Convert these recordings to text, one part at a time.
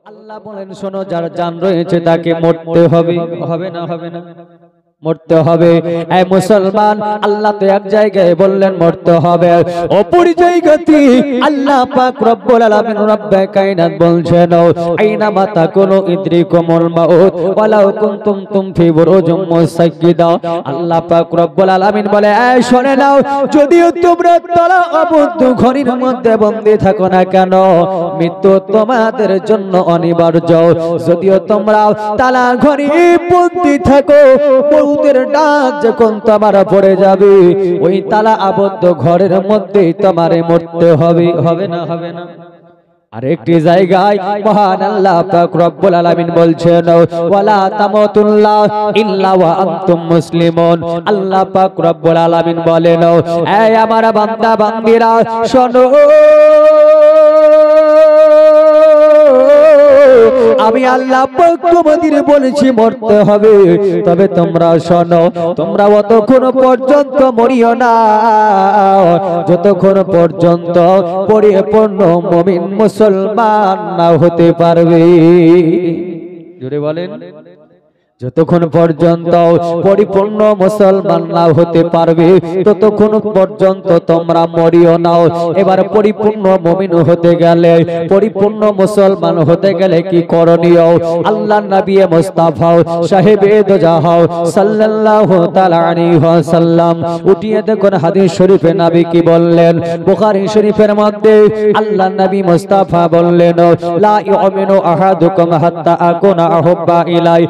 আল্লাহ বলেন শোনো, যার জান রয়েছে তাকে মরতে হবে, হবে না হবে না মরতে হবে। এই মুসলমান, আল্লাহ তো এক জায়গায় বললেন মরতে হবে, অপর জায়গাতে আল্লাহ পাক রব্বুল আলামিন রব্বে কায়নাত বলছেন আইনা মাতা কোন ইদ্রিকুমুল মাউত ওয়ালাউ কুনতুম ফি বুরুজুম মুসাজ্জিদা। আল্লাহ পাক রব্বুল আলামিন বলে, এই শুনে নাও, যদিও তোমরা তালা আবদ্ধ ঘরের মধ্যে বন্দী থাকো না কেন, মৃত্যু তোমাদের জন্য অনিবার্য। যদিও তোমরা তালা ঘরে বন্দী থাকো, মৌতের ডাক যখন তোমার পড়ে যাবে, ওই তালা আবদ্ধ ঘরের মধ্যেই তোমারে মরতে হবে, হবে না হবে না। আরেকটি জায়গায় মহান আল্লাহ পাক রব্বুল আলামিন বলছেন ওয়ালা তামুতুল্লা ইল্লা ওয়া আনতুম মুসলিমুন। আল্লাহ পাক রব্বুল আলামিন বলেন, এই আমার বান্দা বান্দীরা শোনো, আমি আল্লাহ পাক তোমাদের বলেছি মরতে হবে, তবে তোমরা শোনো, তোমরা অতক্ষণ পর্যন্ত মরিও না যতক্ষণ পর্যন্ত পরিপূর্ণ মুমিন মুসলমান না হতে পারবে। জোরে বলেন, যতক্ষণ পর্যন্ত পরিপূর্ণ মুসলমান না হতে পারবে ততক্ষণ পর্যন্ত তোমরা মরিও না। এবার পরিপূর্ণ মুমিন হতে গেলে, পরিপূর্ণ মুসলমান হতে গেলে কি করণীয়? আল্লাহর নবী মুস্তাফা সাহেবে দো জাহাও সাল্লাল্লাহু তাআলা আলাইহি ওয়াসাল্লাম উঠিয়ে দেখুন হাদিস শরীফে নবী কি বললেন। বুখারী শরীফের মধ্যে আল্লাহর নবী মুস্তাফা বললেন, লা ইউমিনু আহাদুকুম হাত্তা আকুনা আহাব্বা ইলাই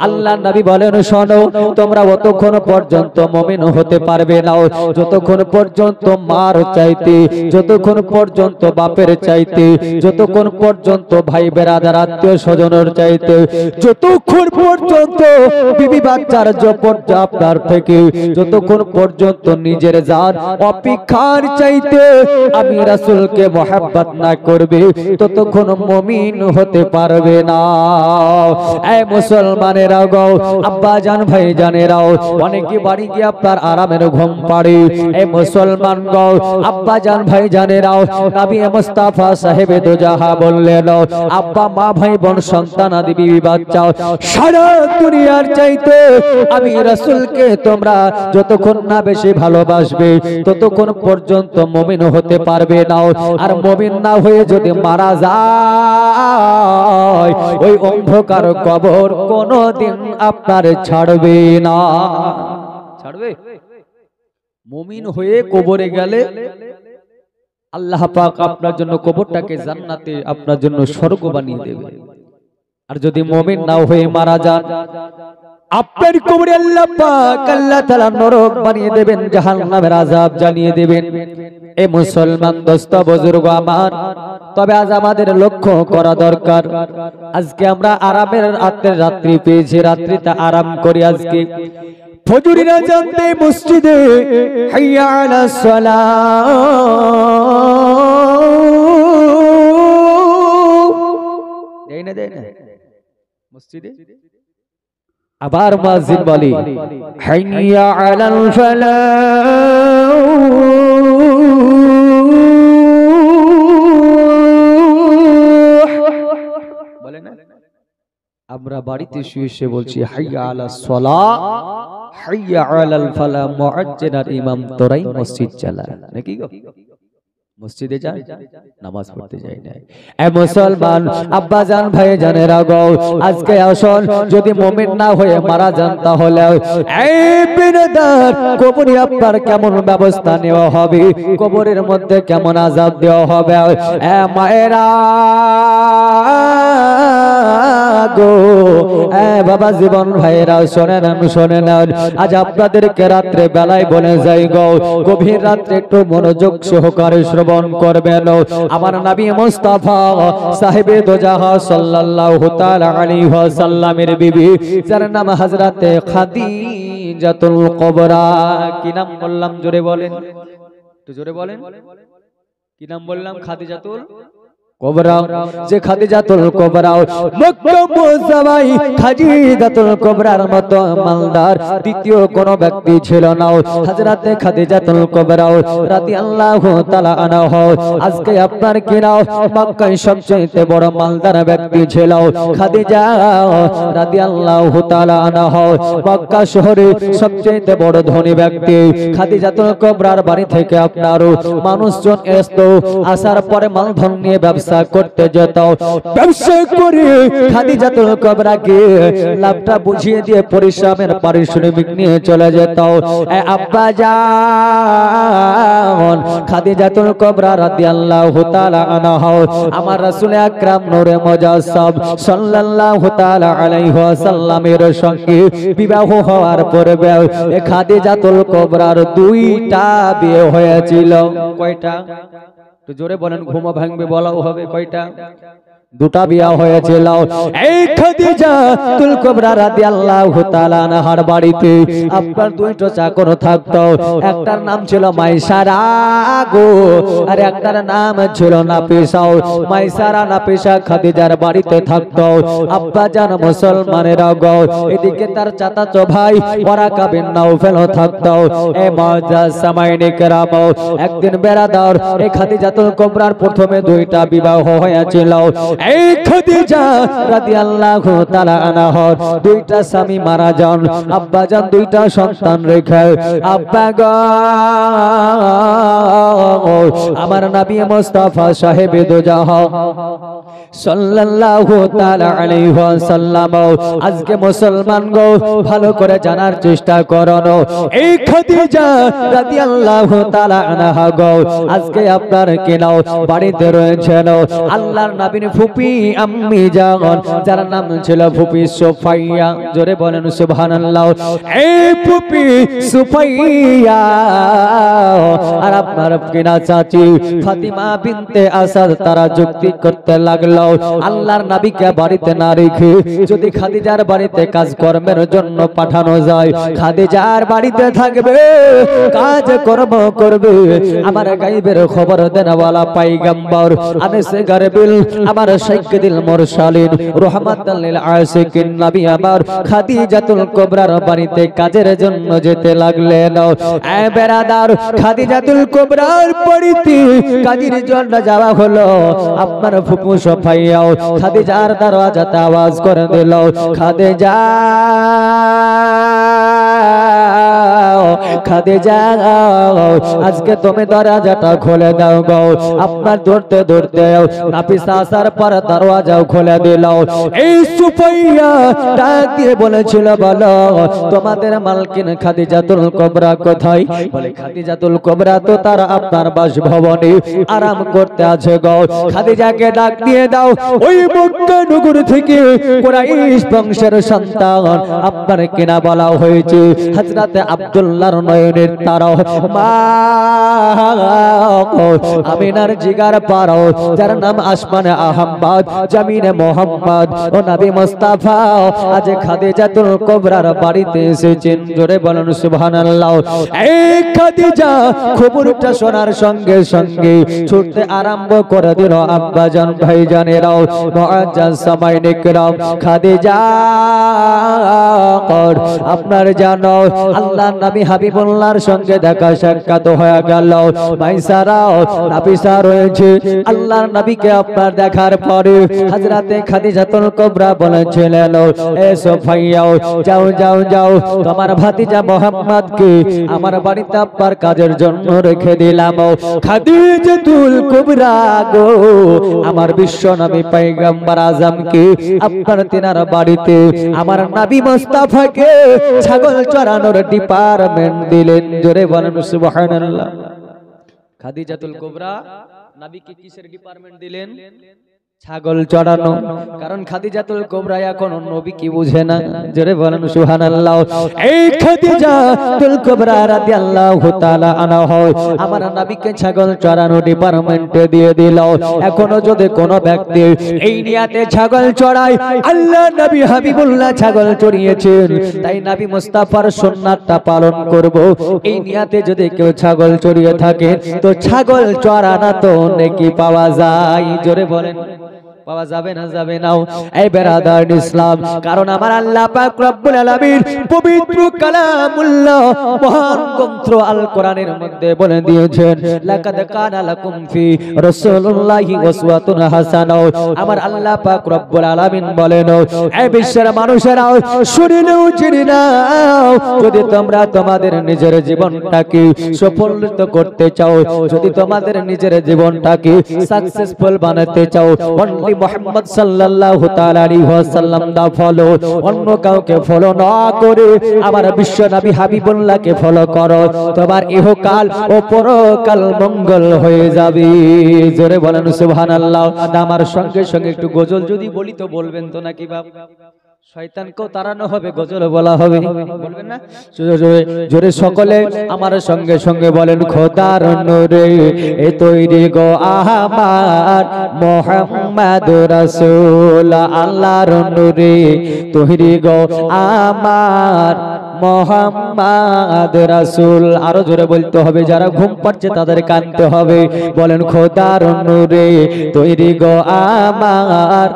আল্লাহ নবী বলেন, শোনো, তোমরা অতক্ষণ পর্যন্ত মুমিন হতে পারবে না যতক্ষণ পর্যন্ত মার চাইতে, যতক্ষণ পর্যন্ত বাপের চাইতে, যতক্ষণ পর্যন্ত ভাই বেরাদার আত্মীয় স্বজনের চাইতে, যতক্ষণ পর্যন্ত বিবি বাচ্চার জপর্যা আপনার থেকে, যতক্ষণ পর্যন্ত নিজের জান অপেক্ষার চাইতে আমি রাসূলকে মহব্বত না করবে ততক্ষণ মুমিন হতে পারবে না। এই মুসলমানেরাও গো, আব্বা জান ভাই জানেরাও, অনেকে বাড়ি গিয়ে আপনার আরামের ঘুম পাড়ে। এই মুসলমান গো, আব্বা জান ভাই জানেরাও, নবী মুস্তাফা সাহেবে দো জাহা বললেন, আব্বা মা ভাই বোন সন্তান আদি বিবি বাচ্চা সারা দুনিয়ার চাইতে আমি রাসূলকে তোমরা যতক্ষণ না বেশি ভালোবাসবে ততক্ষণ পর্যন্ত মুমিন হতে পারবে না। আর মুমিন না হয়ে যদি মারা যায়, ওই অন্ধকার কবর কোনদিন আপনার ছাড়বে না। ছাড়বে? মুমিন হয়ে কবরে গেলে আল্লাহ পাক আপনার জন্য কবরটাকে জান্নাতে, আপনার জন্য স্বর্গ বানিয়ে দেবে। আর যদি মুমিন না হয়ে মারা যান, আপনার কবরে আল্লাহ পাক আল্লাহ তাআলা নরক বানিয়ে দেবেন, জাহান্নামের আযাব জানিয়ে দেবেন। এ মুসলমান দোস্ত বুজুর্গ আমার, তবে আজ আমাদের লক্ষ্য করা দরকার, আজকে আমরা আরামের রাত্রি পেয়েছি, রাত্রিতে আরাম করি। আজকে ফজরের আযান দেয় মসজিদে, হাইয়া আলাস সালাহ, দেয় না মসজিদে, আবার মুয়াজ্জিন বলে হাইয়া আলাল ফালাহ, বলে না? আমরা বাড়িতে শুয়ে শুয়ে বলছি হাইয়া আলাস সালাহ, হাইয়া আলাল ফালাহ, মুয়াজ্জিন আর ইমাম তোরাই মসজিদ চালা, নাকি গো? মসজিদে যায়, নামাজ পড়তে যায় না। এ মুসলমান আব্বা জান ভাই জানেরা গো, আজকে আসুন, যদি মুমিন না হয়ে মারা যান তাহলে এই বিরাদার কবরে আপনার কেমন ব্যবস্থা নেওয়া হবে, কবরের মধ্যে কেমন আযাব দেওয়া হবে। এ মায়েরা গো, এ বাবা জীবন ভাইরা শোনেন শোনেন, আজ আপনাদেরকে রাত্রে বেলায় বলে যাই গো, গভীর রাত্রে একটু মনোযোগ সহকারে শ্রবণ করবেন। আমার নবী মুস্তাফা সাহেবে দো জাহা সাল্লাল্লাহু তাআলা আলাইহি ওয়াসাল্লামের বিবি, যার নাম হযরতে খাদিজাতুল কুবরা। কি নাম বললাম? জোরে বলেন, একটু জোরে বলেন। কি নাম বললাম? খাদিজাতুল কোবরা, যে খাদিজাতুল কোবরা মক্কা মুসাবাই খাদিজাতুল কোবরার মতো মালদার দ্বিতীয় কোন ব্যক্তি ছিল না। হযরতে খাদিজাতুল কোবরা রাদিয়াল্লাহু তাআলা আনহা আজকে আপনার কিনা মক্কায় সবচেয়ে বড় মালদার ব্যক্তি ছিল খাদিজা রাদিয়াল্লাহু তাআলা আনহা। মক্কা শহরে সবচেয়ে বড় ধনী ব্যক্তি খাদিজাতুল কোবরার বাড়ি থেকে আপনার মানুষজন আসতো, আসার পরে মালধন নিয়ে ব্যবসা করতে যেত। ব্যবসা করে খাদিজাতুল কোবরাকে লাভটা বুঝিয়ে দিয়ে পরিশ্রমের পারিশ্রমিক নিয়ে চলে যেত। আব্বা জান খাদিজাতুল কোবরা রাদিয়াল্লাহু তাআলা আনহা আমার রাসূল আকরাম নূরে মুজাসসাম সাল্লাল্লাহু তাআলা আলাইহি ওয়াসাল্লামের সঙ্গে বিবাহ হওয়ার পূর্বে খাদিজাতুল কোবরার দুইটা বিয়ে হয়েছিল। কয়টা? একটু জোরে বলেন, ঘুম ভাঙবে, বলাও হবে। কয়টা? দুটা বিয়া হয়েছিল। এই খাদিজাতুল কোবরা রাদিয়াল্লাহু তাআলা আনহার বাড়িতে আপনার দুইটা চাকর থাকতো। একটার নাম ছিল মাইসারা গো, আর একটার নাম ছিল নাফিসা। মাইসারা নাফিসা খাদিজার বাড়িতে থাকতো। আব্বা জান মুসলমানেরা গো, এদিকে তার চাচাতো ভাই ওয়ারাকা বিন নাওফেল থাকতো। এ মুআজ্জাজ সামাইনে কেরাম, একদিন বেরাদার এই খাদিজাতুল কোবরার প্রথমে দুইটা বিবাহ হয়েছিল। এই খাদিজা রাদিয়াল্লাহু তাআলা আনহা দুইটা স্বামী মারা যান। আব্বা জান দুইটা সন্তান রেখে আব্বা গো আমার নবী মুস্তাফা সাহেব দোজাহা সাল্লাল্লাহু তাআলা আলাইহি ওয়াসাল্লাম আজকে মুসলমান গো ভালো করে জানার চেষ্টা করুন। এই খাদিজা রাদিয়াল্লাহু তাআলা আনহা গো আজকে আপনার কেনাও বাড়িতে রয়েছেন আল্লাহর নবীর ফুপি আম্মি জান, যার নাম ছিল ফুপি সুফাইয়া। জোরে বলেন সুবহানাল্লাহ। এই ফুপি সুফাইয়া আর আপনার কিনা চাচি ফাতিমা বিনতে আসাদ তারা যুক্তি করতে লাগলো আল্লাহর নবীকে বাড়িতে না রেখে যদি খাদিজার বাড়িতে কাজকর্মের জন্য পাঠানো যায়, খাদিজার বাড়িতে থাকবে, কাজ কর্ম করবে। আমার গায়বের খবর দেনওয়ালা পয়গম্বর আনিসে গারবিল আমার সাইয়্যিদুল মুরসালিন রাহমাতাল লিল আশিকিন নবী আমার খাদিজাতুল কোবরার বাড়িতে কাজের জন্য যেতে লাগলেন। এ বেরাদার খাদিজাতুল কোবরার বাড়িতে কাজের জন্য যাওয়া হলো। আপনার ফুপু সুফাইয়া খাদিজার দরজাতে আওয়াজ করে দিল, খাদিজা খাদিজা আজকে তুমি দরজাটা খুলে দাও গো। আপনার ধরতে ধরতে নাফিসা আসার পর দরজাও খুলে দিল। এই সুফাইয়া ডাক দিয়ে বলেছিল, বলো তোমাদের মালকিন খাদিজাতুল কোবরা কোথায়? বলে খাদিজাতুল কোবরা তো তার আপনার বাসভবনে আরাম করতে আছে গো। খাদিজাকে ডাক দিয়ে দাও। ওই মক্কা নগর থেকে কুরাইশ বংশের সন্তান আপনার কিনা বলা হয়েছে হযরতে আব্দুল্লাহর নয়নের তারা মা আমিনার জিগার পারো, যার নাম আসমানে আহমদ জমিনে মোহাম্মদ ও নবী মুস্তাফা আজ খাদিজাতুল কোবরার বাড়িতে এসেছেন। জোরে বলেন সুবহানাল্লাহ। এই খাদিজা খবরটা শোনার সঙ্গে সঙ্গে ছুটতে আরম্ভ করে দিল। আব্বা জান ভাই জানেরাও মুআজ্জাজ সামাইনে কেরাম খাদিজা আপনার জানো আল্লাহর নবী হাবিবুল্লাহর সঙ্গে দেখা সাক্ষাৎ হয়ে গেল। মাইসারা নাফিসা রয়েছে। আল্লাহর নবীকে আপনার দেখার পরে হযরতে খাদিজাতুল কোবরা বলেছিলেন, এ সুফাইয়া যাও যাও যাও, তোমার ভাতিজা মুহাম্মদকে আমার বাড়িতে আপনার কাজের জন্য রেখে দিলাম। খাদিজাতুল কোবরা গো আমার বিশ্ব নবী পয়গম্বর আজমকে আপনার তিনার বাড়িতে আমার নবী মুস্তাফাকে ছাগল চড়ানোর ডিপার্টমেন্ট দিলেন। জোরে বলেন সুবহানাল্লাহ। খাদিজাতুল কোবরা নবীকে কিসের ডিপার্টমেন্ট দিলেন? ছাগল চড়ানো, কারণ খাদিজাতুল কুবরা এখন নবী কি বুঝে না, জোরে বলেন সুবহানাল্লাহ। এই খাদিজাতুল কুবরা রাদিয়াল্লাহু তাআলা আনহা আমার নবীকে ছাগল চড়ানো ডিপার্টমেন্টে দিয়ে দিল। এখনো যদি কোনো ব্যক্তি এই নিয়াতে ছাগল চড়ায়, আল্লাহ নবী হাবিবুল্লাহ ছাগল চড়িয়েছেন, তাই নবী মুস্তাফার সুন্নাতটা পালন করব, এই নিয়াতে যদি কেউ ছাগল চড়িয়ে থাকে তো ছাগল চড়ানো তো নেকি পাওয়া যায়, জোরে বলেন পাওয়া যাবে না, যাবে না। এই বেরাদার ইসলাম, কারণ আমার আল্লাহ পাক রব্বুল আলামিন পবিত্র কালামুল্লাহ মহান গ্রন্থ আল কোরআনের মধ্যে বলে দিয়েছেন, লাকাদ কানা লাকুম ফি রাসূলুল্লাহি উসওয়াতুন হাসানাহ। আমার আল্লাহ পাক রব্বুল আলামিন বলেন, এই বিশ্বের মানুষেরা শুনে নাও, জেনে নাও, যদি তোমরা তোমাদের নিজের জীবনটাকে সফলিত করতে চাও, যদি তোমাদের নিজের জীবনটাকে সাকসেসফুল বানাতে চাও, অনলি মুহাম্মদ সাল্লাল্লাহু তাআলা আলাইহি ওয়াসাল্লাম দা ফলো, অন্য কাউকে ফলো না করে আমার বিশ্ব নবী হাবিবুল্লাহকে ফলো করো, তোমার ইহকাল ও পরকাল মঙ্গল হয়ে যাবে, জোরে বলেন সুবহানাল্লাহ। আমার সঙ্গে সঙ্গে একটু গজল যদি বলি তো বলবেন তো নাকি বাপ? শয়তানকেও তাড়ানো হবে, গজল বলা হবে, বলবেন না? জোরে সকলে আমার সঙ্গে সঙ্গে বলেন, খোদার নূরে এ তৈরি গো আমার মুহাম্মদ রাসূল, আল্লাহর নূরে তৈরি গো আমার মুহাম্মদ রাসূল। আরো জোরে বলতে হবে, যারা ঘুম পাচ্ছে তাদের কানতে হবে, বলেন খোদার নূরে তৈরি গো আমার,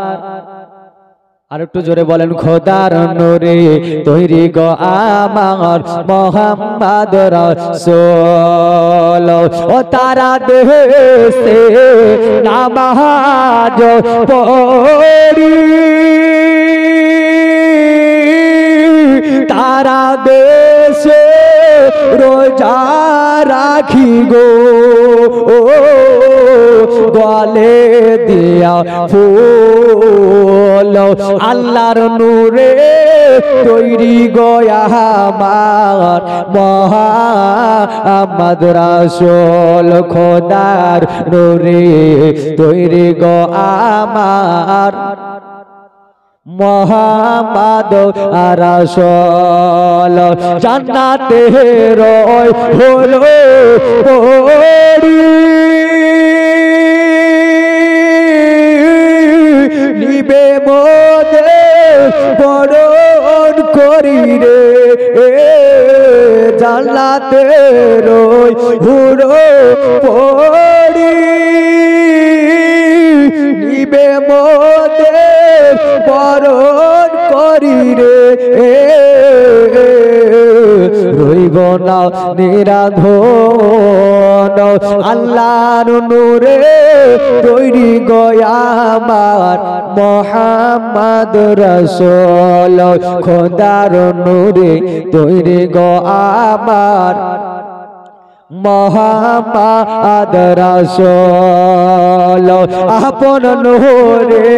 আর একটু জোরে বলেন, খোদার নূরে তৈরি গো আমার মুহাম্মদ রাসূল। ও তারা দেশে নামাজ পড়ি, তারা দেশে রোজা রাখি গো, গলে দিয়া ফুল, আল্লাহর নূরে তৈরি গো আমার মুহাম্মদ রাসূল, খোদার নূরে তৈরি গো আমার মুহাম্মদ রাসূল। জান্নাতে রয় হলো পড়ি, নিবে মোদে বরণ করি রে, জান্নাতে রয় হলো পড়ি, নিবে মোদে বরণ করি রে, রইব না নিরাধন, আল্লাহর নূরে তৈরি গো আমার মুহাম্মদ রাসূল, খোদার নূরে তৈরি গো আমার মুহাম্মদ রাসূল। আপন নূরে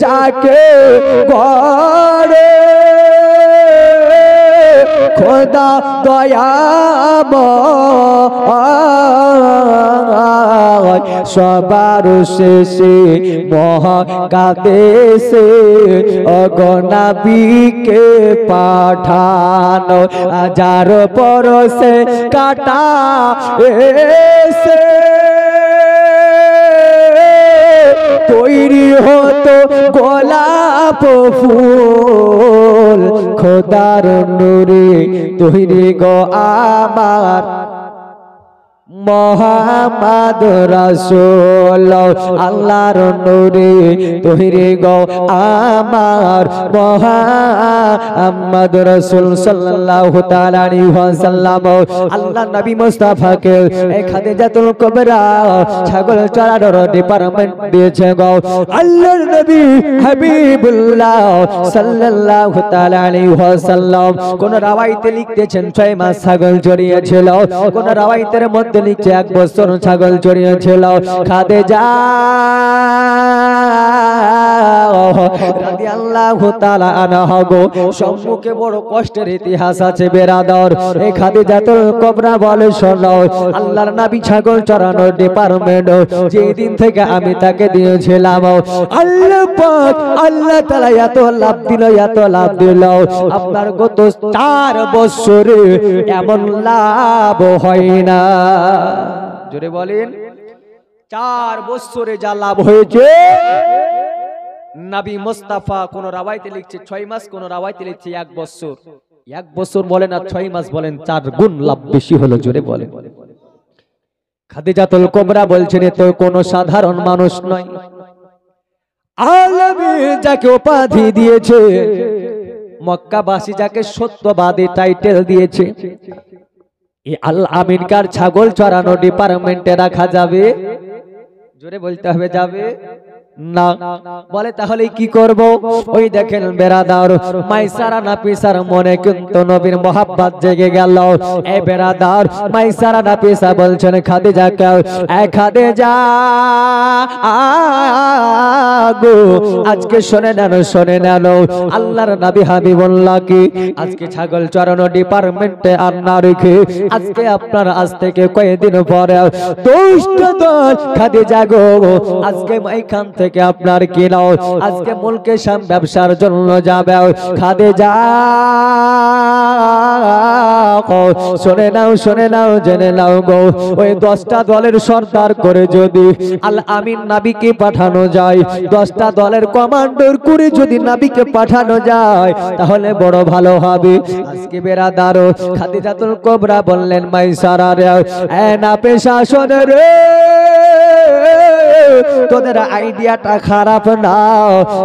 যাকে গড়ে খোদা দয়াময়, সবার শেষে মহাকাদেশে অগণাবিকে পাঠানো, হাজার পরশে কাটা এসে তৈরি হতো গোলাপ ফুল, খোদার নূরে তৈরি গো আমার মুহাম্মদ রাসূল, আল্লাহর নূরে তৈরি গো আমার মুহাম্মদ রাসূল সাল্লাল্লাহু তাআলা আলাইহি ওয়াসাল্লাম। আল্লাহ নবী মুস্তাফাকে এই খাদিজাতুল কুবরা ছাগল চড়ানোর ডিপার্টমেন্ট দিয়েছে গো আল্লাহর নবী হাবিবুল্লাহ সাল্লাল্লাহু তাআলা আলাইহি ওয়াসাল্লাম। কোন রাওয়ায়াতে লিখতেছেন 6 মাস ছাগল চড়িয়েছিল, কোন রাওয়ায়াতের মধ্যে লিখছে 1 বছর ছাগল চড়িয়েছিল। খাদিজা রাদিয়াল্লাহু তাআলা আনহা গো সম্মুখে বড় কষ্টের ইতিহাস আছে বেরাদর। এই খাদিজাতুল কুবরা বলে শোনো আল্লাহর নবী ছাগল চড়ানোর ডিপার্টমেন্ট যেই দিন থেকে আমি তাকে দিয়েছিলাম আল্লাহ পাক আল্লাহ তাআলা এত লাভ দিল এত লাভ দিল আপনার গত 4 বছরে এমন লাভ হয় না। জোরে বলেন 4 বছরে যা লাভ হয়েছে। নবী মুস্তাফা কোন রাওয়ায়াতে লিখছে 6 মাস, কোন রাওয়ায়াতে লিখছে 1 বছর। 1 বছর বলেন আর 6 মাস বলেন, 4 গুণ লাভ বেশি হলো। জোরে বলেন। খাদিজাতুল কুবরা বলছেন এ তো কোনো সাধারণ মানুষ নয়, আলমে যাকে উপাধি দিয়েছে, মক্কাবাসী যাকে সত্যবাদী টাইটেল দিয়েছে, এই আল আমিনকার ছাগল চড়ানো ডিপার্টমেন্টে রাখা যাবে? জোরে বলতে হবে যাবে না। বলে তাহলে কি করব? ওই দেখেন বেরাদার মাইসারা নাফিসার মনে কিন্তু নবীর মোহাব্বত জেগে গেল। এই বেরাদার মাইসারা নাফিসা বলছেন খাদিজাকে, এ খাদিজা গো আজকে শুনে নেন আল্লাহর নবী হাবিবুল্লাহ কি আজকে ছাগল চড়ানো ডিপার্টমেন্টে আন্না রেখে আজকে আপনার আজ থেকে কয়েকদিন পরে 10টা দল খাদিজা গো আজকে এইখান থেকে আপনার কি নাও আজকে মুলকে শাম ব্যবসার জন্য যাবে। খাদিজা শুনে নাও জেনে নাও গো ওই 10টা দলের সর্দার করে যদি আল আমিন নবীকে পাঠানো যায়, 10টা দলের কমান্ডার করে যদি নবীকে পাঠানো যায় তাহলে বড় ভালো হবে। আজকে বেরাদার খাদিজাতুল কুবরা বললেন মাইসারা রে এ না প্রশাসন রে তোদের আইডিয়াটা খারাপ না,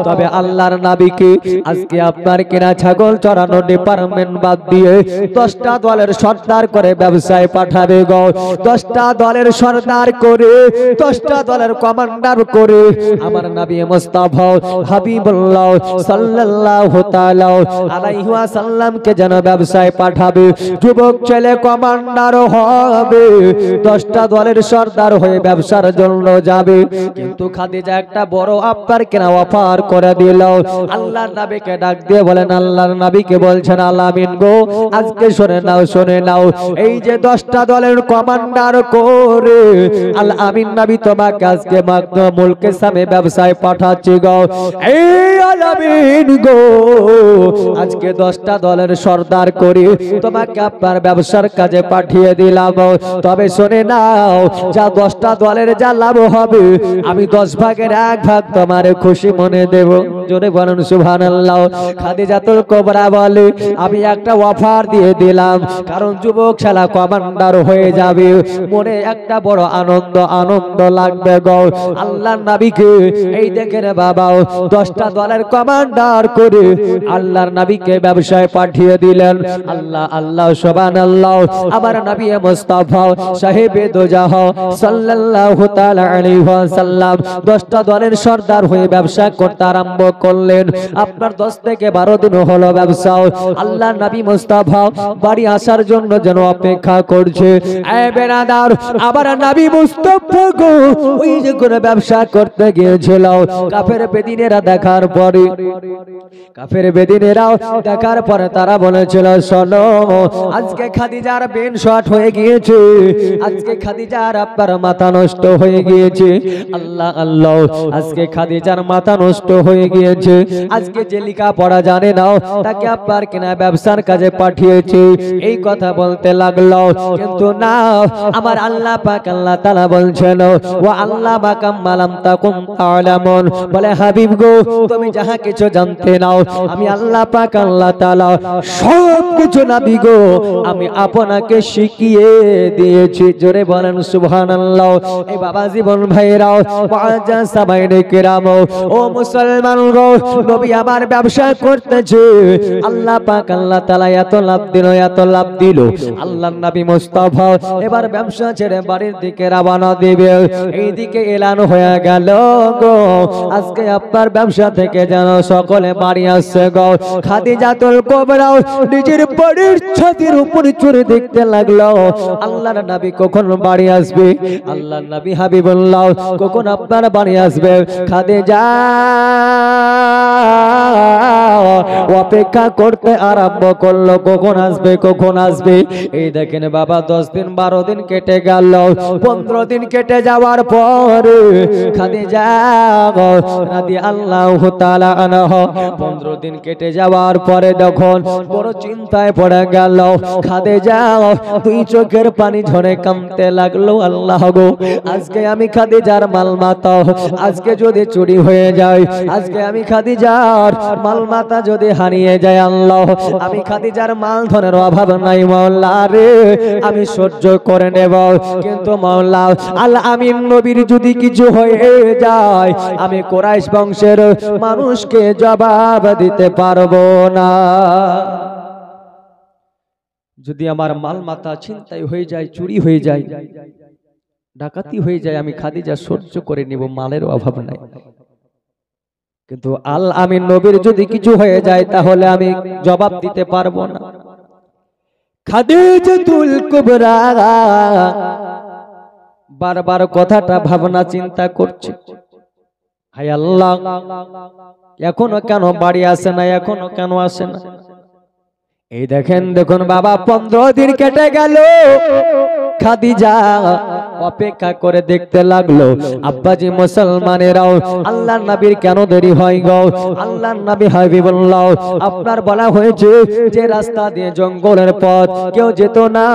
তবে আল্লাহর নবীকে আজকে আপনার কিনা ছাগল চড়ানো ডিপার্টমেন্ট বাদ দিয়ে 10টা দলের সর্দার করে ব্যবসায় পাঠাবে গো। 10টা দলের সর্দার করে 10টা দলের কমান্ডার করে আমার নবী মুস্তাফা হাবিবুল্লাহ সাল্লাল্লাহু তাআলা আলাইহি ওয়াসাল্লামকে যেন ব্যবসায় পাঠাবে। যুবক ছেলে কমান্ডার হবে, 10টা দলের সর্দার হয়ে ব্যবসার জন্য যাবে। কিন্তু খাদিজা একটা বড় আবদার কেনা অফার করে দিল। আল্লাহর নবীকে ডাক দিয়ে বলেন আল্লাহর নবীকে বলছেন আল আমিন গো আজকে শুনে নাও এই যে 10টা দলের কমান্ডার করে আল আমিন নবী তোমাকে আজকে মাকদুম মুলকে সামে ব্যবসায় পাঠাচ্ছি গো। এই আল আমিন গো আজকে 10টা দলের সর্দার করে তোমাকে আপনার ব্যবসার কাজে পাঠিয়ে দিলাম, তবে শুনে নাও যা 10টা দলের যা লাভ হবে আমি 10 ভাগের 1 ভাগ তোমার খুশি মনে দেব। জোরে বলুন সুবহানাল্লাহ। খাদিজাতুল কুবরা বলে আমি একটা অফার দিয়ে দিলাম, কারণ যুবক শালা কমান্ডার হয়ে যাবে, মনে একটা বড় আনন্দ লাগবে গো। আল্লাহর নবীকে এই দেখেন বাবা 10টা দলের কমান্ডার করে আল্লাহর নবীকে ব্যবসায় পাঠিয়ে দিলেন। আল্লাহ সুবহানাল্লাহ। আমার নবী মুস্তাফা সাহেবে দোজাহ সাল্লাল্লাহু তাআলা আলাইহি ওয়াসাল্লাম 10টা দলের সর্দার হয়ে ব্যবসা করতে আরম্ভ করলেন। আপনার 10 থেকে 12 দিন হলো ব্যবসা। আল্লাহর নবী মুস্তাফা বাড়ি আসার জন্য যেন অপেক্ষা করছে। এ বেরাদার আবার নবী মুস্তাফা গো ওই যে করে ব্যবসা করতে গিয়েছিল, কাফের বেদিনেরা দেখার পরে তারা বলেছিল শোনো আজকে খাদিজার বেন শট হয়ে গিয়েছে, আজকে খাদিজার আপনার মাথা নষ্ট হয়ে গিয়েছে। আল্লাহ আজকে খাদিজার মাথা নষ্ট হয়ে গিয়েছে, আজকে যে লেখা পড়া জানে না তাকে আপনার কিনা ব্যবসার কাজে পাঠিয়েছে। এই কথা বলতে লাগলো, কিন্তু না আমার আল্লাহ পাক আল্লাহ তাআলা বলছেন ওয়া আল্লাহ মাকাম মালাম তাকুম তাআলামুন, বলে হাবিব গো তুমি যাহা কিছু জানতে নাও আমি আল্লাহ পাক আল্লাহ তাআলা সব কিছু নবী গো আমি আপনাকে শিখিয়ে দিয়েছি। জোরে বলেন সুবহানাল্লাহ। এই বাবা জীবন ভাইরাও ওয়াজা সাবাইনে কিরাম ও মুসলমান গো নবী আমার ব্যবসা করতেছে, আল্লাহ পাক আল্লাহ তাআলা এত লাভ দিল। আল্লাহর নবী মুস্তাফা এবার ব্যবসা ছেড়ে বাড়ির দিকে রওনা দিবে। এইদিকে এলান হয়ে গেল গো আজকে আপনার ব্যবসা থেকে যেন সকলে বাড়ি আসছে গো। খাদিজাতুল কুবরা নিজের বাড়ির ছাদের উপর চড়ে দেখতে লাগলো আল্লাহর নবী কখন বাড়ি আসবে। আল্লাহর নবী হাবিবুল্লাহ কখন আপনার বাড়ি আসবে? খাদিজা অপেক্ষা করতে আরম্ভ করলো, কখন আসবে, কখন আসবে। এই দেখেন বাবা 10 দিন 12 দিন কেটে গেল, 15 দিন কেটে যাওয়ার পর খাদিজা রাদিয়াল্লাহু তাআলা আনহা 15 দিন কেটে যাওয়ার পরে যখন বড় চিন্তায় পড়ে গেল, খাদিজা দুই চোখের পানি ঝরে কাঁদতে লাগলো, আল্লাহ গো আজকে আমি খাদিজার মালমাতা, আজকে যদি চুরি হয়ে যায়, আজকে আমি খাদিজার মালমাতা যদি হারিয়ে যায়, আল্লাহ আমি খাদিজার মাল ধনের অভাব নাই মাওলা রে, আমি সহ্য করে নেব, কিন্তু মাওলা আল আমিন নবীর যদি কিছু হয়ে যায় আমি কুরাইশ বংশের মানুষকে জবাব দিতে পারবো না। যদি আমার মাল মাতা ছিনতাই হয়ে যায়, চুরি হয়ে যায়, ডাকাতি হয়ে যায়, আমি খাদিজা সহ্য করে নিব, মালের অভাব নাই, কিন্তু আল আমিন নবীর যদি কিছু হয়ে যায় তাহলে আমি জবাব দিতে পারবো না। খাদিজাতুল কুবরা বারবার কথাটা ভাবনা চিন্তা করছে, হায় আল্লাহ এখনো কেন বাড়ি আসে না, এখনো কেন আসে না। এই দেখেন দেখুন বাবা 15 দিন কেটে গেল, খাদিজা অপেক্ষা করে দেখতে লাগলো। আব্বাজি মুসলমানেরাও আল্লাহর নবীর কেন দেরি হয় গো? আল্লাহর নবী হাবিবুল্লাহ আপনার বলা হয়েছে যে রাস্তা দিয়ে জঙ্গলের পথ কেউ যেত না,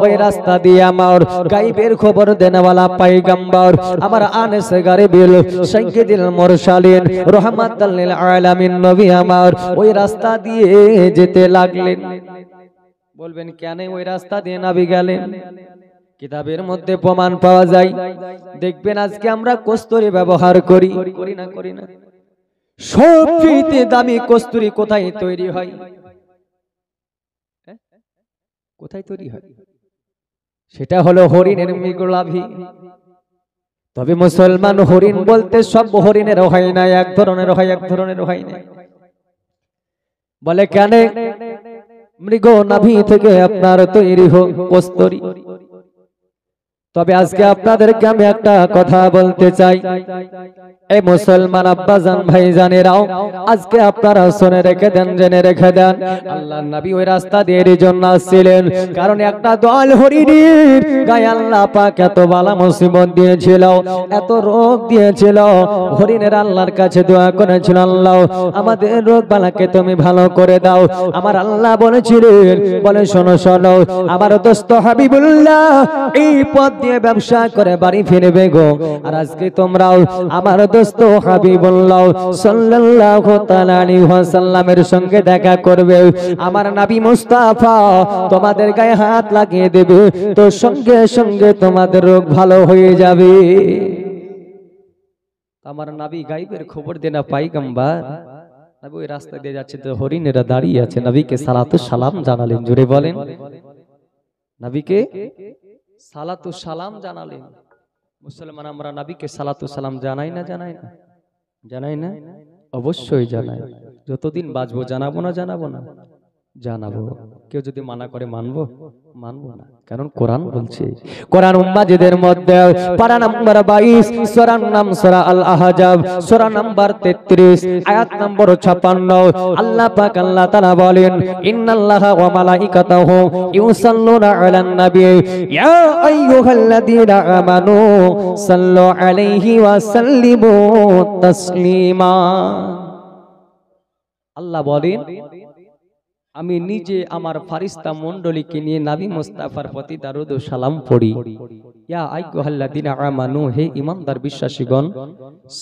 ওই রাস্তা দিয়ে আমার গায়বের খবর দেনেওয়ালা পয়গম্বর আমার আনিস গারিবিল সাইয়্যিদুল মুরসালিন রাহমাতাল লিল আলামিন নবী আমার ওই রাস্তা দিয়ে যেতে লাগলেন। বলবেন কেন ওই রাস্তা দিয়ে নবী গেলেন? কিতাবের মধ্যে প্রমাণ পাওয়া যায়। দেখবেন আজকে আমরা কস্তুরী ব্যবহার করি, করি না? করি না? সবচেয়ে দামি কস্তুরী কোথায় তৈরি হয়? কোথায় তৈরি হয়? সেটা হলো হরিণের মৃগলাভি। তবে মুসলমান হরিণ বলতে সব হরিণের হয় না, এক ধরনের হয়, এক ধরনের হয় না। বলে কেন? মৃগ নাভি থেকে আপনার তৈরি হোক কস্তুরী। তবে আজকে আপনাদেরকে আমি একটা কথা বলতে চাই, এই মুসলমান আব্বাজান ভাইজানেরাও আজকে আপনারা শুনে রেখে দেন, জেনে রেখে দেন, আল্লাহর নবী ওই রাস্তা দিয়ে এর জন্য আসছিলেন কারণ একটা দল হরিণের গায়ে আল্লাহ পাক এত বালা মুসিবত দিয়েছিল, এত রোগ দিয়েছিল, হরিণের আল্লাহর কাছে দোয়া করেছিল, আল্লাহ আমাদের রোগ বালাকে তুমি ভালো করে দাও। আমার আল্লাহ বলেছিলেন, বলে শোনো শোনো আমার দোস্ত হাবিবুল্লাহ এই পথ দিয়ে ব্যবসা করে বাড়ি ফিরবে গো, আর আজকে তোমরাও আমার দোস্ত হাবিবুল্লাহ সাল্লাল্লাহু তাআলা আলাইহি ওয়াসাল্লামের সঙ্গে দেখা করবে, আমার নবী মুস্তাফা তোমাদের গায়ে হাত লাগিয়ে দেবে, তো সঙ্গে সঙ্গে তোমাদের রোগ ভালো হয়ে যাবে। আমার নবী গায়বের খবর দেনা পয়গম্বর, নবী ওই রাস্তা দিয়ে যাচ্ছে তো হরিণেরা দাঁড়িয়ে আছে, নবীকে সালাতু সালাম জানালেন, জোরে বলেন, নবীকে সালাতু সালাম জানালেন। মুসলমান আমরা নবীকে সালাতু সালাম জানাই না? জানাই না? জানাই না? অবশ্যই জানাই। যতদিন বাঁচবো জানাবো না? জানাবো না? জানাবো। কেউ যদি মানা করে মানবো? মানবো না, কারণ কোরআন বলছে। কোরআন মাজিদের মধ্যে পারা নাম্বার 22 সূরার নাম সূরা আল আহজাব, সূরা নাম্বার 33 আয়াত নম্বর 56, আল্লাহ পাক আল্লাহ তাআলা বলেন, ইন্নাল্লাহা ওয়া মালাইকাতাহু ইউসাল্লুনা আলান নবী ইয়া আইয়ুহাল্লাযীনা আমানু সাল্লু আলাইহি ওয়া সাল্লিমু তাসলিমা। আল্লাহ বলেন আমি নিজে আমার ফারিস্তা মণ্ডলীকে নিয়ে নবী মুস্তাফার প্রতি দরুদ ও সালাম পড়ি। ইয়া আইয়ুহাল্লাযীনা আমানু, হে ঈমানদার বিশ্বাসীগণ,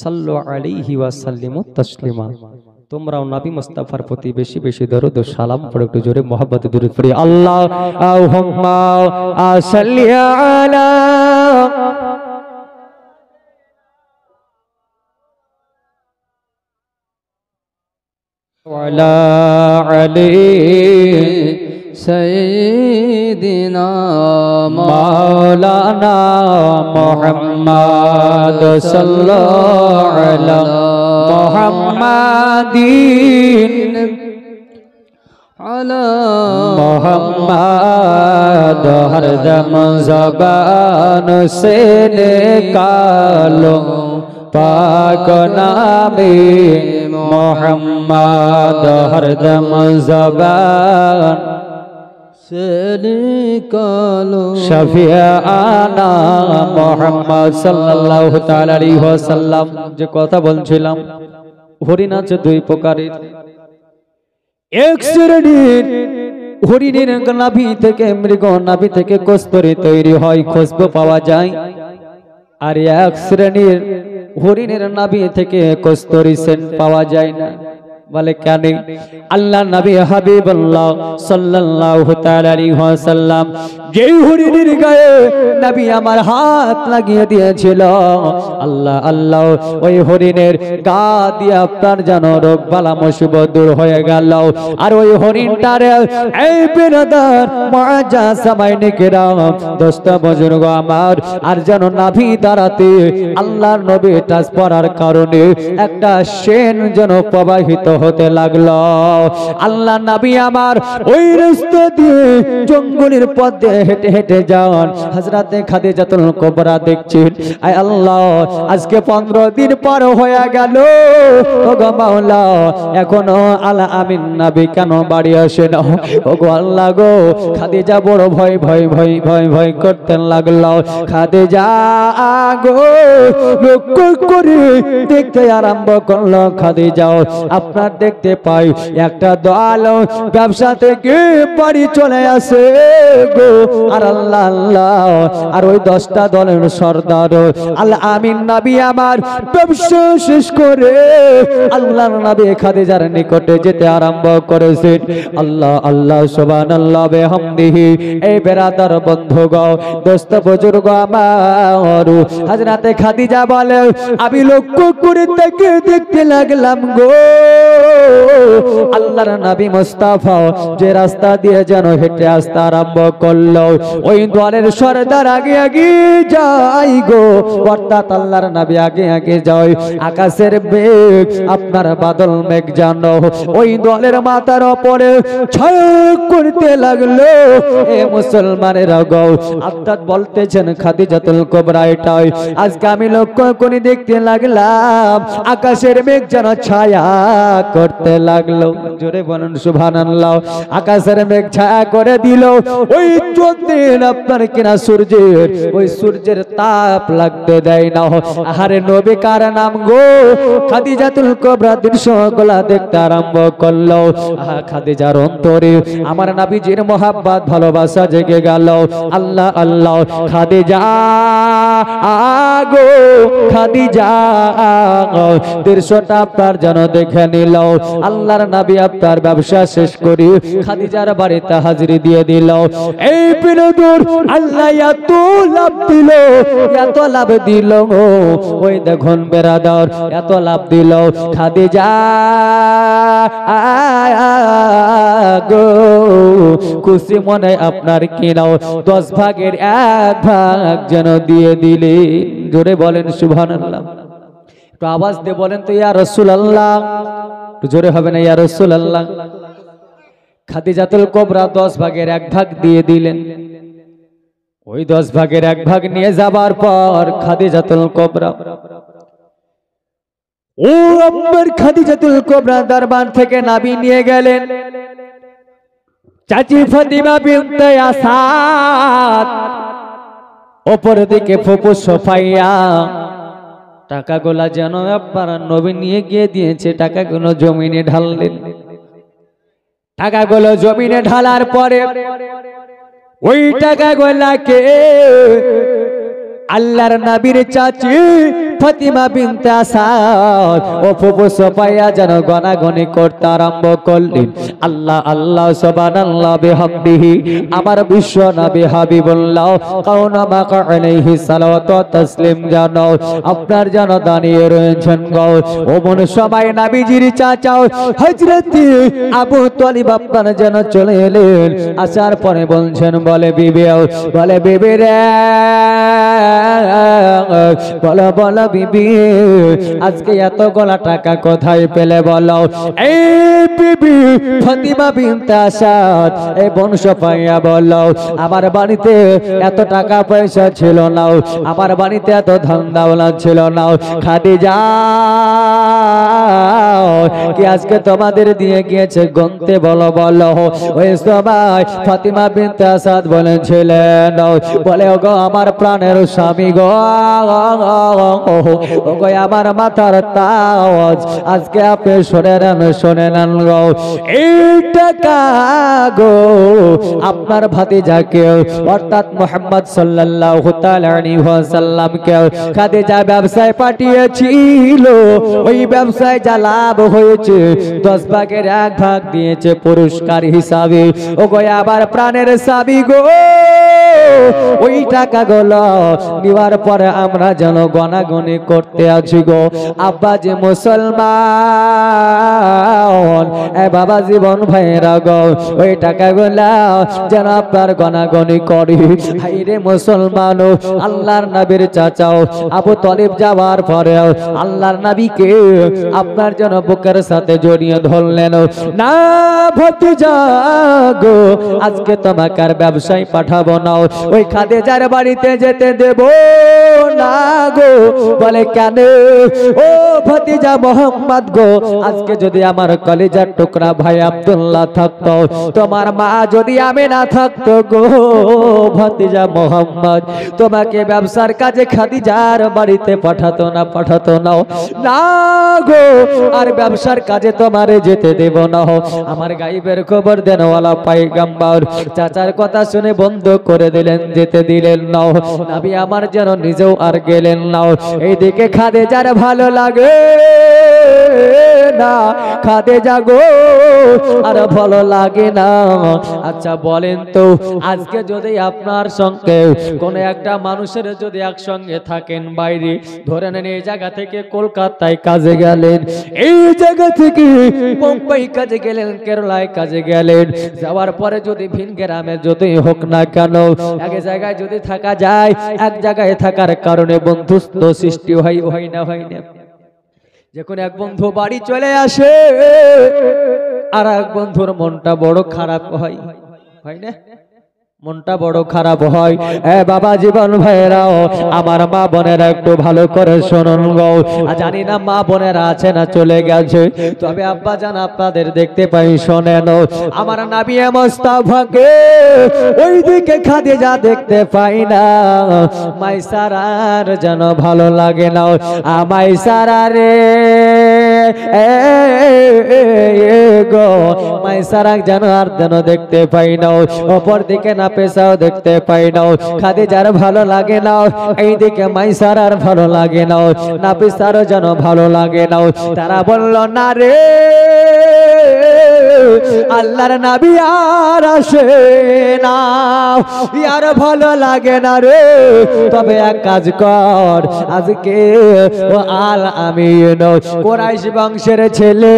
সাল্লু আলাইহি ওয়া সাল্লিমু তাসলিমা, তোমরাও নবী মুস্তাফার প্রতি বেশি বেশি দরুদ ও সালাম পড়ো। একটু জোরে মুহাব্বতে দরুদ পড়ি, আল্লাহুম্মা সাল্লি আলা ওয়ালা আলি সাইয়্যিদিনা মাওলানা মুহাম্মদ সাল্লাল্লাহু আলা মুহাম্মাদিন على मोहम्मद हरदम ज़बान से निकालो पाक नामे मोहम्मद हरदम ज़बान से निकालो शफियाना मोहम्मद सल्लल्लाहु ताआला अलैहि वसल्लम। যে কথা বলছিলাম, হরিণ আছে দুই প্রকারের। এক শ্রেণীর হরিণের নাভি থেকে, মৃগ নাভি থেকে কস্তুরী তৈরি হয়, খুশবু পাওয়া যায়। আর এক শ্রেণীর হরিণের নাভি থেকে কস্তুরী সেন্ট পাওয়া যায় না। বলে কেন? আল্লাহ নবী হাবিবুল্লাহ সাল্লাল্লাহু তাআলা আলাইহি ওয়াসাল্লাম যেই হরিণের গায়ে নবী আমার হাত লাগিয়ে দিয়েছিল, আল্লাহ আল্লাহ ওই হরিণের গা দিয়ে আপনার যেন রোগ বালা মুসিবত দূর হয়ে গেল। আর ওই হরিণটার এই বিরাদার মুআজ্জাজ সামাইনে কেরাম দোস্ত বুজুর্গ আমার, আর যেন নাভি দ্বারাতে আল্লাহর নবী টাচ পড়ার কারণে একটা সেন যেন প্রবাহিত হতে লাগলো। আল্লাহ নবী আমার ওই রাস্তা দিয়ে জঙ্গলের পথ দিয়ে হেঁটে হেঁটে যান। হযরতে খাদিজাতুল কুবরা দেখছেন, আয় আল্লাহ আজকে 15 দিন পার হয়ে গেল, ও গো মাওলা এখনো আল আমিন নবী কেন বাড়ি আসে না? ও গো আল্লাহ গো, খাদিজা বড় ভয় ভয় ভয় ভয় ভয় করতে লাগলো। খাদিজা গো লক্ষ্য করে দেখতে আরম্ভ করলো। খাদিজা আপনার দেখতে পাই একটা দল ব্যবসা থেকে বাড়ি চলে আসে গো, আর আল্লাহ আল্লাহ আর ওই 10টা দলের সর্দার আল আমিন নবী আমার ব্যবসা শেষ করে আল্লাহর নবী খাদিজার নিকটে যেতে আরম্ভ করেছেন। আল্লাহ আল্লাহ সুবহানাল্লাহ বিহামদিহি। এই বেরাদার বন্ধুগণ দোস্ত বুজুর্গ আমার, হযরতে খাদিজা বলে আমি লক্ষ্য করে তাকে দেখতে লাগলাম গো, আল্লাহর নবী মুস্তাফা যে রাস্তা দিয়ে যেন হেঁটে আসতে আরম্ভ করলো, ওই দলের সর্দার আগে আগে যাই গো, অর্থাৎ আল্লাহর নবী আগে আগে যায়। আকাশের মেঘ আপনার বাদল মেঘ জানো ওই দলের মাথার উপরে ছায়া করতে লাগলো। এ মুসলমানেরা গো, অর্থাৎ বলতেছেন খাদিজাতুল কুবরা এটাই আজকে আমি লক্ষ্য করে দেখতে লাগলাম, আকাশের মেঘ যেন ছায়া করতে লাগলো। জোরে বলুন সুবহানাল্লাহ। আকাশের মেঘ ছায়া করে দিল, ওই চোদ্দিন আপনার কিনা সূর্যের ওই সূর্যের তাপ লাগতে দেয় না। আহারে নবী কার নাম গো? খাদিজাতুল কুবরা দৃশ্যগুলা দেখতে আরম্ভ করলো। আহা খাদিজার অন্তরে আমার নবীজির মোহাব্বত ভালোবাসা জেগে গেল। আল্লাহ আল্লাহ খাদিজা আগো খাদিজা দৃশ্যটা আপনার যেন দেখে নিল। আল্লাহর নবী আপনার ব্যবসা শেষ করে খাদিজার বাড়িতে হাজিরি দিয়ে দিল। এই বিনোদন আল্লাহ এত লাভ দিল, এত লাভ দিল ওই দেখুন বেরাদার এত লাভ দিল। খাদিজা গো খুশি মনে আপনার কিনাও 10 ভাগের 1 ভাগ যেন দিয়ে দিলে। জোরে বলেন সুবহানাল্লাহ। একটু আওয়াজ দিয়ে বলেন তো ইয়া রাসূলুল্লাহ। একটু জোরে হবে না ইয়া রাসূলুল্লাহ? খাদিজাতুল কুবরা 10 ভাগের 1 ভাগ দিয়ে দিলেন। ওই 10 ভাগের 1 ভাগ নিয়ে যাবার পর খাদিজাতুল কুবরা ও আমার খাদিজাতুল কুবরা দরবার থেকে নবী নিয়ে গেলেন চাচি ফাতিমা বিনতে আসাদ, উপর দিকে ফুফু সোফাইয়া। টাকাগুলা যেন আপনার নবী নিয়ে গিয়ে দিয়েছে, টাকাগুলো জমিনে ঢাললেন। টাকাগুলো জমিনে ঢালার পরে ওই টাকাগুলাকে আল্লাহর নবীর চাচি ফাতিমা বিনতে আসাদ ও ফুফু সোফাইয়া যেন গনাগনি করতে আরম্ভ করলেন। আল্লাহ আল্লাহ সুবহানাল্লাহ বিহামদিহি। আমার বিশ্ব নবী হাবিবুল্লাহ কাউনামা আলাইহি সালাওয়াতু ওয়া তাসলিম যেন আপনার যেন দাঁড়িয়ে রয়েছেন গো। ওমন সময় নবীজির চাচা হযরত আবু তালিব আপনার যেন চলে এলেন। আসার পরে বলছেন, বলে বিবি রে বলো বলো বিবি আজকে এতগুলা টাকা কোথায় পেলে বলো। এই বিবি ফাতিমা বিনতে আসাদ এই বংশ পাইয়া বলো আমার বাড়িতে এত টাকা পয়সা ছিল না, আমার বাড়িতে এত ধন দৌলত ছিল না। খাদিজা কি আজকে তোমাদের দিয়ে গিয়েছে গন্তে বলো বলো। ওই সময় ফাতিমা বিনতে আসাদ বলেছিলেন বলে ওগো আমার প্রাণের স্বামী গো, ওগো আমার মাথার তাজ আজকে আপনি শুনে নেন গো। এই টাকা গো আপনার ভাতিজাকে অর্থাৎ মুহাম্মদ সাল্লাল্লাহু তাআলা আলাইহি ওয়াসাল্লামকে খাদিজা ব্যবসায় পাঠিয়েছিল। ওই ব্যবসায় যা লাভ হয়েছে 10 ভাগের 1 ভাগ দিয়েছে পুরস্কার হিসাবে। ওগো আবার প্রাণের স্বামী গো ওই টাকাগুলো নেওয়ার পরে আমরা যেন গণাগণি করতে আছি গো। আব্বা যে মুসলমান এ বাবা জীবন ভাইরা গো ওই টাকাগুলো যেন আপনার গণাগণি করি। হাই রে মুসলমান আল্লাহর নবীর চাচাও আবু তালিব যাওয়ার পরে আল্লাহর নবীকে আপনার যেন বুকের সাথে জড়িয়ে ধরলেন। না ভাতিজা গো আজকে তোমাকে আর ব্যবসায় পাঠাবো না, ওই খাদিজার বাড়িতে যেতে দেব না গো। বলে কেন? ও ভাতিজা মোহাম্মদ গো আজকে যদি আমার কলিজার টুকরা ভাই আব্দুল্লাহ থাকতো, তোমার মা যদি আমি না থাকতো গো ভাতিজা মোহাম্মদ তোমাকে ব্যবসার কাজে খাদিজার বাড়িতে পাঠাতো না না গো। আর ব্যবসার কাজে তোমারে যেতে দেব না। আমার গায়েবের খবর দেনওয়ালা পয়গম্বর চাচার কথা শুনে বন্ধ করে দিলেন, যেতে দিলেন না। নবী আমার যেন নিজেও আর গেলেন না। এইদিকে খাদিজার ভালো লাগে না, খাদিজা গো আর ভালো লাগে না। আচ্ছা বলেন তো আজকে যদি আপনার সঙ্গে কোন একটা মানুষের যদি একসঙ্গে থাকেন বাইরে, ধরে নেন এই জায়গা থেকে কলকাতায় কাজে গেলেন, এই জায়গা থেকে মুম্বাই কাজে গেলেন, কেরালায় কাজে গেলেন, যাওয়ার পরে যদি ভিন গ্রামে যদি হোক না কেন এক জায়গায় যদি থাকা যায়, এক জায়গায় থাকার কারণে বন্ধুত্ব সৃষ্টি হয় না? যখন এক বন্ধু বাড়ি চলে আসে আর এক বন্ধুর মনটা বড় খারাপ হয় না? মনটা বড় খারাপ হয়। এ বাবা জীবন ভাইরাও আমার মা বোনেরা একটু ভালো করে শুনুন গো। জানি না মা বোনেরা আছে না চলে গেছে, তবে আব্বা জান আপনাদের দেখতে পাই শোনেন। আমার নবী মুস্তাফাকে ওইদিকে খাদিজা দেখতে পাই না, মাইসারার যেন ভালো লাগে না। মাইসারা রে গো মাইসারাক যেন আর যেন দেখতে পাই না, অপর দিকে না পেশাও দেখতে পাই না। খাদিজার ভালো লাগে না, এইদিকে মাইসারার ভালো লাগে না, না পেশারও যেন ভালো লাগে না। তারা বলল না রে আল্লাহর নবী আর আসে না, আর ভালো লাগে না রে। তবে এক কাজ কর, আজকে ও আল আমিন কুরাইশ বংশের ছেলে,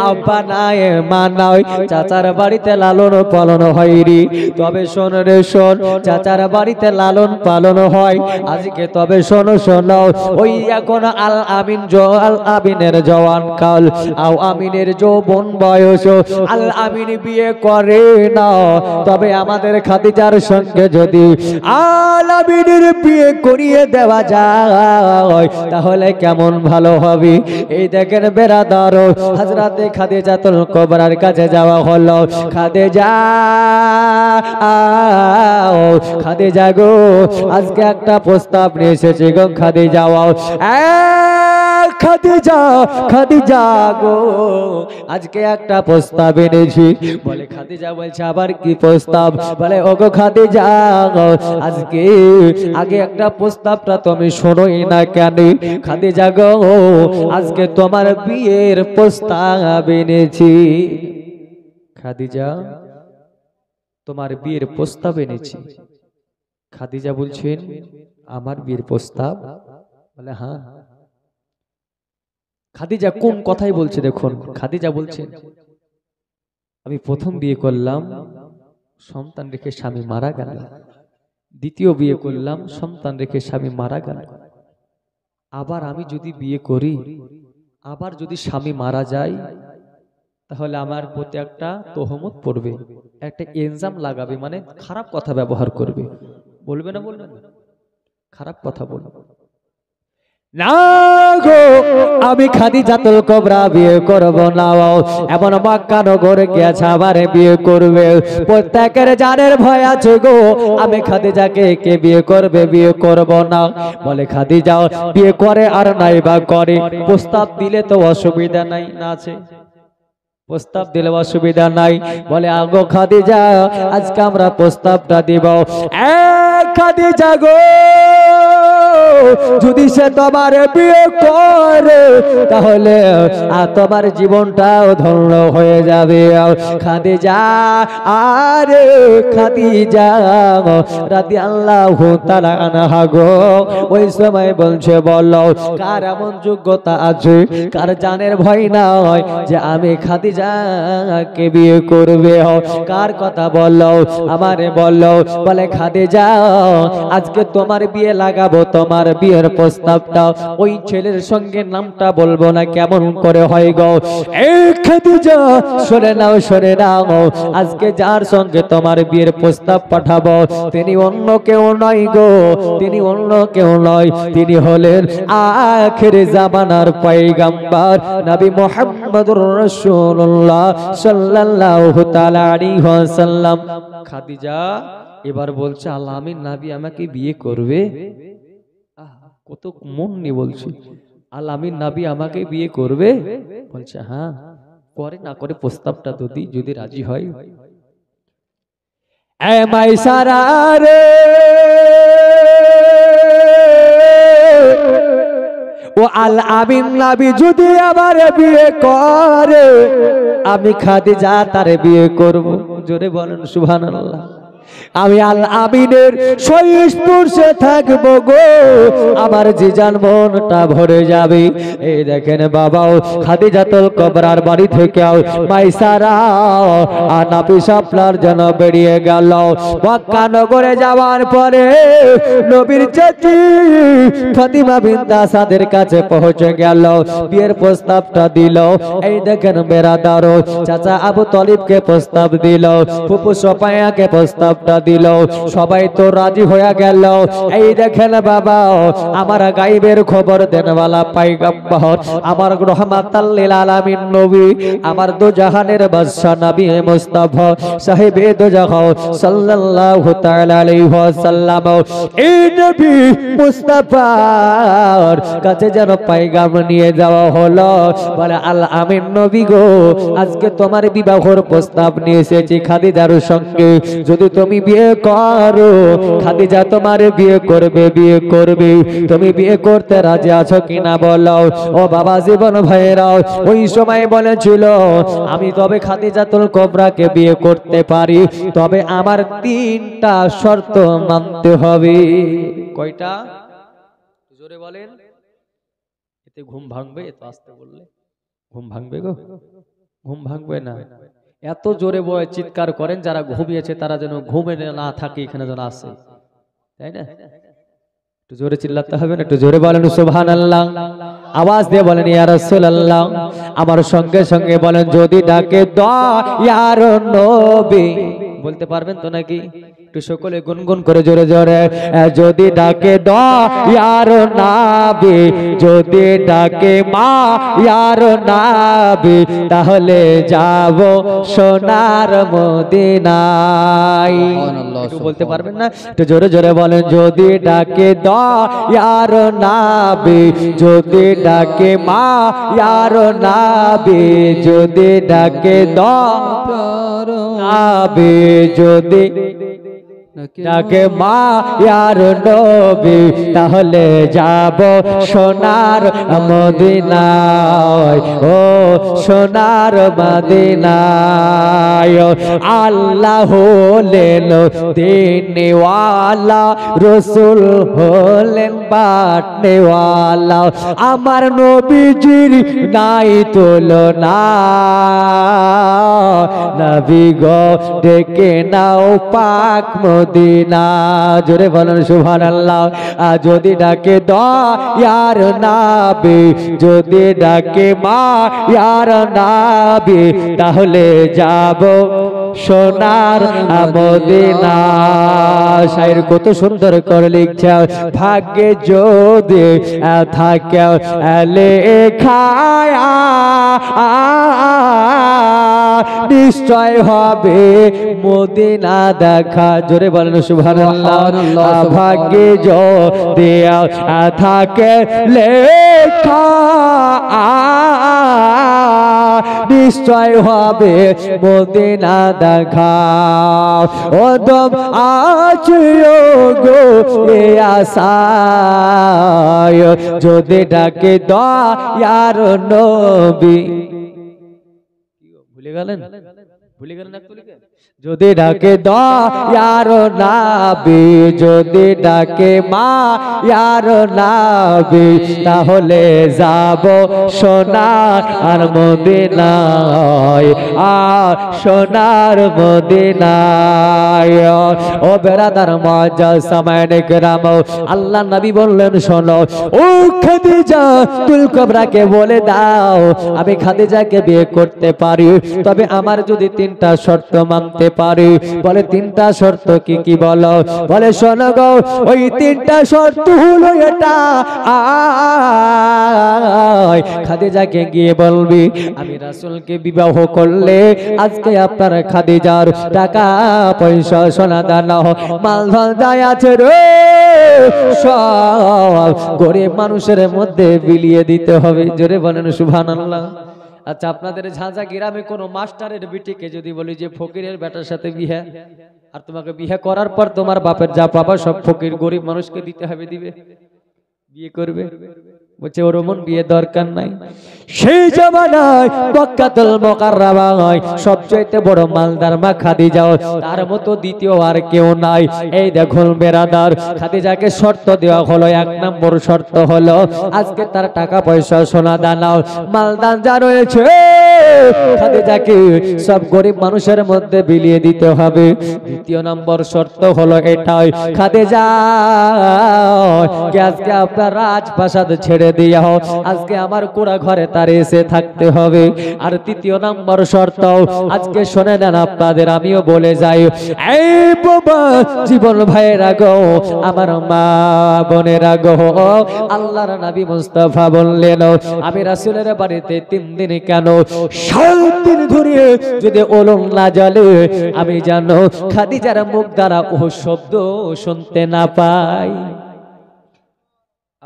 আব্বা নাই মা নাই, চাচার বাড়িতে লালন পালন হয় রে। তবে শোন রে শোন, চাচার বাড়িতে লালন পালন হয় আজকে। তবে শোনো ওই এখন আল আমিনের জওয়ান কাল, আও আমিনের যৌবন বয়স, আল আমিন বিয়ে করে না। তবে আমাদের খাদিজার সঙ্গে যদি আল আমিনের বিয়ে করিয়ে দেওয়া যায় তাহলে কেমন ভালো হবে। এই দেখেন বেরাদার, হযরতে খাদিজাতুল কুবরার কাছে যাওয়া হলো। খাদিজা গো আজকে একটা প্রস্তাব নিয়ে এসেছি গো। খাদিজা গো আজকে একটা প্রস্তাব এনেছি। বলে খাদিজা বলছে আবার কি প্রস্তাব? বলে ওগো খাদিজা আজকে আগে একটা প্রস্তাবটা তুমি শোনোই না কেন? খাদিজা গো আজকে তোমার বিয়ের প্রস্তাব এনেছি। খাদিজা তোমার বিয়ের প্রস্তাব এনেছি। খাদিজা বলছেন আমার বিয়ের প্রস্তাব? বলে হ্যাঁ। খাদিজা কোন কথাই বলছে দেখুন। খাদিজা বলছেন আমি প্রথম বিয়ে করলাম, সন্তান রেখে স্বামী মারা গেল। দ্বিতীয় বিয়ে করলাম, সন্তান রেখে স্বামী মারা গেল। আবার আমি যদি বিয়ে করি, আবার যদি স্বামী মারা যায়, তাহলে আমার প্রতি একটা তোহমত পড়বে, একটা ইলজাম লাগাবে, মানে খারাপ কথা ব্যবহার করবে। বলবে না? বলবে না? খারাপ কথা বলবে না গো, আমি খাদিজাতুল কুবরা বিয়ে করব না। এমন মক্কা নগরে গিয়েছে আবার বিয়ে করবে, প্রত্যেকের জানের ভয় আছে গো। আমি খাদিজাকে কে বিয়ে করবে? বিয়ে করব না। বলে খাদিজা বিয়ে করে আর নাই বা করে, প্রস্তাব দিলে তো অসুবিধা নাই, না আছে? প্রস্তাব দিলে অসুবিধা নাই। বলে আগো খাদিজা, আজকে আমরা প্রস্তাবটা দিব। খাদিজা গো, যদি সে তোমার বিয়ে করে, তাহলে তোমার জীবনটাও ধন্য হয়ে যাবে। খাদিজা, আরে খাদিজা রাদিয়াল্লাহু তাআলা আনহা গো, ওই সময় বলছে, বলো কার এমন যোগ্যতা আছে, কার জানের ভয় নাই যে আমি খাদিজাকে বিয়ে করবে? কার কথা বলো, আমারে বলো। বলে খাদিজা, আজকে তোমার বিয়ে লাগাবো, তোমার বিয়ের প্রস্তাবটা ওই ছেলের সঙ্গে নামটা বলবো না, কেমন করে হয় গো? এই খাদিজা শুনে নাও, শুনে নাও, আজকে যার সঙ্গে তোমার বিয়ের প্রস্তাব পাঠাবো, তিনি অন্য কেউ নয় গো, তিনি অন্য কেউ নয়, তিনি হলেন আখির জামানার পয়গম্বর নবী মুহাম্মদুর রাসূলুল্লাহ সাল্লাল্লাহু তাআলা আলাইহি ওয়াসাল্লাম। খাদিজা এবার বলছে, আল্লাহ আমিন নবী আমাকে বিয়ে করবে? কত মন নিয়ে বলছি, আল্লাহ আমিন নবী আমাকে বিয়ে করবে? বলছে হ্যাঁ, করে না করে প্রস্তাবটা যদি রাজি হয়। এ মাইসারা রে, ও আল আমিন নবী যদি আবার বিয়ে করে, আমি খাদিজা তারে বিয়ে করব। জোরে বলেন সুবহানাল্লাহ। আমি আল আমিনের সহিষ্ণুসে থাকবো গো, আমার জিজান মনটা ভরে যাবে। এই দেখেন বাবাও খাদিজাতুল কুবরার বাড়ি থেকে মাইসারা আর নাফিস আপনার যেন বেরিয়ে গেল। মক্কা নগরে যাওয়ার পরে নবীর চাচি ফাতিমা বিনতে আসাদের কাছে পৌঁছে গেল, বিয়ের প্রস্তাবটা দিল। এই দেখেন বেরাদারো, চাচা আবু তালিবকে প্রস্তাব দিল, ফুফু সোফায়াকে প্রস্তাবটা দিল, সবাই তো রাজি হয়ে গেল। এই দেখেন বাবা, আমার গায়বের খবর দেনওয়ালা পয়গম্বর, আমার রহমাতাল লিল আলামিন নবী, আমার দো জাহানের বাদশা নবী মুস্তাফা সাহেবে দো জাহান সাল্লাল্লাহু তাআলা আলাইহি ওয়াসাল্লাম, এই নবী মুস্তাফার কাছে যেন পয়গাম নিয়ে যাওয়া হলো। বলে আল আমিন নবী গো, আজকে তোমার বিবাহের প্রস্তাব নিয়ে এসেছি খাদিজার সঙ্গে, যদি তুমি বিয়ে করো, খাদিজা তোমার বিয়ে করবে, বিয়ে করবে। তুমি বিয়ে করতে রাজি আছো কিনা বলো? ও বাবা জীবন ভাইরাও ওই সময় বলেছিল, আমি তবে খাদিজাতুল কুবরাকে বিয়ে করতে পারি, তবে আমার 3টা শর্ত মানতে হবে। কয়টা? জোরে বলেন। এতে ঘুম ভাঙবে? এত আস্তে বললে ঘুম ভাঙবে গো? ঘুম ভাঙবে না। এত জোরে বয় চিৎকার করেন, যারা ঘুমিয়েছে তারা যেন ঘুমে না থাকে, এখানে যেন আসে, তাই না? একটু জোরে চিল্লাতে হবে না? একটু জোরে বলেন সুবহানাল্লাহ, আওয়াজ দিয়ে বলেন ইয়া রাসূলুল্লাহ। আমার সঙ্গে সঙ্গে বলেন, যদি ডাকে দয়ার নবী। বলতে পারবেন তো নাকি? একটু সকলে গুনগুন করে জোরে জোরে, যদি ডাকে দয়ার নবী, যদি ডাকে মায়ার নবী, তাহলে যাব সোনার মদিনায়। একটু বলতে পারবেন না? একটু জোরে জোরে বলেন, যদি ডাকে দয়ার নবী, যদি ডাকে মায়ার নবী, যদি ডাকে দয়ার নবী, যদি ডাকে মায়ার নবী, তাহলে যাব সোনার মদিনায়, ও সোনার মদিনায়। আল্লাহ হলেন দিনওয়ালা, রসুল হলেন বাটনেওয়ালা, আমার নবীজির নাই তুলনা। নবী গো ডেকে নাও পাক মদিনা। জোরে বলেন সুবহানাল্লাহ। যদি ডাকে দয়ার নবী, যদি ডাকে মায়ার নবী, তাহলে যাব সোনার মদিনা। শায়ের কত সুন্দর করে লিখছে, ভাগ্যে যদি থাকে লেখায় নিশ্চয় হবে মদিনা দেখা। জোরে বলেন সুবহানাল্লাহ। ভাগ্যে যদি থাকে লেখা নিশ্চয় হবে মদিনা দেখা। ও দম আছে গো এ আশায়, যদি ডাকে দয়ার নবী। ভুলে গেলেন? ভুলে গেলেন? যদি ডাকে দয়ার নবী, যদি ডাকে মায়ার নবী, তাহলে যাব সোনার মদিনায়, সোনার মদিনায়। ও বেরাদার মুআজ্জাজ সামাইনে কেরাম, আল্লাহ নবী বললেন শোনো, ও খাদিজা তুল কুবরাকে বলে দাও আমি খাদিজাকে বিয়ে করতে পারি, তবে আমার যদি তিনটা শর্ত মানতে পারি। বলে তিনটা শর্ত কি কি বলো? বলে শোনো গো, ওই তিনটা শর্ত হলো এটা, খাদিজাকে গিয়ে বলবি আমি রাসূলকে বিবাহ করলে আজকে আপনার খাদিজার টাকা পয়সা সোনা দানা মালধন যায় আছে রে, সব গরিব মানুষের মধ্যে বিলিয়ে দিতে হবে। জোরে বলেন সুবহানাল্লাহ। আচ্ছা, আপনাদের ঝাঁঝা গ্রামে কোনো মাস্টারের বিটিকে যদি বলি যে ফকিরের বেটার সাথে বিয়ে, আর তোমাকে বিয়ে করার পর তোমার বাপের যা পাবা সব ফকির গরিব মানুষকে দিতে হবে, দিবে? বিয়ে করবে? বলছে ওর মন বিয়ে দরকার নাই। সেই জামানায় মক্কাতুল মুকাররমায় সবচেয়ে বড় মালদার মা খাদিজা, তার মতো দ্বিতীয় আর কেউ নাই। এই দেখুন বেরাদার, খাদিজাকে শর্ত দেওয়া হলো, এক নম্বর শর্ত হলো আজকে তার টাকা পয়সা সোনা দানা মালদান যা রয়েছে খাদিজাকে সব গরিব মানুষের মধ্যে বিলিয়ে দিতে হবে। দ্বিতীয় নম্বর শর্ত হলো এটাই, খাদিজা আজকে আপনার রাজপ্রাসাদ ছেড়ে দিয়া আজকে আমার কোড়া ঘরে তার এসে থাকতে হবে। আর তৃতীয় নম্বর শর্ত আজকে শুনে নেন আপনাদের, আমিও বলে যাই, এই বাবা জীবন ভাইয়েরা গো, আমার মা বোনেরা গো, আল্লাহর নবী মুস্তাফা বললেন আমি রাসূলের বাড়িতে 3 দিন কেন 7 দিন ধরে যদি ওলন না জ্বলে আমি জানো খাদিজার মুখ দ্বারা ও শব্দ শুনতে না পাই।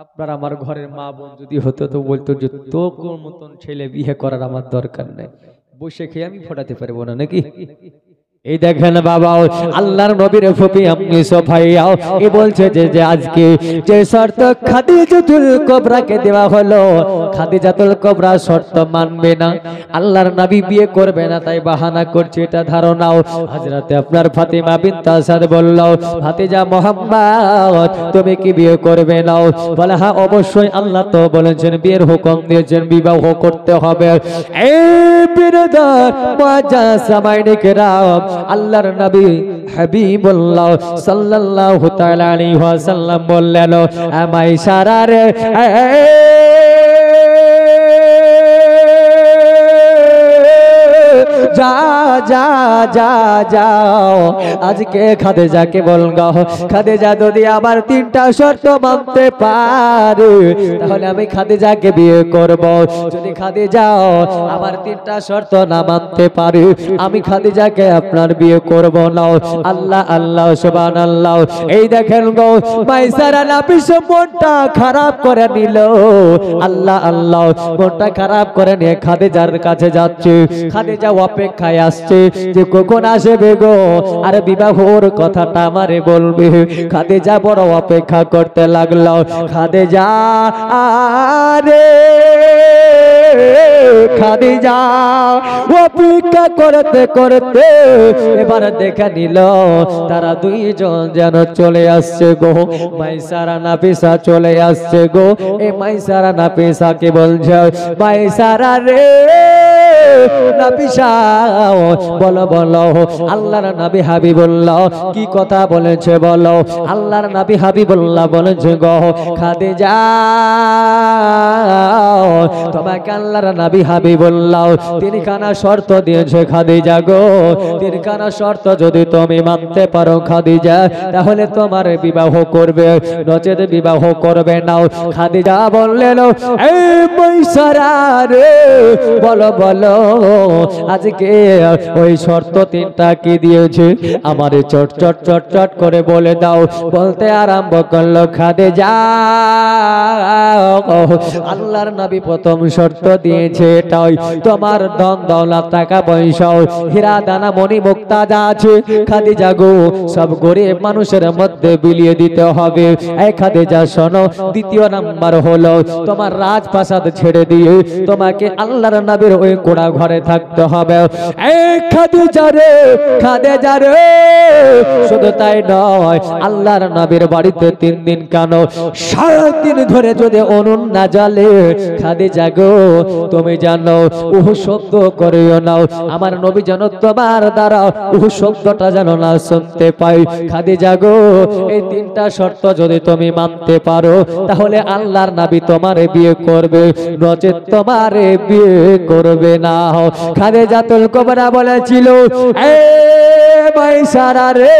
আপনার আমার ঘরের মা বোন যদি হতো তো বলতো যে তোর মতন ছেলে বিয়ে করার আমার দরকার নেই, বসে খেয়ে আমি ফোটাতে পারবো না নাকি? এই দেখেন বাবা, আল্লাহর নবীর ফুপি আপনি সোফাইয়াও এ বলছে যে আজকে যে শর্ত খাদিজাতুল কুবরাকে দেওয়া হলো, খাদিজাতুল কুবরা শর্ত মানবে না, আল্লাহর নবী বিয়ে করবে না, তাই বাহানা করছে এটা ধারণাও। হযরতে আপনার ফাতিমা বিনত আসাদ বলল, ভাতিজা মুহাম্মদ তুমি কি বিয়ে করবে না? বলে হ্যাঁ অবশ্যই, আল্লাহ তো বলেছেন বিয়ের হুকুম দিয়েছেন, বিবাহ করতে হবে। এই বিরদার মুআজ্জাজ সামাইনে কেরাম, আল্লাহর নবী হাবিবুল্লাহ সাল্লাল্লাহু তাআলা আলাইহি ওয়াসাল্লাম বললেন, আমায় ইশারা রে যা যা যা যাও আজকে খাদিজাকে বলগো, খাদিজা যদি আমার 3টা শর্ত মানতে পারে তাহলে আমি খাদিজাকে বিয়ে করব। যদি খাদিজা আমার 3টা শর্ত না মানতে পারে আমি খাদিজাকে আপনার বিয়ে করব না। আল্লাহ আল্লাহ সুবহানাল্লাহ। এই দেখেন গো, মাইসারা নাফিস মনটা খারাপ করে নিল, আল্লাহ আল্লাহ, মনটা খারাপ করে নিয়ে খাদিজার কাছে যাচ্ছে। খাদিজা অপেক্ষায় আসছে যে কখন আসবে গো আর বিবাহর কথাটা আমারে বলবে। খাদিজা বড় অপেক্ষা করতে লাগলো। খাদিজা আরে খাদিজা অপেক্ষা করতে করতে এবার দেখে নিল তারা দুইজন যেন চলে আসছে গো। মাইসারা নাফিসা চলে আসছে গো। এই মাইসারা নাফিসাকে বলছে, মাইসারা রে নবী সাও বলো বলো আল্লাহর নবী হাবিবুল্লাহ কি কথা বলেছে বলো আল্লাহর নবী হাবিবুল্লাহ বলেছে গো খাদিজা তোমাকে আল্লাহর নবী হাবিবুল্লাহ তিনখানা শর্ত দিয়েছে খাদিজা গো তিনখানা শর্ত যদি তুমি মানতে পারো খাদিজা তাহলে তোমার বিবাহ করবে নচেত বিবাহ করবে না খাদিজা বললেন এই ময়সারা রে বলো বলো আজকে ওই শর্ত তিনটা কি দিয়েছে আমারে চট চট চট চট করে বলে দাও বলতে আরম্ভ করলো খাদিজা আল্লাহর নবী প্রথম শর্ত দিয়েছে এটাই তোমার ধন দৌলত টাকা পয়সা হীরা দানা মণি মুক্তা যা আছে খাদিজা গো সব গরিব মানুষের মধ্যে বিলিয়ে দিতে হবে এই খাদিজা শোনো দ্বিতীয় নাম্বার হলো তোমার রাজপ্রাসাদ ছেড়ে দিয়ে তোমাকে আল্লাহর নবীর ওই কোড়া ঘরে থাকতে হবে এই খাদিজা রে শুধু তাই নয় আল্লাহর নবীর বাড়িতে 3 দিন কেন 7 দিন ধরে যদি অনুন না জ্বলে খাদিজা গো তুমি জানো ওহ শব্দ করিও না আমার নবী যেন তোমার দ্বারা ওহ শব্দটা যেন না শুনতে পাই খাদিজা গো এই তিনটা শর্ত যদি তুমি মানতে পারো তাহলে আল্লাহর নবী তোমারে বিয়ে করবে নচেত তোমারে বিয়ে করবে না খাদিজাতুল কুবরা বলেছিল এ ময়সারা রে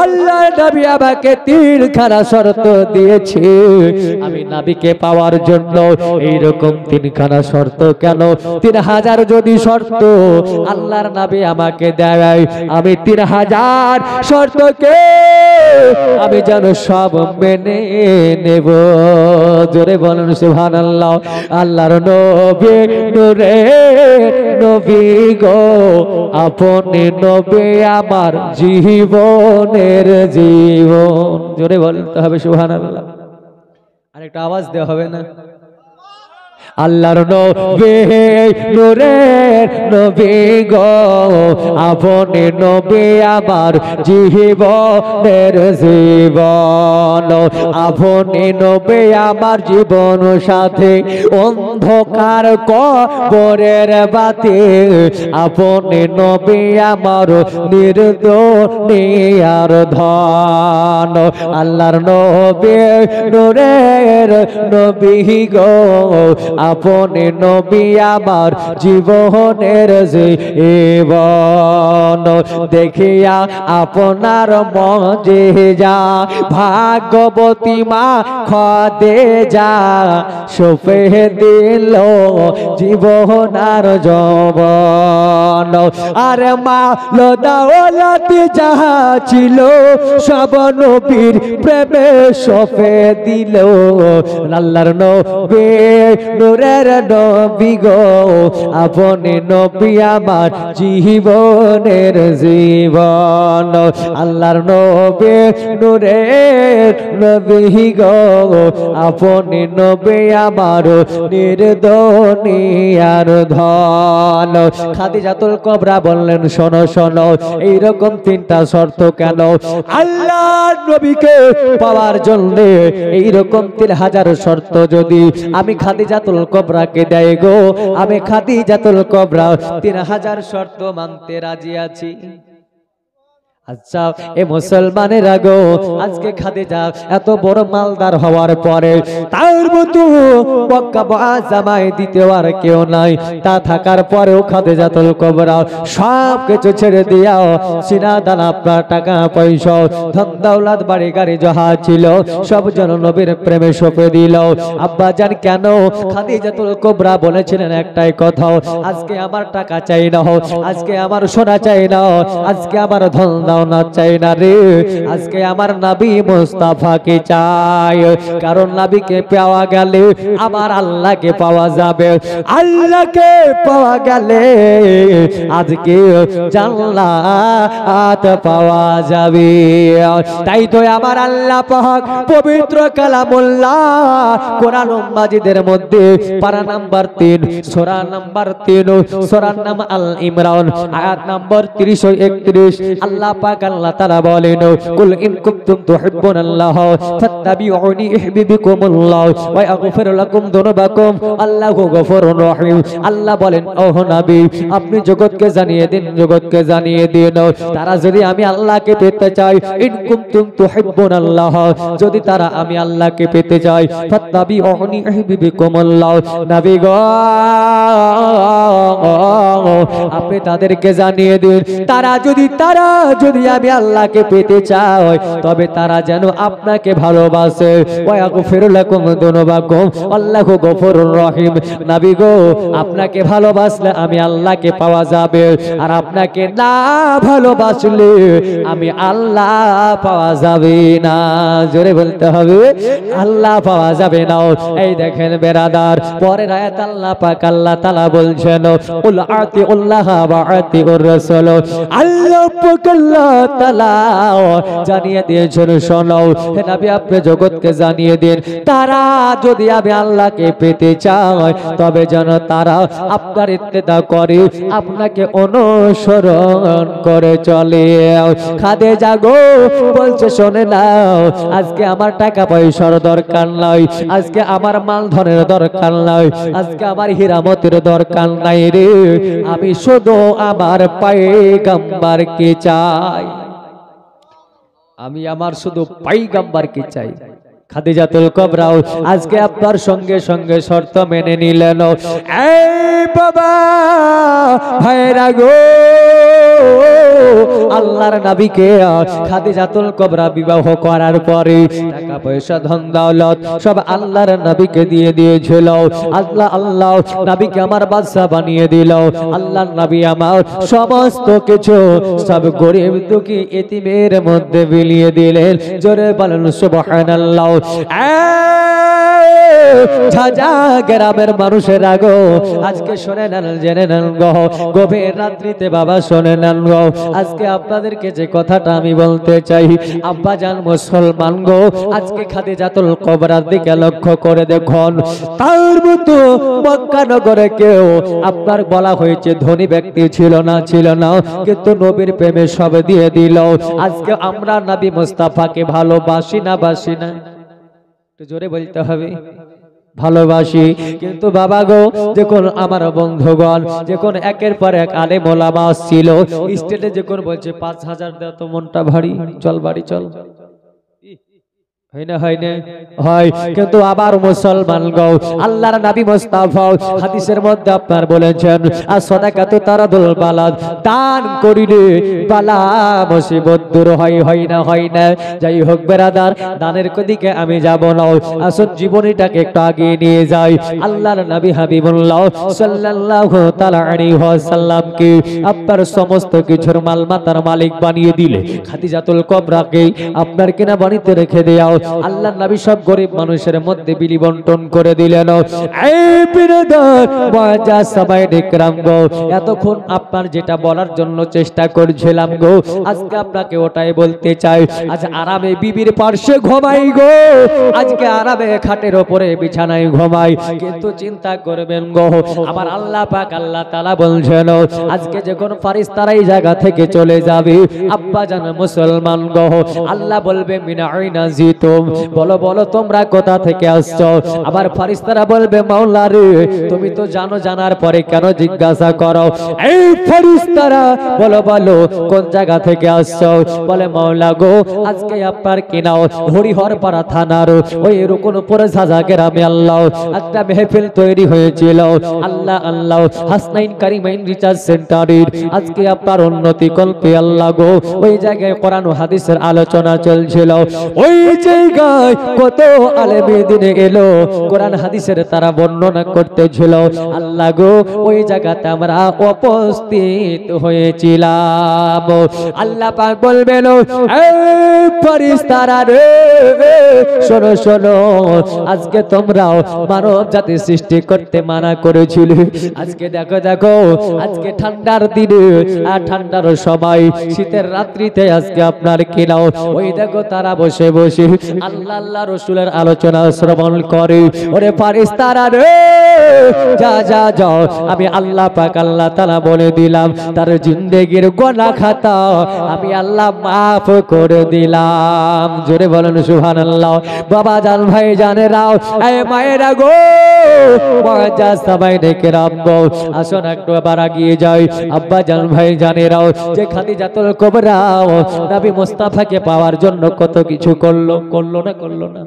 আল্লাহর নবী আমাকে 3খানা শর্ত দিয়েছে আমি নবীকে পাওয়ার জন্য এইরকম 3খানা শর্ত কেন 3000 যদি শর্ত আল্লাহর নবী আমাকে দেয় আমি 3000 শর্তকে আমি যেন সব মেনে নেব জোরে বলেন সুবহানাল্লাহ আল্লাহর নবী নূরে নবী গো আপনি নবী আমার জীবনের জীবন জোরে বলতে হবে সুবহানাল্লাহ আরেকটা আওয়াজ দেওয়া হবে না আল্লাহর নবী নূরের নবী গো আপনি নবী আমার জীবনের জীবন আপনি নবী আমার জীবন সাথে অন্ধকার কবরের বাতি আপনি নবী আমার নির্দোষিয়ার ধন আল্লাহর নবী নূরের নবী গো আপনি নবী আমার জীবনের জীবন দেখিয়া আপনার মজেজা ভাগবতী মা খাদিজা সপে দিল জীবন আর যৌবন আর মা দৌলত যাহা ছিল সব নবীর প্রেমে সপে দিল আল্লাহর নবী নূরের নবী গো আপনি নবী আমার জীবনের জীবন আল্লাহর নবী নূরের নবী গো আপনি নবী আমার নির্দোষিয়ার ধন খাদিজাতুল কুবরা বললেন শোনো শোনো এইরকম 3টা শর্ত কেন আল্লাহর নবীকে পাওয়ার জন্য এইরকম 3000 শর্ত যদি আমি খাদিজাতুল কুবরাকে দেই গো আমি খাদিজাতুল কুবরা 3000 শর্ত মানতে রাজি আছি আচ্ছা এ মুসলমানেরা গো আজকে খাদিজা এত বড় মালদার হওয়ার পরে তার মতো বক্কা জামাই দিতে আর কেউ নাই তা থাকার পরেও খাদিজাতুল কুবরা সব কিছু ছেড়ে দিয়াও সিনা দানা টাকা পয়সা ধন দৌলত বাড়ি গাড়ি যাহা ছিল সব জন নবীর প্রেমে সঁপে দিল আব্বা জান কেন খাদিজাতুল কুবরা বলেছিলেন একটাই কথা আজকে আমার টাকা চাই না আজকে আমার সোনা চাই না আজকে আমার ধন না চাই না রে আজকে আমার নবী মুস্তাফাকে চাই কারণ নবীকে পাওয়া গেলে আমার আল্লাহকে পাওয়া যাবে আল্লাহকে পাওয়া গেলে আজকে জান্নাত পাওয়া যাবে তাই তো আমার আল্লাহ পাক পবিত্র কালামুল্লাহ কোরআন মাজিদের মধ্যে পারা নাম্বার 3 সূরা নাম্বার 3 সূরার নাম আল ইমরান আয়াত নাম্বার 30 ও 31 আল্লাহ পাক আল্লাহ তাআলা বলেন কুল ইন কুনতুম তুহিব্বুনাল্লাহ ফাত্তাবিউনি ইউহিব্বুকুমুল্লাহ ওয়া ইয়াগফির লাকুম যুনুবাকুম আল্লাহু গফুরুর রহিম। আল্লাহ বলেন ও নবী আপনি জগৎকে জানিয়ে দিন, জগৎকে জানিয়ে দিন তারা যদি আমি আল্লাহকে পেতে চাই, ইন কুনতুম তুহিব্বুনাল্লাহ যদি তারা আমি আল্লাহকে পেতে চাই, ফাত্তাবিউনি ইউহিব্বুকুমুল্লাহ নবী গো আপনি তাদেরকে জানিয়ে দিন তারা যদি আমি আল্লাহকে পেতে চাই তবে তারা যেন আপনাকে ভালোবাসে। ওয়া ইয়াগফিরু লাকুম যুনুবাকুম আল্লাহু গফুরুর রহিম। নবী গো আপনাকে ভালোবাসলে আমি আল্লাহকে পাওয়া যাবে, আর আপনাকে না ভালোবাসলে আমি আল্লাহ পাওয়া যাবে না। জোরে বলতে হবে আল্লাহ পাওয়া যাবে না। এই দেখেন বেরাদার পরের আয়াত আল্লাহ পাক আল্লাহ তাআলা বলছেন কুল আতিউল্লাহ ওয়া আতিউর রাসূল। আল্লাহ পাক আল্লাহ তাআলা জানিয়ে দিয়েছেন শোনো হে নবী আপনি জগৎকে জানিয়ে দিন তারা যদি আমি আল্লাহকে পেতে চায় তবে যেন তারা আপনার ইত্তেদা করে, আপনাকে অনুসরণ করে চলে। খাদিজা গো বলছে শোনে নাও আজকে আমার টাকা পয়সার দরকার নাই, আজকে আমার মাল ধনের দরকার নাই, আজকে আমার হীরামতের দরকার নাই রে, আমি শুধু আমার পয়গম্বরকে চাই, আমি আমার শুধু পয়গম্বরকে চাই। খাদিজাতুল কুবরা আজকে আপনার সঙ্গে সঙ্গে শর্ত মেনে নিলেন। এই বাবা ভাইরা গো আল্লাহর নবীকে খাদিজাতুল কুবরা বিবাহ করার পরে টাকা পয়সা ধন দৌলত সব আল্লাহর নবীকে দিয়ে দিয়েছিল। আল্লাহ নবীকে আমার বাদশা বানিয়ে দিল। আল্লাহর নবী আমার সমস্ত কিছু সব গরিব দুঃখী এতিমের মধ্যে বিলিয়ে দিলেন। জোরে বলেন সুবহানাল্লাহ। ঝাঝা গ্রামের মানুষের আগো আজকে শুনে নেন, জেনে নেন গো, গভীর রাত্রিতে বাবা শুনে নেন গো, আজকে আপনাদেরকে যে কথাটা আমি বলতে চাই আব্বাজান মুসলমান গো, আজকে খাদিজাতুল কুবরার দিকে লক্ষ্য করে দেখুন তার মতো মক্কা নগরে কেউ আপনার বলা হয়েছে ধনী ব্যক্তি ছিল না কিন্তু নবীর প্রেমে সব দিয়ে দিল। আজকে আমরা নবী মুস্তাফাকে ভালোবাসি না বাসি না? জোরে বলতে হবে ভালোবাসি। কিন্তু বাবা গো যখন আমার বন্ধুগণ যখন একের পর এক আলেম ওলামা ছিল স্টেটে যখন বলছে 5000 দাও তো মনটা ভারী, চল বাড়ি চল, হয় কিন্তু আবার মুসলমান গো আল্লাহর নবী মুস্তাফা হাদিসের মধ্যে আপনার বলেছেন as-সাদাকাতু তারাদুল বালাদ, দান করিলে বালা মুসিবত দূর হয় না। যাই হোক বেরাদার দানের দিকে আমি যাব না, আসল জীবনীটাকে একটু আগে নিয়ে যাই। আল্লাহর নবী হাবিবুল্লাহ সাল্লাল্লাহু তাআলা আলাইহি ওয়াসাল্লামকে আপনার সমস্ত কিছুর মালমাতার মালিক বানিয়ে দিলে খাদিজাতুল কুবরাকে আপনার কিনা বাড়িতে রেখে দেও। আল্লাহর নবী সব গরিব মানুষের মধ্যে বিলি বন্টন করে দিলেন। এই বিরাদার মুআজ্জাজ সাহাবায়ে کرام গো এতক্ষণ আপনার যেটা বলার জন্য চেষ্টা করছিলাম গো আজকে আপনাকে ওটাই বলতে চাই। আজ আরামে বিবির পাশে ঘুমাই গো, আজকে আরামে খাটের উপরে বিছানায় ঘুমাই, কিন্তু চিন্তা করবেন গো আমার আল্লাহ পাক আল্লাহ তাআলা বলছেন আজকে যখন ফেরেশতারা এই জায়গা থেকে চলে যাবে আব্বা জান মুসলমান গো আল্লাহ বলবে মিন আইনা জিতুম, বলো তোমরা কোথা থেকে আসছো? আবার ফেরেশতারা বলবে মাওলা রে তুমি তো জানো, জানার পরে কেন জিজ্ঞাসা করো? এই ফেরেশতারা বলো কোন জায়গা থেকে আসছো? বলে মাওলা গো আজকে আপনার কিনাও হরিহর পাড়া থানার ওই রুকনপুর ঝাঝা গ্রামে আল্লাহ একটা মেহফিল তৈরি হয়েছিল। আল্লাহ হাসনাইন কারিমাইন রিসার্চ সেন্টারের আজকে আপনার উন্নতি কল্পে আল্লাহ গো ওই জায়গায় কোরআন ও হাদিসের আলোচনা চলছিল। ওই জায়গায় কত আলেম দিনে এলো কোরআন হাদিসের তারা বর্ণনা করতেছিল। আল্লাহ গো ওই জায়গাতে আমরা উপস্থিত হয়েছিলাম। আল্লাহ পাক বলবেন এই ফেরেশতারা রে শোনো আজকে তোমরাও মানব জাতি সৃষ্টি করতে মানা করেছিল। আজকে দেখো আজকে ঠান্ডার দিনে আর ঠান্ডার সময় শীতের রাত্রিতে আজকে আপনার কিনাও ওই দেখো তারা বসে আল্লাহ রাসূলের আলোচনা শ্রবণ করে। ওরে ফেরেশতারা রে যা যা যাও, আমি আল্লাহ পাক আল্লাহ তাআলা বলে দিলাম তার জিন্দেগির গুনাহ খাতা আমি আল্লাহ মাফ করে দিলাম। জোরে বলেন সুবহানাল্লাহ। বাবা জান ভাই জানেরাও, এই মায়েরা গো, মুআজ্জাজ সাহাবায়ে কেরাম গো, আসুন একটু আবার এগিয়ে যাই। আব্বা জান ভাই জানেরাও, যে খাদিজাতুল কুবরা নবী মুস্তাফাকে পাওয়ার জন্য কত কিছু করলো না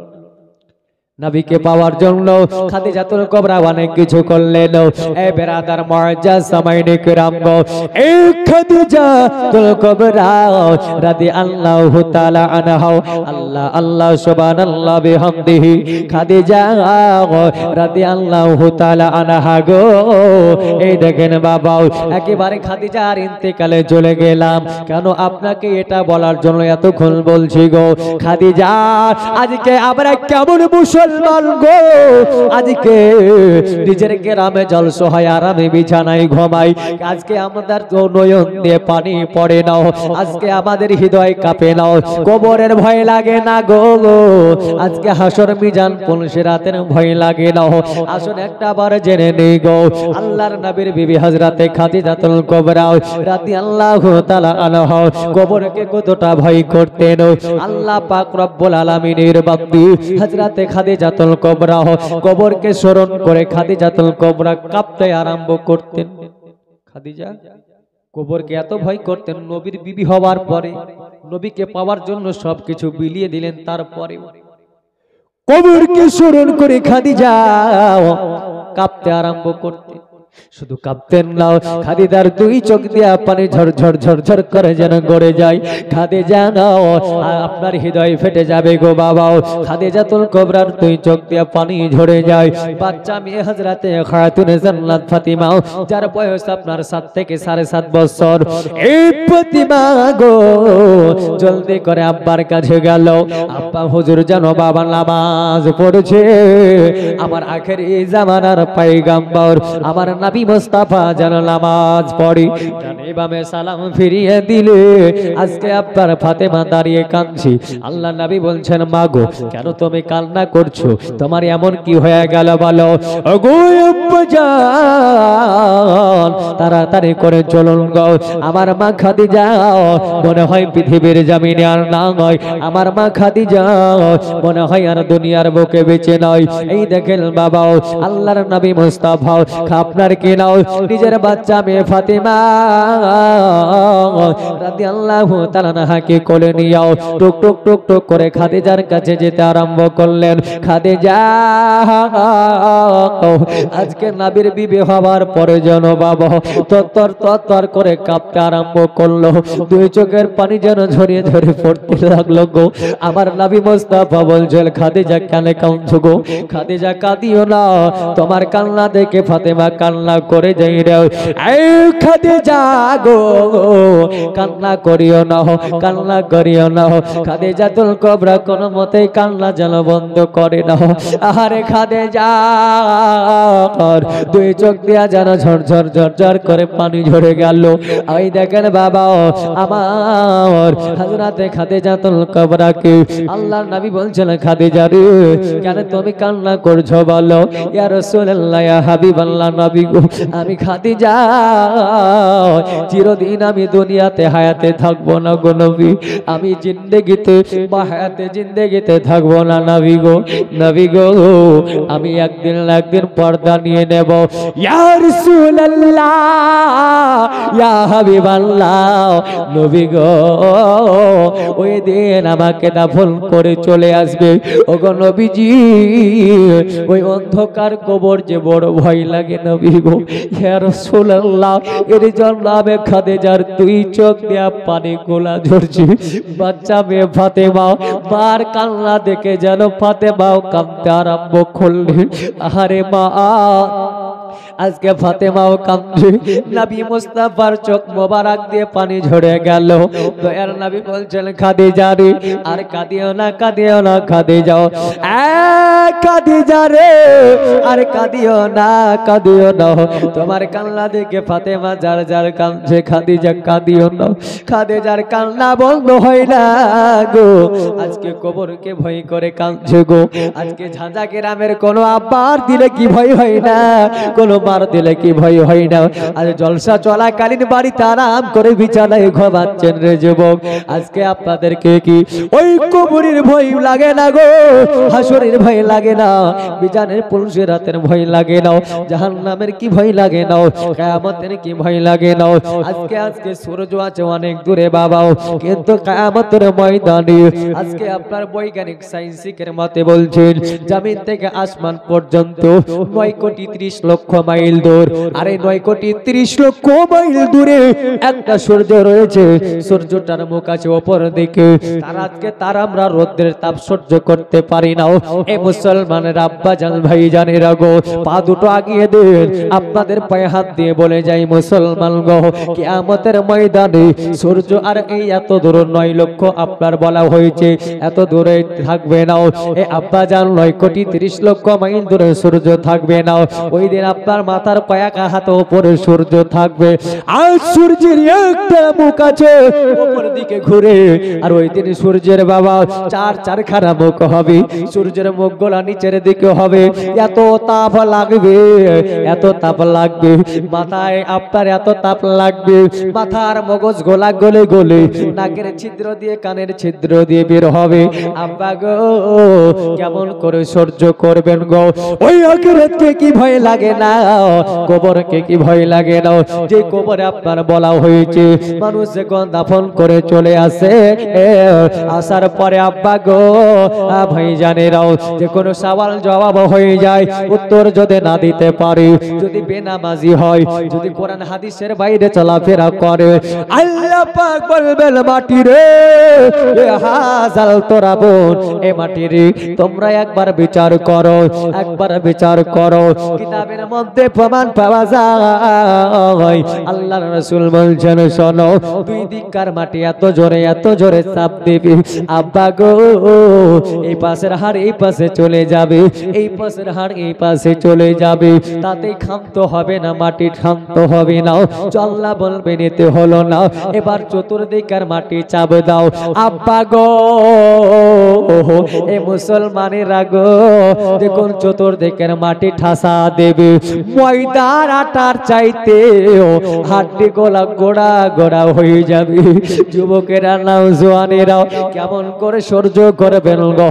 নবীকে পাওয়ার জন্য খাদিজাতুল কুবরা অনেক কিছু করলেন। এই বেরাদার মুআজ্জাজ সাহাবায়ে কেরাম গো, এই খাদিজাতুল কুবরা রাদিয়াল্লাহু তাআলা আনহা, আল্লাহ আল্লাহ সুবহানাল্লাহ বিহামদিহি, খাদিজা রাদিয়াল্লাহু তাআলা আনহা গো, এই দেখেন বাবা, একেবারে খাদিজার ইন্তেকালে চলে গেলাম। কেন আপনাকে এটা বলার জন্য এতক্ষণ বলছি গো, খাদিজা আজকে আমরা কেমন মুসলমান গো, আজকে নিজের গ্রামে জলসহায় আরামে বিছানায় ঘুমাই, আজকে আমাদের নয়ন দিয়ে পানি পড়ে নাও, আজকে আমাদের হৃদয় কাঁপে নাও, কবরের ভয় লাগে না গো, আজকে হাসর মিজান পুলসিরাতের ভয় লাগে না। আসুন একটা বার জেনে নেই গো, আল্লাহর নবীর বিবি হযরতে খাদিজাতুল কুবরা রাদিয়াল্লাহু তাআলা আনহা কবরকে কতটা ভয় করতেন। আল্লাহ পাক রব্বুল আলামিনের বান্দি হযরতে খাদিজাতুল কুবরা কবরকে স্মরণ করে খাদিজাতুল কুবরা কাঁপতে আরম্ভ করতেন। খাদিজা কবরকে এত ভয় করতেন, নবীর বিবি হওয়ার পরে নবীকে পাওয়ার জন্য সবকিছু বিলিয়ে দিলেন, তারপরে কবরকে স্মরণ করে খাদিজা কাঁপতে আরম্ভ করতেন। শুধু কাঁপতেন না, খাদিজার দুই চোখ দিয়া পানি ঝরঝর ঝরঝর করে যেন গড়ে যায়। খাদিজা আপনার হৃদয় ফেটে যাবে গো বাবা, খাদিজাতুল কুবরার দুই চোখ দিয়া পানি ঝরে যায়। বাচ্চা মেয়ে হযরতে খাতুনে জান্নাত ফাতিমা, যার বয়স আপনার 7 থেকে 7.5 বছর, এই ফাতিমা গো জলদি করে আব্বার কাছে গেল। আব্বা হুজুর জানো বাবা নামাজ পড়ছে, আমার আখেরি জামানার পয়গম্বর আমার নবী মুস্তাফা যেন নামাজ পড়ি, ডানে বামে সালাম ফিরিয়ে দিলে আজকে আপনার ফাতেমা দাঁড়িয়ে কাঁদছি। আল্লাহ নবী বলছেন, মা গো কেন তুমি কান্না করছো, তোমার এমন কি হয়ে গেল বলো। ওগো আব্বা জান, তাড়াতাড়ি করে চলুন গো, আমার মা খাদিজা মনে হয় পৃথিবীর জমিনে আর না হয়, আমার মা খাদিজা মনে হয় আর দুনিয়ার বুকে বেঁচে নয়। এই দেখেন বাবা, আল্লাহর নবী মুস্তাফা আপনার কি নাও নিজের বাচ্চা মেয়ে ফাতিমা রাদিয়াল্লাহু তাআলা আনহাকে কোলে নিয়ে টুক টুক টুক টুক করে খাদিজার কাছে যেতে আরম্ভ করলেন। খাদিজা আজকে নবীর বিবি হওয়ার পরে যেন বাবা তরতর করে কাঁপতে আরম্ভ করলো, দুই চোখের পানি যেন ঝরিয়ে ঝরে পড়তে লাগলো গো। আমার নবী মুস্তাফা বলছেন, খাদিজা কেন কাঁদছো গো, খাদিজা কাঁদিও না, তোমার কান্না দেখে ফাতেমা কান্না করে যাই রে। এই খাদিজা গো কান্না করিও না, কান্না করিও না। খাদিজাতুল কুবরা কোনো মতেই কান্না যেন বন্ধ করে না। আরে খাদিজা দুই চোখ দিয়া যেন ঝরঝর ঝরঝর করে পানি ঝরে গেল। এই দেখেন বাবা, আমার হযরতে খাদিজাতুল কুবরাকে আল্লাহর নবী বলছেন, খাদিজা রে কেন তুমি কান্না করছো বলো। ইয়া রাসূলুল্লাহ, ইয়া হাবিবাল্লাহ, নবী গো আমি খাদিজা চিরদিন আমি দুনিয়াতে হায়াতে থাকবো না গো নবী, আমি জিন্দেগিতে বা হায়াতে জিন্দেগিতে থাকবো না নবী গো। নবী গো আমি একদিন না একদিন পর্দা নিয়ে নেব। ইয়া রাসূলুল্লাহ, ইয়া হাবিবাল্লাহ, নবী গো ওই দিন আমাকে দাফন করে চলে আসবে। ওগো নবীজি ওই অন্ধকার কবর যে বড় ভয় লাগে নবী গো। ইয়া রাসূলুল্লাহ, এর জন্য আমি খাদিজার দুই চোখ দিয়া পানি গোলা ঝরছে। বাচ্চা মেয়ে ফাতেমা মার কান্না দেখে যেন ফাতেমাও কাঁদতে আরম্ভ করলেন। আরে মা আজকে ফাতেমাও কাঁদছে, নবী মুস্তাফার চোখ মোবারক দিয়ে পানি ঝরে গেল। দয়ার নবী বলছেন খাদিজা রে আর কাঁদিও না, কাঁদিও না খাদিজা, খাদিজা রে আর কাঁদিও না, কাঁদিও না। তোমার কান্না দেখে ফাতেমা যার যার কাঁদছে, খাদিজা কাঁদিও না। খাদিজার কান্না বন্ধ হয় না গো, আজকে কবরকে ভয় করে কাঁদছে গো। আজকে ঝাঁঝা গ্রামের কোনো আব্বার দিলে কি ভয় হয় না, কোনো মার দিলে কি ভয় হয় না। আর জলসা চলাকালীন বাড়িতে আরাম করে বিছানায় ঘুমাচ্ছেন রে যুবক, আজকে আপনাদেরকে কি ওই কবরের ভয় লাগে না গো, হাসরের ভয় লাগে না, বিজানের পুলিশের রাতের ভয় লাগে না, জাহান্নামের কি ভয় লাগে না, কিয়ামতের কি ভয় লাগে না। আজকে সূর্য আছে অনেক দূরে বাবাও, কিন্তু কিয়ামতের ময়দানে আজকে আপনার বৈজ্ঞানিক সায়েন্সিকের মতে বলছেন জমিন থেকে আসমান পর্যন্ত 9,30,00,000 মাইল দূর। আর এই 9,30,00,000 মাইল দূরে একটা সূর্য রয়েছে, সূর্যটার মুখ আছে উপর দিকে। তার আমরা রোদ্রের তাপ সহ্য করতে পারি না। এই মুসলমানের আব্বা জান ভাই জানেরা গো, পা দুটো আগিয়ে দেন, আপনাদের পায়ে হাত দিয়ে বলে যাই মুসলমান গো, কিয়ামতের ময়দানে সূর্য আর এই এত দূর 9 লক্ষ আপনার বলা হয়েছে এত দূরে থাকবে না। এই আব্বা জান 9,30,00,000 মাইল দূরে সূর্য থাকবে না। ওই দিন আপনার মাথার কয়েক হাত উপরে সূর্য থাকবে। আর সূর্যের একটা মুখ আছে উপর দিকে ঘুরে, আর ওই দিন সূর্যের বাবা চারখানা মুখ হবে, সূর্যের মুখ গোলা নিচের দিকে হবে। এত তাপ লাগবে, এত তাপ লাগবে, মাথায় আপনার এত তাপ লাগবে, মাথার মগজ গোলা গলে গলে নাকের ছিদ্র দিয়ে কানের ছিদ্র দিয়ে বের হবে। আব্বা গো কেমন করে সহ্য করবেন গো? ওই আখিরাতকে কি ভয় লাগে না, কবরকে কি ভয় লাগে না? যে কবরে আপনার বলা হয়েছে মানুষ যখন দাফন করে চলে আসে, আসার পরে আব্বা গো ভাই জানেরাও যে কোনো সওয়াল জবাব হয়ে যায়, উত্তর যদি না দিতে পারে, যদি বেনামাজি হয়, যদি কোরআন হাদিসের বাইরে চলাফেরা করে, আল্লাহ পাক বলবেন মাটি রে হাজাল তোরা বোন, এ মাটি রে তোমরা একবার বিচার করো, একবার বিচার করো। কিতাবের মধ্যে প্রমাণ পাওয়া যায়, আল্লাহর রাসূল বলছেন শোনো, দুই দিককার মাটি এত জোরে চাপ দেবে আব্বা গো, এই পাশের হাড় এই পাশে চলে যাবে, এই পাশের হাড় এই পাশে চলে যাবে, তাতে ক্ষান্ত হবে না, মাটি ক্ষান্ত হবে না। আল্লাহ বলবেন এতে হলো না, এবার চতুর্দিকের মাটি চাপ দাও আব্বা গো। এ মুসলমানেরা গো দেখুন চতুর্দিকের মাটি ঠাসা দেবে, ময়দার আটার চাইতে হাড্ডি গোলা গোড়া গোড়া হয়ে যাবে। যুবকেরা নাও জওয়ানেরাও কেমন করে সহ্য করবেন গো?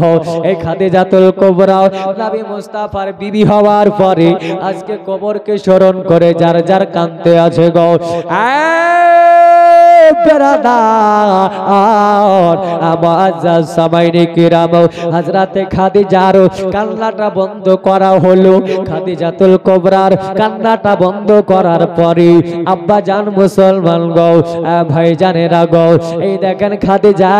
এই খাদিজাতুল কুবরা নবী মুস্তাফার বিবি হওয়ার পরে আজকে কবরকে স্মরণ করে যার যার কাঁদতে আছে গো। হযরতে খাদিজার কান্নাটা বন্ধ করা হলো। খাদিজাতুল কুবরার কান্নাটা বন্ধ করার পরে আব্বা জান মুসলমান গো ভাই জানেরা গো, এই দেখেন খাদিজা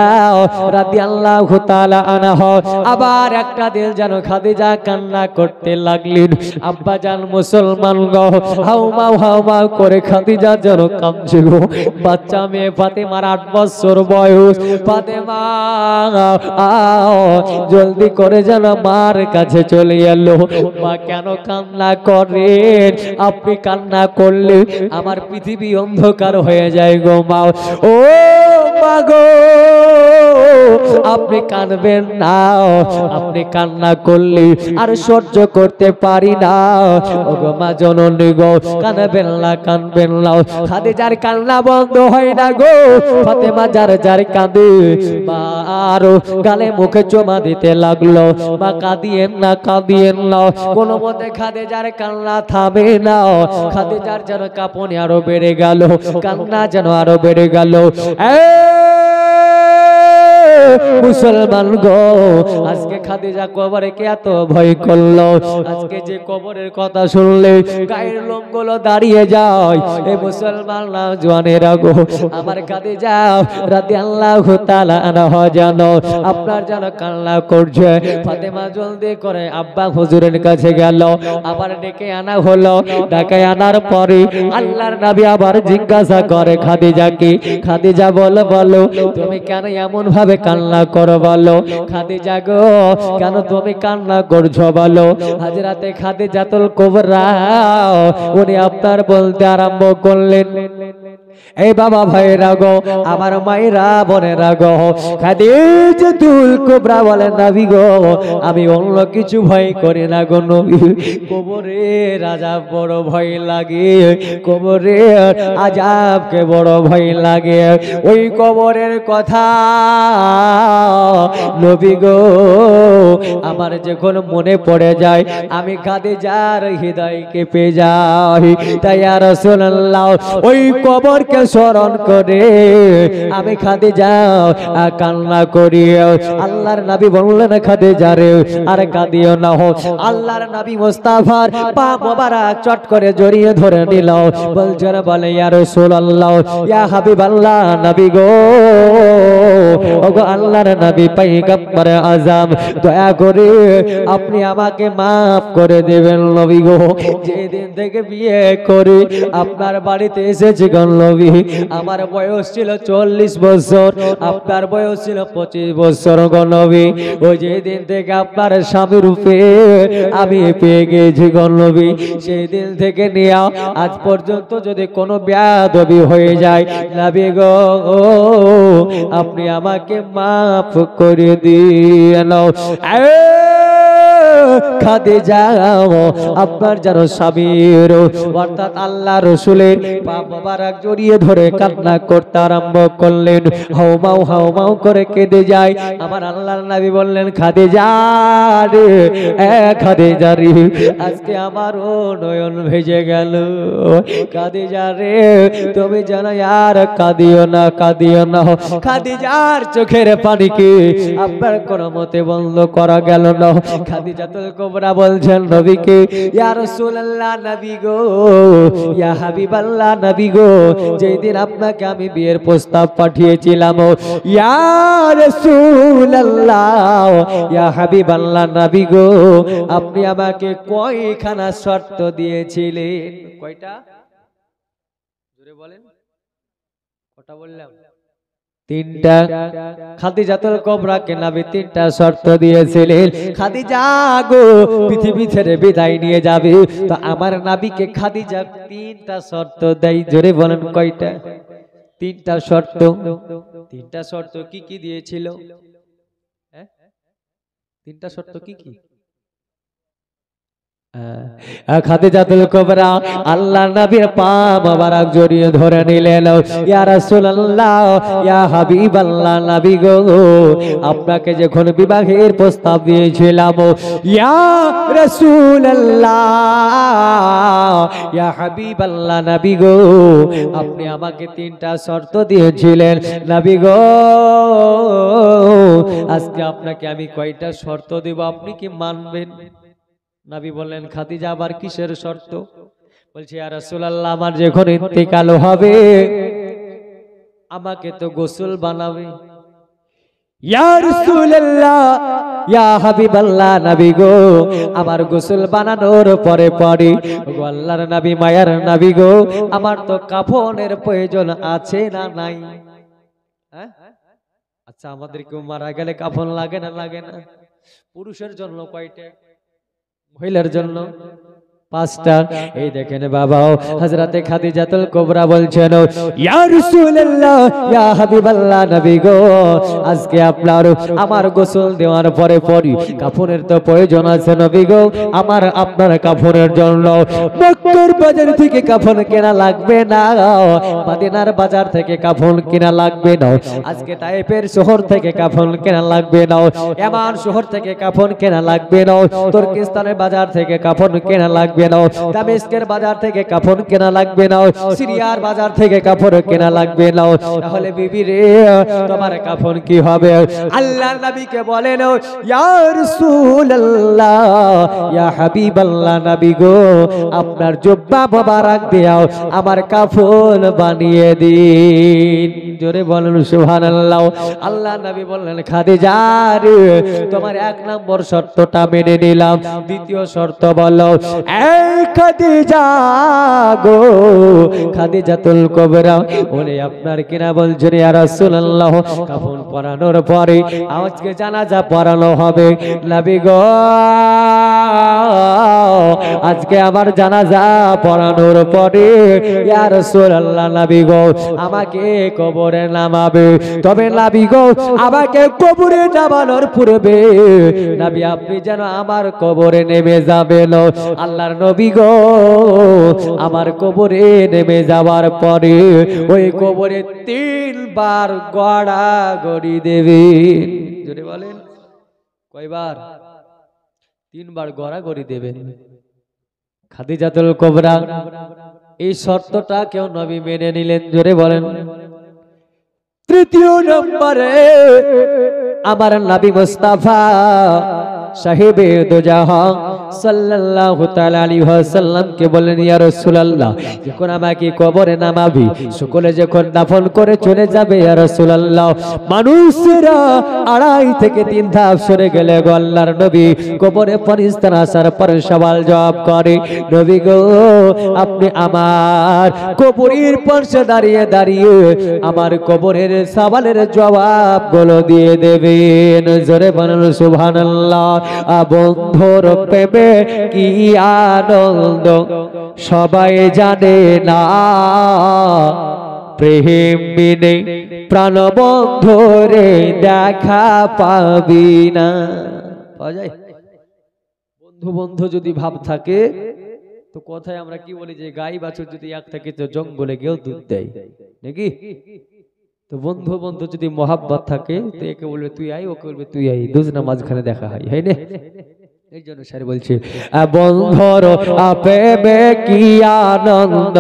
রাদিয়াল্লাহু তাআলা আনহা আবার একটা দিল যেন খাদিজা কান্না করতে লাগলেন। আব্বা জান মুসলমান গো হাউমাউ করে খাদিজা যেন কাঁদছে গো। বাচ্চা মেয়ে ফাতেমার 8 বছর বয়স। ফাতেমা জলদি করে যেন মার কাছে চলে এলো। মা কেন কান্না করেন? আপনি কান্না করলে আমার পৃথিবী অন্ধকার হয়ে যায় গো মা। ও মা গো আপনি কাঁদবেন না, আপনি কান্না করলে আর সহ্য করতে পারি না। ও গো মা জননী গো কাঁদবেন না, কাঁদবেন না। খাদিজার কান্না বন্ধ হয় না গো। ফাতেমা যার যার কাঁদে, মা আরো গালে মুখে চুমা দিতে লাগলো। মা কাঁদিয়েন না, কাঁদিয়েন না। কোনো মতে খাদিজার কান্না থামে না। খাদিজার যেন কাঁপুনি আরো বেড়ে গেল, কান্না যেন আরো বেড়ে গেল। মুসলমান গো, আজকে খাদিজা কবরে কে এত ভয় করলো? আজকে যে কবরের কথা শুনলে গায়ের লোমগুলো দাঁড়িয়ে যায়। এই মুসলমান জওয়ানেরা গো, আমার খাদিজা রাদিয়াল্লাহু তাআলা আনহা জানো আপনার যেন কান্না করছে। ফাতেমা জলদি করে আব্বা হুজুরের কাছে গেল, আবার ডেকে আনা হলো। ডেকে আনার পরে আল্লাহর নবী আবার জিজ্ঞাসা করে খাদিজাকে, খাদিজা বলো বলো তুমি কেন এমন ভাবে কান্না করো বলো? খাদিজা গো, কেন তুমি কান্না করছো বলো? হযরতে খাদিজাতুল কুবরা উনি আপনার বলতে আরম্ভ করলেন, এই বাবা ভাইরা গো, আমার মায়েরা বোনেরা গো, খাদিজাতুল কুবরা বলেন নবী গো, আমি অন্য কিছু ভয় করি না গো নবী, কবরের আযাব বড় ভয় লাগে, কবরের আযাবকে বড় ভয় লাগে। ওই কবরের কথা নবী গো আমার যখন মনে পড়ে যায়, আমি খাদিজার হৃদয় কেঁপে যাই। তাই ইয়া রাসূলুল্লাহ ওই কবরকে স্মরণ করে আমি খাদিজা কান্না করি। আল্লাহর নবী বললেন খাদিজা রে আর কাঁদিও না। আল্লাহর নবী মুস্তাফার পা মোবারক চট করে জড়িয়ে ধরে নিল, বলছেন বলে ইয়া রাসূলুল্লাহ, ইয়া হাবিবাল্লাহ, নবী গো, ওগো আল্লাহর নবী পয়গম্বর আযম, দয়া করে আপনি আমাকে maaf করে দেবেন নবী গো। যেদিন থেকে বিয়ে করে আপনার বাড়িতে এসেছি গো নবী, আমার বয়স ছিল 40 বছর, আপনার বয়স ছিল 25 বছর গো নবী। ওই যেদিন থেকে আপনার স্বামী রূপে আমি পেয়ে গেছি গো নবী, সেই দিন থেকে নিয়ে আজ পর্যন্ত যদি কোনো বেয়াদবি হয়ে যায় নবী গো, আপনি আমাকে maaf করে দিন। খাদিজা আপনার যারা স্বামীর অর্থাৎ আল্লাহ রসুলের পা মোবারক জড়িয়ে ধরে কান্না করতে আরম্ভ করলেন, হাউমাউ হাউমাউ করে কেঁদে যায়। আমার আল্লাহর নবী বললেন খাদিজা রে, খাদিজা রে, আজকে আমারও নয়ন ভেজে গেল। খাদিজা রে তুমি জানো আর কাঁদিও না, কাঁদিও না। খাদিজার চোখের পানিকে আপনার কোনো মতে বন্ধ করা গেল না। খাদিজাতুল কুবরা বলছেন নবীকে, ইয়া রাসূলুল্লাহ নবী গো, ইয়া হাবিবাল্লাহ নবী গো, যেদিন আপনাকে আমি বিয়ের প্রস্তাব পাঠিয়েছিলাম, ইয়া রাসূলুল্লাহ, ইয়া হাবিবাল্লাহ নবী গো, আপনি আমাকে কয়খানা শর্ত দিয়েছিলেন? কয়টা? জোরে বলেন। কটা বললাম? 3টা। খাদিজাতুল কুবরাকে নবী 3টা শর্ত দিয়েছিলেন। খাদিজা গো পৃথিবী ছেড়ে বিদায় নিয়ে যাবে, তো আমার নবীকে খাদিজা 3টা শর্ত দেয়। জোরে বলেন কয়টা? 3টা শর্ত। 3টা শর্ত কি কি দিয়েছিল? 3টা শর্ত কি কি? খাদিজাতুল কুবরা আল্লাহর নবীর পা মোবারক জড়িয়ে ধরে নিলেন, ইয়া রাসূলুল্লাহ, ইয়া হাবিবাল্লাহ নবী গো, আপনাকে যখন বিবাহের প্রস্তাব দিয়েছিলাম, ইয়া রাসূলুল্লাহ, ইয়া হাবিবাল্লাহ নবী গো, আপনি আমাকে 3টা শর্ত দিয়েছিলেন নবী গো, আজকে আপনাকে আমি কয়টা শর্ত দেব, আপনি কি মানবেন? নবী বললেন খাদিজা আবার কিসের শর্ত? বলছে ইয়া রাসূলুল্লাহ, আমার যখন ইন্তেকাল হবে আমাকে তো গোসল বানাবে। ইয়া রাসূলুল্লাহ, ইয়া হাবিবাল্লাহ নবী গো, আমার গোসল বানানোর পরে পরে গো আল্লাহর নবী মায়ার নবী গো, আমার তো কাফনের প্রয়োজন আছে না নাই? আচ্ছা আমাদের কেউ মারা গেলে কাফন লাগে না লাগে না? পুরুষের জন্য কয়টা, মহিলার জন্য 5টা। এই দেখেন বাবা, হযরতে খাদিজাতুল কুবরা বলছেন, ইয়া রাসূলুল্লাহ, ইয়া হাবিবাল্লাহ নবী গো, আজকে আপনার আমার গোসল দেওয়ার পরে পরে কাফনের তো প্রয়োজন আছে নবী গো, আমার আপনার কাফনের জন্য মক্কার বাজার থেকে কাফন কেনা লাগবে না, মদিনার বাজার থেকে কাফন কেনা লাগবে না, আজকে তায়েফের শহর থেকে কাফন কেনা লাগবে না, ইয়ামান শহর থেকে কাফন কেনা লাগবে না, তুর্কিস্তানের বাজার থেকে কাফন কেনা লাগবে লাগবে না, দামেস্কের বাজার থেকে কাফন কেনা লাগবে না, সিরিয়ার বাজার থেকে কাপড় কেনা লাগবে না। তাহলে বিবি রে তোমার কাফন কি হবে? আল্লাহর নবীকে বলেন ইয়া রাসূলুল্লাহ, ইয়া হাবিবাল্লাহ, নবী গো আপনার জুব্বা মোবারক দিও আমার কাফন বানিয়ে দিন। জোরে বলেন সুবহানাল্লাহ। আল্লাহ নবী বললেন খাদিজা রে তোমার এক নম্বর শর্তটা মেনে নিলাম, দ্বিতীয় শর্ত বলো। এই খাদিজা গো, খাদিজাতুল কুবরা বলে আপনার কিনা বলছেন ইয়া রাসূলুল্লাহ কাফন পরানোর পরে আজকে জানাজা পড়ানো হবে। নবী গো আজকে আবার জানাজা পড়ানোর পরে ইয়া রাসূলুল্লাহ নবী গো আমাকে কবরে নামাবে। তবে নবী গো আমাকে কবরে নামানোর পূর্বে নবী আপনি যেন আমার কবরে নেমে যাবেন। আল্লাহর নবী গো আমার কবরে নেমে যাওয়ার পরে ওই কবরে 3 বার গড়াগড়ি দেবেন। যদি বলেন কয়বার? 3 বার গড়াগড়ি দেবেন। খাদিজাতুল কুবরা এই শর্তটা কেউ নবী মেনে নিলেন। জোরে বলেন। তৃতীয় নম্বরে আমার নবী মুস্তাফা সাহেবে দোজাহান সাল্লাল্লাহু তাআলা আলাইহি ওয়াসাল্লাম কে বলেন ইয়া রাসূলুল্লাহ যখন আমাকে কবরে নামাবি সকলে যখন দাফন করে চলে যাবে ইয়া রাসূলুল্লাহ মানুষেরা 2.5 থেকে 3 ধাপ সরে গেলে গো আল্লাহর নবী কবরে ফেরেশতারা আসার পর সওয়াল জবাব করে নবী গো আপনি আমার কবরের পাশে দাঁড়িয়ে দাঁড়িয়ে আমার কবরের সওয়ালের জবাব গুলো দিয়ে দেবেন। জোরে বলেন সুবহানাল্লাহ। বন্ধুর প্রেমে কি আনন্দ সবাই জানে না, প্রেম বিনে প্রাণ বন্ধুরে দেখা পাবি না। পাওয়া যায়? বন্ধু বন্ধু যদি ভাব থাকে তো কথায় আমরা কি বলি যে গাই বাছুর যদি এক থাকে তো জঙ্গলে গিয়েও দুধ দেয় নাকি? তো বন্ধু বন্ধু যদি মোহাব্বত থাকে তো একে বলবে তুই আই, ওকে বলবে তুই আই, দুজনা মাঝখানে দেখা হয়, হয় না? এই জন্য স্যার বলছে বন্ধুর প্রেমে কি আনন্দ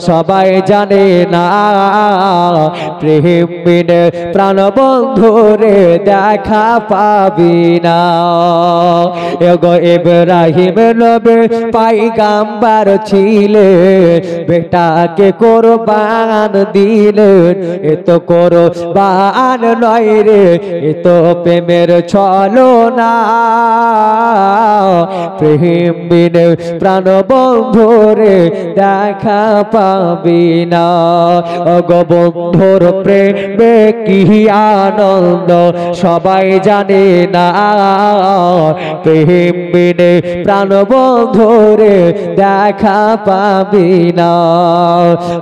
সবাই জানে না, প্রেম বিনে প্রাণ বন্ধুরে দেখা পাবি না। এগো ইব্রাহিম নবী পয়গম্বর ছিলেন, বেটাকে কোরবান দিলেন। এ তো কোরবান নয় রে, এ তো প্রেমের ছলনা, প্রেম বিনে প্রাণ বন্ধুরে দেখা পাবি না। গো বন্ধুর প্রেমে কি আনন্দ সবাই জানে না, প্রেম বিনে প্রাণ বন্ধুরে দেখা পাবি না।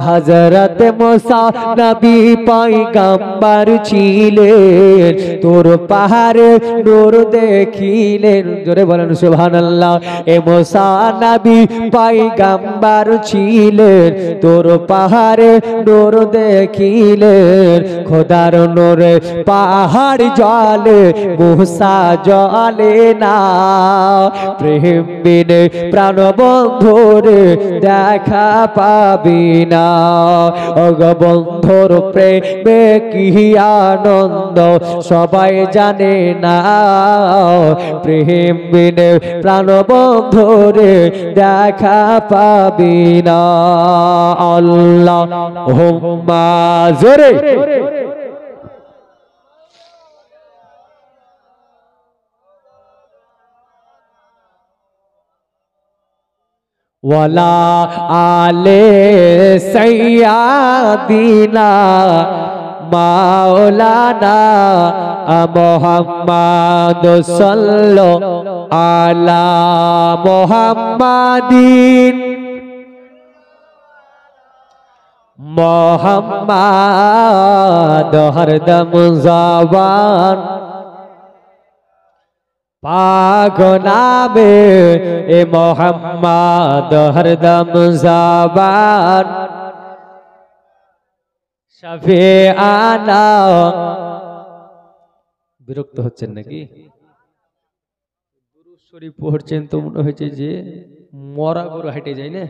হযরত মুসা নবী পয়গম্বর ছিলেন, তোর পাহাড়ে নূর দেখিলেন। জোরে বলেন সুবহানাল্লাহ। এ মুসা নবী পয়গম্বর ছিলেন, তোর পাহাড়ে নূর দেখিলেন। খোদার নূরে পাহাড় জ্বলে মুসা জ্বলে না, প্রেম বিনে প্রাণ বন্ধুরে দেখা পাবি না। ওগো বন্ধুর প্রেমে কি আনন্দ সবাই জানে না, প্রেম বিনে প্রাণ বন্ধুরে দেখা পাবি না। আল্লাহুম্মা জোরে ওয়ালা আলে সাইয়্যিদিনা মাওলানা মুহাম্মদ সাল্লাল্লাহু আলা মুহাম্মাদিন মুহাম্মদ হরদম জবান পাক নামে এ মুহাম্মদ হরদম জবান শাফিআনা। বিরক্ত হচ্ছেন নাকি? দুরূদ শরীফ পড়ছেন তো মনে হয়েছে যে মরা গরু হেঁটে যায় না?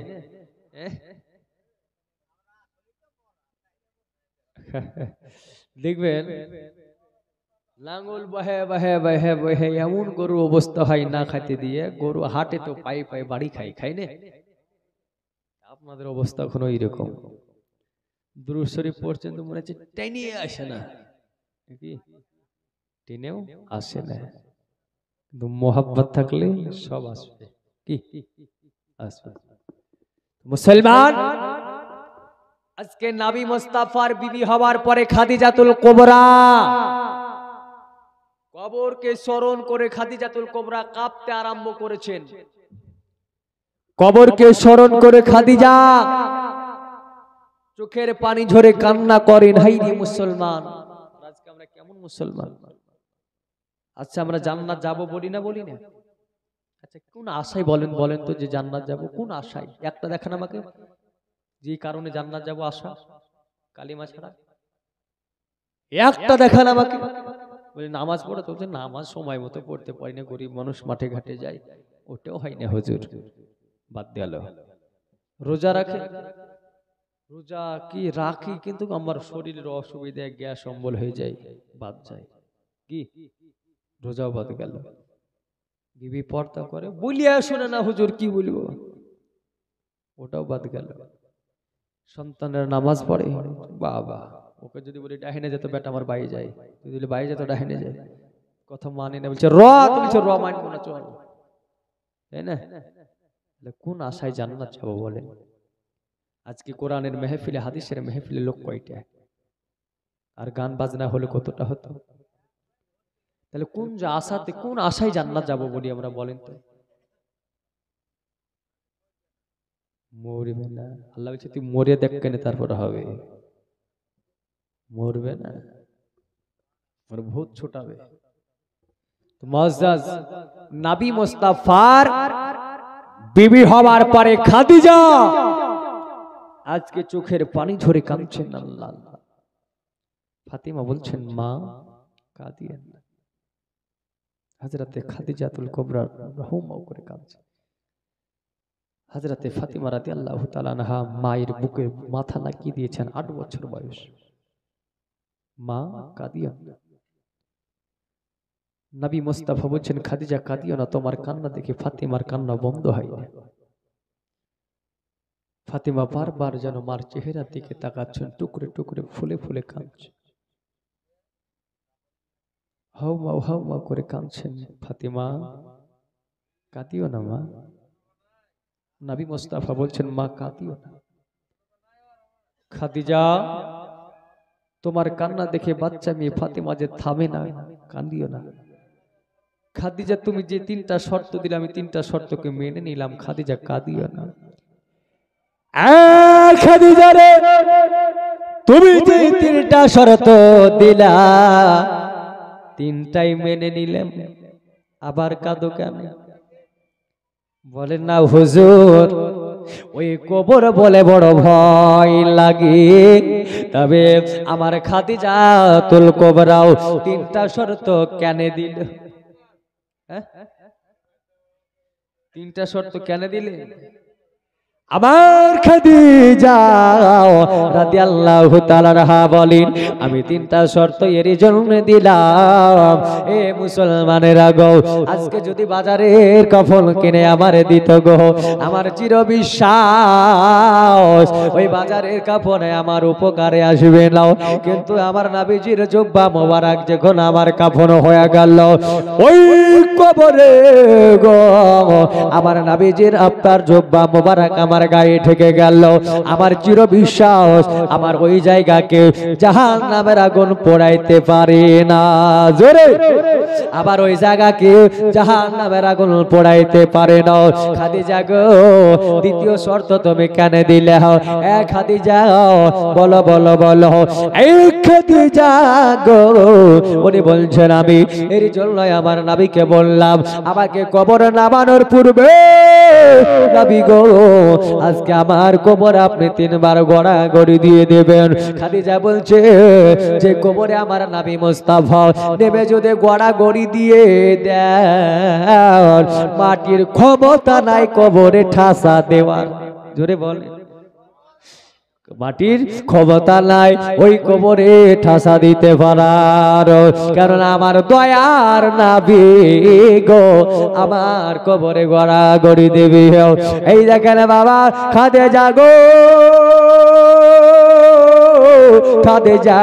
দেখবেন লাঙ্গল বহে বহে বহে বহে এমন গরু অবস্থা হয় না খাইতে দিয়ে, গরু হাটে তো পাই পাই বাড়ি খাই না? আপনাদের অবস্থা এখনো এইরকম। দুরূদ শরীফ পড়ছেন তো মনে হচ্ছে টেনে আসে না, কি টেনেও আসে না, কিন্তু মোহাব্বত থাকলে সব আসবে। কি আসবে? মুসলমান, আজকে নবী মুস্তাফার বিবি হওয়ার পরে খাদিজাতুল কুবরা কবরকে স্মরণ করে খাদিজাতুল কুবরা কাঁপতে আরম্ভ করেছেন। কবরকে স্মরণ করে খাদিজা চোখের পানি ঝরে কান্না করেন। হাইরে মুসলমান, আজকে আমরা কেমন মুসলমান? আচ্ছা আমরা জান্নাত যাব বলি না? আচ্ছা কোন আশায় বলেন তো যে জান্নাত যাব? কোন আশায়? একটা দেখান আমাকে, যে কারণে জান্নাত যাব আশা, কালিমা ছাড়া একটা দেখান আমাকে। বলে নামাজ পড়ে তো, নামাজ সময় মতো পড়তে পারি না, গরিব মানুষ, মাঠে ঘাটে যাই, ওটাও হয় না হুজুর, বাদ গেল। রোজা রাখে, রোজা কি রাখি, কিন্তু আমার শরীরের অসুবিধায় গ্যাস অম্বল হয়ে যায়, বাদ যায়, কি রোজাও বাদ গেল। বিবি পর্দা করে, বলিয়া শোনে না হুজুর, কি বলবো, ওটাও বাদ গেল। সন্তানের নামাজ পড়ে, বাবা ওকে যদি বলি ডাহিনে যেত, বেটা আমার বাইরে যায়, যদি বাইরে যেত ডাহিনে যায়, কথা মানে না, বলছে র মানবো না, চল, তাই না? কোন আশায় জান্নাত যাবো বলেন? আজকে কোরআনের মেহফিলে, হাদিসের মেহফিলে লোক কয়টা, আর গান বাজনা হলে কতটা হতো? তাহলে কোন আশাতে, কোন আশায় জান্নাত যাবো বলি আমরা, বলেন তো? মরবে না, আল্লাহ বলছে তুই মরে দেখ কেন, তারপর হবে। মরবে না, আর ভূত ছোটাবে। মুআজ্জাজ নবী মুস্তাফার বিবি হওয়ার পরে খাদিজা আজকে চোখের পানি ঝরে কাঁদছেন। আল্লাহ, ফাতিমা বলছেন মা কাঁদিয়েন না। হযরতে খাদিজাতুল কুবরা রহমও করে কাঁদছেন। হযরতে ফাতিমা রাদিয়াল্লাহু তাআলা আনহা মায়ের বুকে মাথা লাগিয়ে দিয়েছেন, 8 বছর বয়স। মা কাঁদিও না। নবী মুস্তাফা বলছেন খাদিজা কাঁদিও না, তোমার কান্না দেখে ফাতিমার কান্না বন্ধ হয় না। ফাতিমা বারবার যেন মার চেহারার দিকে তাকাচ্ছেন, টুকরে টুকরে ফুলে ফুলে কাঁদছে, হাউমাউ করে কাঁদছেন। ফাতিমা কাঁদিও না মা। নবী মুস্তাফা বলছেন মা কাঁদিও না। খাদিজা তোমার কান্না দেখে বাচ্চা মেয়ে ফাতিমা যে থামে না, কাঁদিও না। খাদিজা তুমি যে 3টা শর্ত দিলে, আমি 3টা শর্তকে মেনে নিলাম, খাদিজা কাঁদিও না। খাদিজা রে, তুমি যে 3টা শর্ত দিলা, 3টাই মেনে নিলাম, আবার কাঁদো কেন? বলেন না হুজুর ওই কবর বলে বড় ভয় লাগে, তবে আমার খাদিজাতুল কুবরাও 3টা শর্ত কেন দিল? 3টা শর্ত কেন দিলে? আমার খাদিজা রাদিয়াল্লাহু তাআলা আনহা বলেন, আমি 3টা শর্ত এর জন্য দিলাম। এ মুসলমানেরা গো, আজকে যদি বাজারের কাফন কিনে আমারে দিত গো, আমার চির বিশ্বাস ওই বাজারের কাফনে আমার উপকারে আসবে না, কিন্তু আমার নবীজির জুব্বা মোবারক যখন আমার কাফন হয়ে গেল, ওই কবরে গো আমার নবীজির আপনার জুব্বা মোবারক আমার গায়ে ঠেকে গেল। আমার চির বিশ্বাস আমার ওই জায়গাকে জাহান্নামের আগুন পোড়াইতে পারে না। জোরে আবার ওই জায়গাকে জাহান্নামের আগুন পোড়াইতে পারে না। খাদিজা গো, 2য় শর্ত তুমি কেন দিলে? খাদিজা বলো বলো বলো। খাদিজা গো, উনি বলছেন আমি এর জন্য আমার নবীকে বললাম আমাকে কবরে নামানোর পূর্বে নবী গো আজকে আমার কবর আপনি 3 বার গড়াগড়ি দিয়ে দেবেন। খাদিজা বলছে যে কবরে আমার নবী মুস্তাফা নেমে যদি গড়াগড়ি দিয়ে দেন মাটির ক্ষমতা নাই কবরে ঠাসা দেওয়ার। জোরে বলে মাটির ক্ষমতা নাই ওই কবরে ঠাসা দিতে পারার, কারণ আমার দয়ার নবী গো আমার কবরে গড়াগড়ি দেবে। এই দেখেন বাবা খাদিজা গো, খাদিজা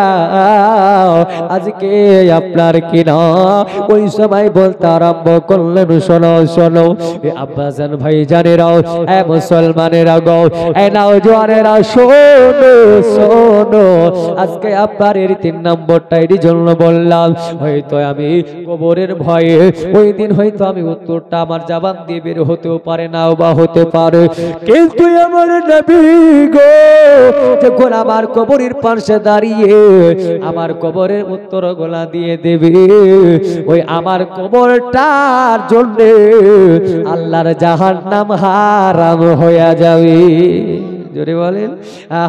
আজকে আপনার কিনা ওই সময় বলতে আরম্ভ করলেন শোনো শোনো আব্বাজান ভাই জানেরাও এ মুসলমানেরা গো এ নওজওয়ানেরা শোনো শোনো, আজকে আপনার এর 3 নম্বরটা এর জন্য বললাম হয়তো আমি কবরের ভয়ে ওই দিন হয়তো আমি উত্তরটা আমার জবান দিয়ে বের হতেও পারে না বা হতে পারে, কিন্তু আমার নবী গো যখন আমার কবরের পাশে দাঁড়িয়ে আমার কবরের উত্তর গলা দিয়ে দেবে ওই আমার কবরটার জন্য আল্লাহর জাহান্নাম হারাম হয়ে যাবে। জোরে বলেন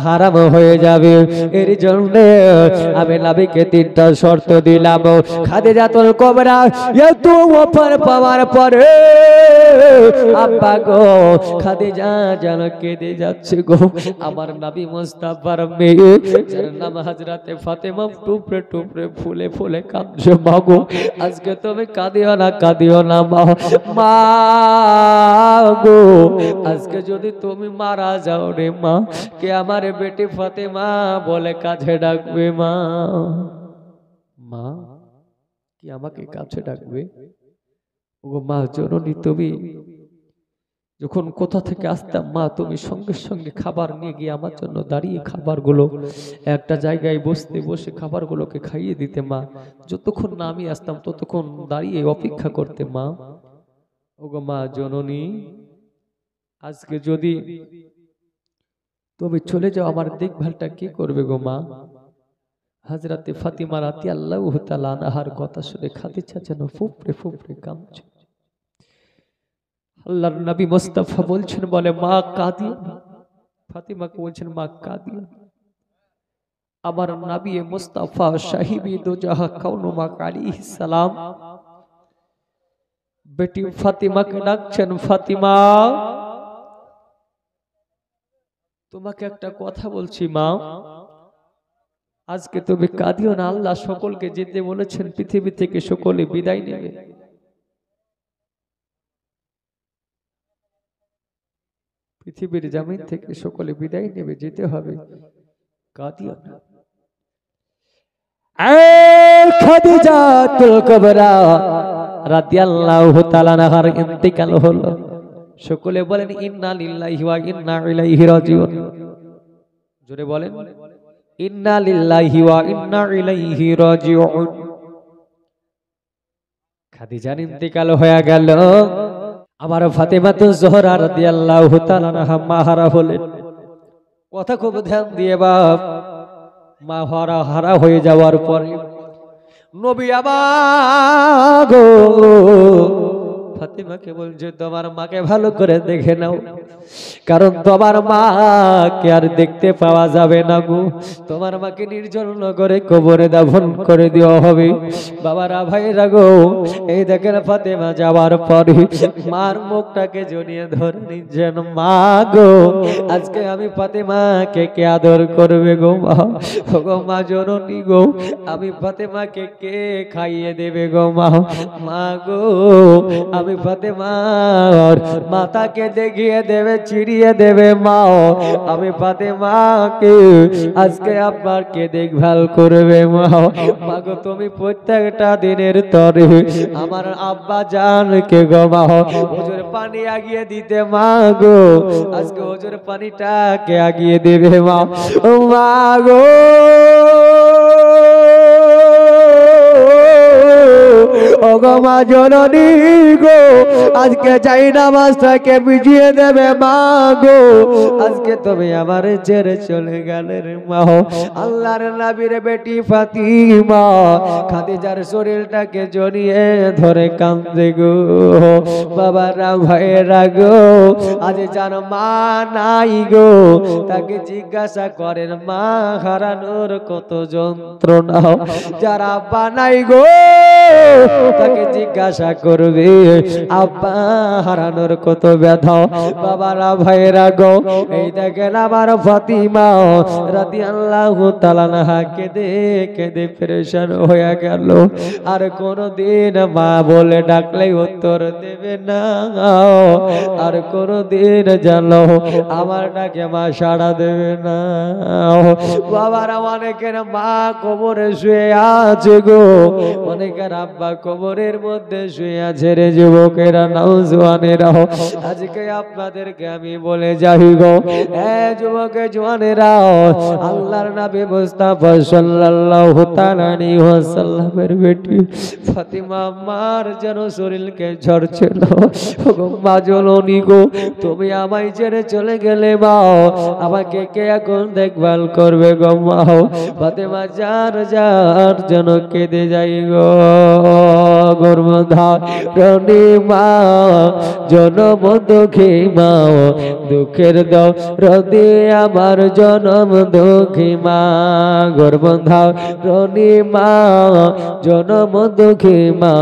হারাম হয়ে যাবে। এর জন্য আমি নবীকে 3টা শর্ত দিলাম। খাদিজাতুল কুবরা এত অফার পাওয়ার পরে আব্বা গো খাদিজা যেন কেঁদে যাচ্ছে গো, আমার নবী মুস্তাফার মেয়ে যার নাম হযরতে ফাতেমা টুপরে টুপরে ফুলে ফুলে কাঁদছে। মা গো আজকে তুমি কাঁদিও না মা গো, আজকে যদি তুমি মারা যাও রে মা কে আমার বেটি ফাতেমা বলে কাছে ডাকবে মা, মা কি আমাকে কাছে ডাকবে? ও মা জননী তুমি যখন কোথা থেকে আসতাম মা তুমি সঙ্গে সঙ্গে খাবার নিয়ে গিয়ে আমার জন্য দাঁড়িয়ে খাবারগুলো একটা জায়গায় বসে খাবারগুলোকে খাইয়ে দিতে মা, যতক্ষণ না আমি আসতাম ততক্ষণ দাঁড়িয়ে অপেক্ষা করতে মা। ওগো মা জননী আজকে যদি তুমি চলে যাও আমার দেখভালটা কি করবে গো মা? হযরতে ফাতিমা রাদিয়াল্লাহু তাআলা আনহার কথা শুনে খাদিজা যেন ফুপড়ে ফুপড়ে কাঁদছে। আল্লাহর নবী মুস্তাফা বলছেন বলে মা কাঁদিও না, ফাতিমাকে বলছেন মা কাঁদিও না। আমার নবী মুস্তাফা সাহিবী দুজাহা কাউনু মাক আলাইহিস সালাম বেটি ফাতিমাকে ডাকছেন, ফাতিমা তোমাকে একটা কথা বলছি মা, আজকে তুমি কাঁদিও না, আল্লাহ সকলকে যেতে বলেছেন, পৃথিবী থেকে সকলে বিদায় নেবে। পৃথিবীর জমিন থেকে সকলে বিদায় নেবে, যেতে হবে, কাঁদিও না। খাদিজাতুল কুবরা রাদিয়াল্লাহু তাআলা আনহার ইন্তেকাল হলো। সকলে বলেন ইন্না লিল্লাহি ওয়া ইন্না ইলাইহি রাজিউন। জোরে বলেন ইন্না লিল্লাহি ওয়া ইন্না ইলাইহি রাজিউন। খাদিজার ইন্তেকাল হয়ে গেল। আমার ফাতেমাতুজ জোহরা রাদিয়াল্লাহু তাআলা আনহা মাহারা হলেন। কথা খুব ধ্যান দিয়ে বাপ, মা হারা হয়ে যাওয়ার পরে নবী আবার গো ফাতিমাকে বলছে তোমার মাকে ভালো করে দেখে নাও, কারণ তোমার মাকে আর দেখতে পাওয়া যাবে না গো, তোমার মাকে নির্জন নগরে কবরে দাফন করে দেওয়া হবে। বাবারা ভাইরা গো এই দেখেন ফাতেমা যাওয়ার পরে মার মুখটাকে জড়িয়ে ধরে নিচ্ছেন। মা গো আজকে আমি ফাতেমাকে কে আদর করবে গো মা? গো মা জননী গো আমি ফাতেমাকে কে খাইয়ে দেবে গো মা? মা গো আমি ফাতেমার মাথাকে দেখিয়ে দেবে, চিড়িয়ে দেবে মা, আমি ফাতেমাকে আজকে আপনার কে দেখভাল করবে মা? মা গো তুমি প্রত্যেকটা দিনের তরে আমার আব্বা জানকে গো মা ওজোর পানি আগিয়ে দিতে মা গো, আজকে ওজোর পানিটাকে আগিয়ে দেবে মা। ও মা গো ও গো মা জননী গো, আজকে চাই নামাজটাকে মিটিয়ে দেবে মা গো, আজকে তুমি আমার ছেড়ে চলে গেলে রে মা। আল্লাহর নবীর বেটি ফাতিমা খাদিজার শরীরটাকে জড়িয়ে ধরে কাঁদে গো। বাবারা ভাইয়েরা গো, আজ যার মা নাই গো, তাকে জিজ্ঞাসা করেন মা হারানোর কত যন্ত্রণা। যারা আব্বা নাই গো, তাকে জিজ্ঞাসা করবে আব্বা হারানোর কত ব্যথা। বাবারা ভাইয়েরা গো, এই দেখেন আমার ফাতিমা রাদিয়াল্লাহু তাআলা আনহা কেঁদে কেঁদে পেরেশান হয়ে গেল। আর কোনদিন মা বলে ডাকলে উত্তর দেবে না, আর কোনদিন জানো আমার ডাকে মা সাড়া দেবে না। বাবারা অনেকের মা কবরে শুয়ে আছে গো, অনেকের আব্বা কবরের মধ্যে শুয়ে আছে রে যুবকেরা নওজওয়ানেরা। আজকে আপনাদেরকে আমি বলে যাই গো, এ যুবক জওয়ানেরা, আল্লাহর নবী মুস্তাফা সাল্লাল্লাহু তাআলা আলাইহি ওয়াসাল্লামের বেটি ফাতিমা মার যেন শরীরকে ঝরছিল। গো মা জননী গো, তুমি আমায় ছেড়ে চলে গেলে মা, আমাকে কে এখন দেখভাল করবে গো মা। ফাতিমা যার যার যেন কেঁদে যাই গো। গর্ভধারিণী মা জনম দুঃখী মা, দুঃখের দরদে আমার জনম দুঃখী মা। গর্ভধারিণী মা জনম দুঃখী মা,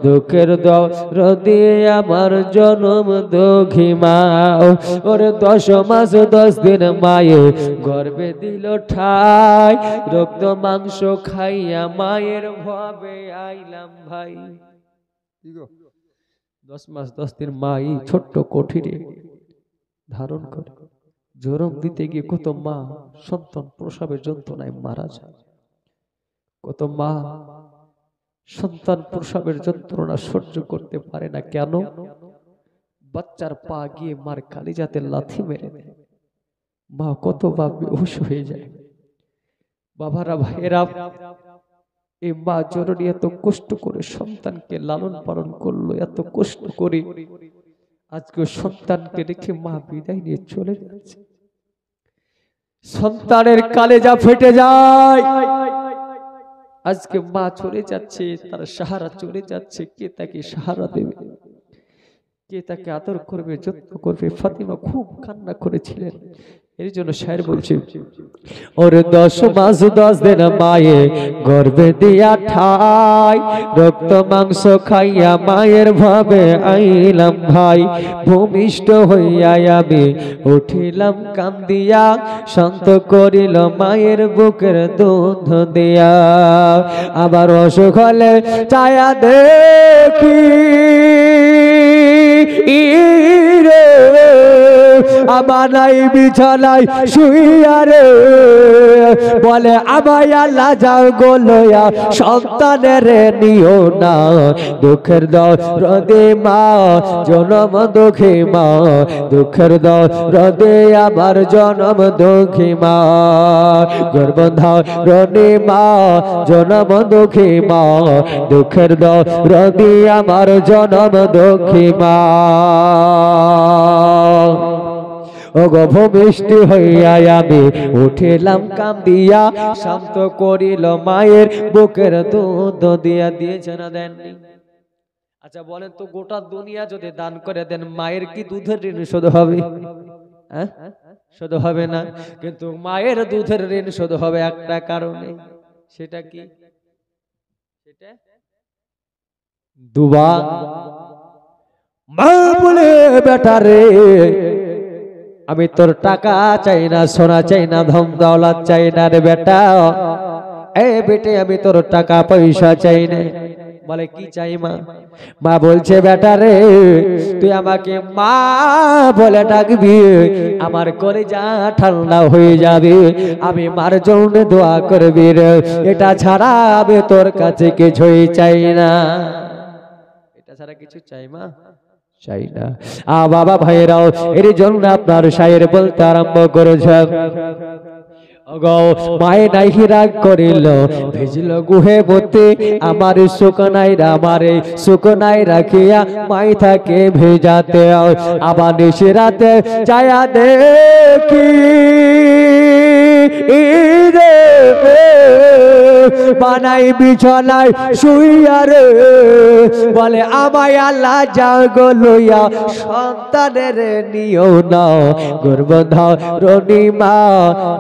দুঃখের দরদে আমার জনম দুঃখী মা। ওরে 10 মাস 10 দিন মায়ে গর্ভে দিল ঠাই, রক্ত মাংস খাইয়া মায়ের ভাবে আইলাম ভাই। 10 মাস 10 দিন মাই ছোট্ট কোঠিরে ধারণ করে জরম দিতে গিয়ে কত মা সন্তান প্রসবের যন্ত্রণায় মারা যায়। কত মা সন্তান প্রসবের যন্ত্রণা সহ্য করতে পারে না। কেন? বাচ্চার পা গিয়ে মার কালিজাতে লাথি মেরে দেয়, মা কত বাপ বেহুশ হয়ে যায়। বাবারা ভাইয়েরা, এই মা জননী এত কষ্ট করে সন্তানকে লালন পালন করলো, এত কষ্ট করে আজকে সন্তানকে রেখে মা বিদায় নিয়ে চলে যাচ্ছে। সন্তানের কালেজা ফেটে যায়। আজকে মা চলে যাচ্ছে, তার সাহারা চলে যাচ্ছে, কে তাকে সাহারা দেবে, কে তাকে আদর করবে, যত্ন করবে? ফাতিমা খুব কান্না করেছিলেন। এর জন্য শায়ের বলছে, ওর 10 মাস 10 দিন মায়ে গর্ভে দিয়া ঠাই, রক্ত মাংস খাইয়া মায়ের ভাবে আইলাম ভাই। ভূমিষ্ঠ হইয়া আমি উঠিলাম কান্দিয়া, শান্ত করিল মায়ের বুকের দুধ দিয়া। আবার অসুখ হলে চায়া দেখি রে, আমার নাই বিছানায় শুইয়া রে, বলে আমায় আল্লাহ যাও গো লয়া সন্তানের নিও না। দুঃখের দরদে মা জনম দুঃখী মা, দুঃখের দরদে আমার জনম দুঃখী মা। গর্ভধারিণী মা জনম দুঃখী মা, দুঃখের দরদে আমার জনম দুঃখী মা। ও গো ভূমিষ্ঠ হইয়া আমি উঠিলাম কান্দিয়া, শান্ত করিল মায়ের বুকের দুধ দিয়া। দিয়েছে না দেননি? আচ্ছা বলেন তো, গোটা দুনিয়া যদি দান করে দেন, মায়ের কি দুধের ঋণ শোধ হবে? হ্যাঁ, শোধ হবে না। কিন্তু মায়ের দুধের ঋণ শোধ হবে একটা কারণে। সেটা কি? সেটা দুবা। মা বলে বেটা রে, আমি তোর টাকা চাই না, সোনা চাই না, ধন দৌলত চাই না রে বেটা। এ বেটে আমি তোর টাকা পয়সা চাই না। বলে কি চাই মা? মা বলছে বেটা রে, তুই আমাকে মা বলে ডাকবি, আমার কলিজা ঠান্ডা হয়ে যাবে, আমি মার জন্য দোয়া করবি রে, এটা ছাড়া আমি তোর কাছে কিছুই চাই না। এটা ছাড়া কিছু চাই মা? চাই না। বাবা ভাইরাও, এর জন্য আপনার শায়ের বলতে আরম্ভ করেছেন, ও মায়ে নাই রাগ করিল ভিজল গুহে মতে আমার শুকনাই আমারে শুকনাই রাখিয়া মাই থাকে ভেজাতে আবার নিশি রাতে ছায়া দেখি বানাই বিছানায় শুইয়া রে বলে আমায় আল্লাহ জাগো লইয়া সন্তানের নিও না গর্ব ধরণী মা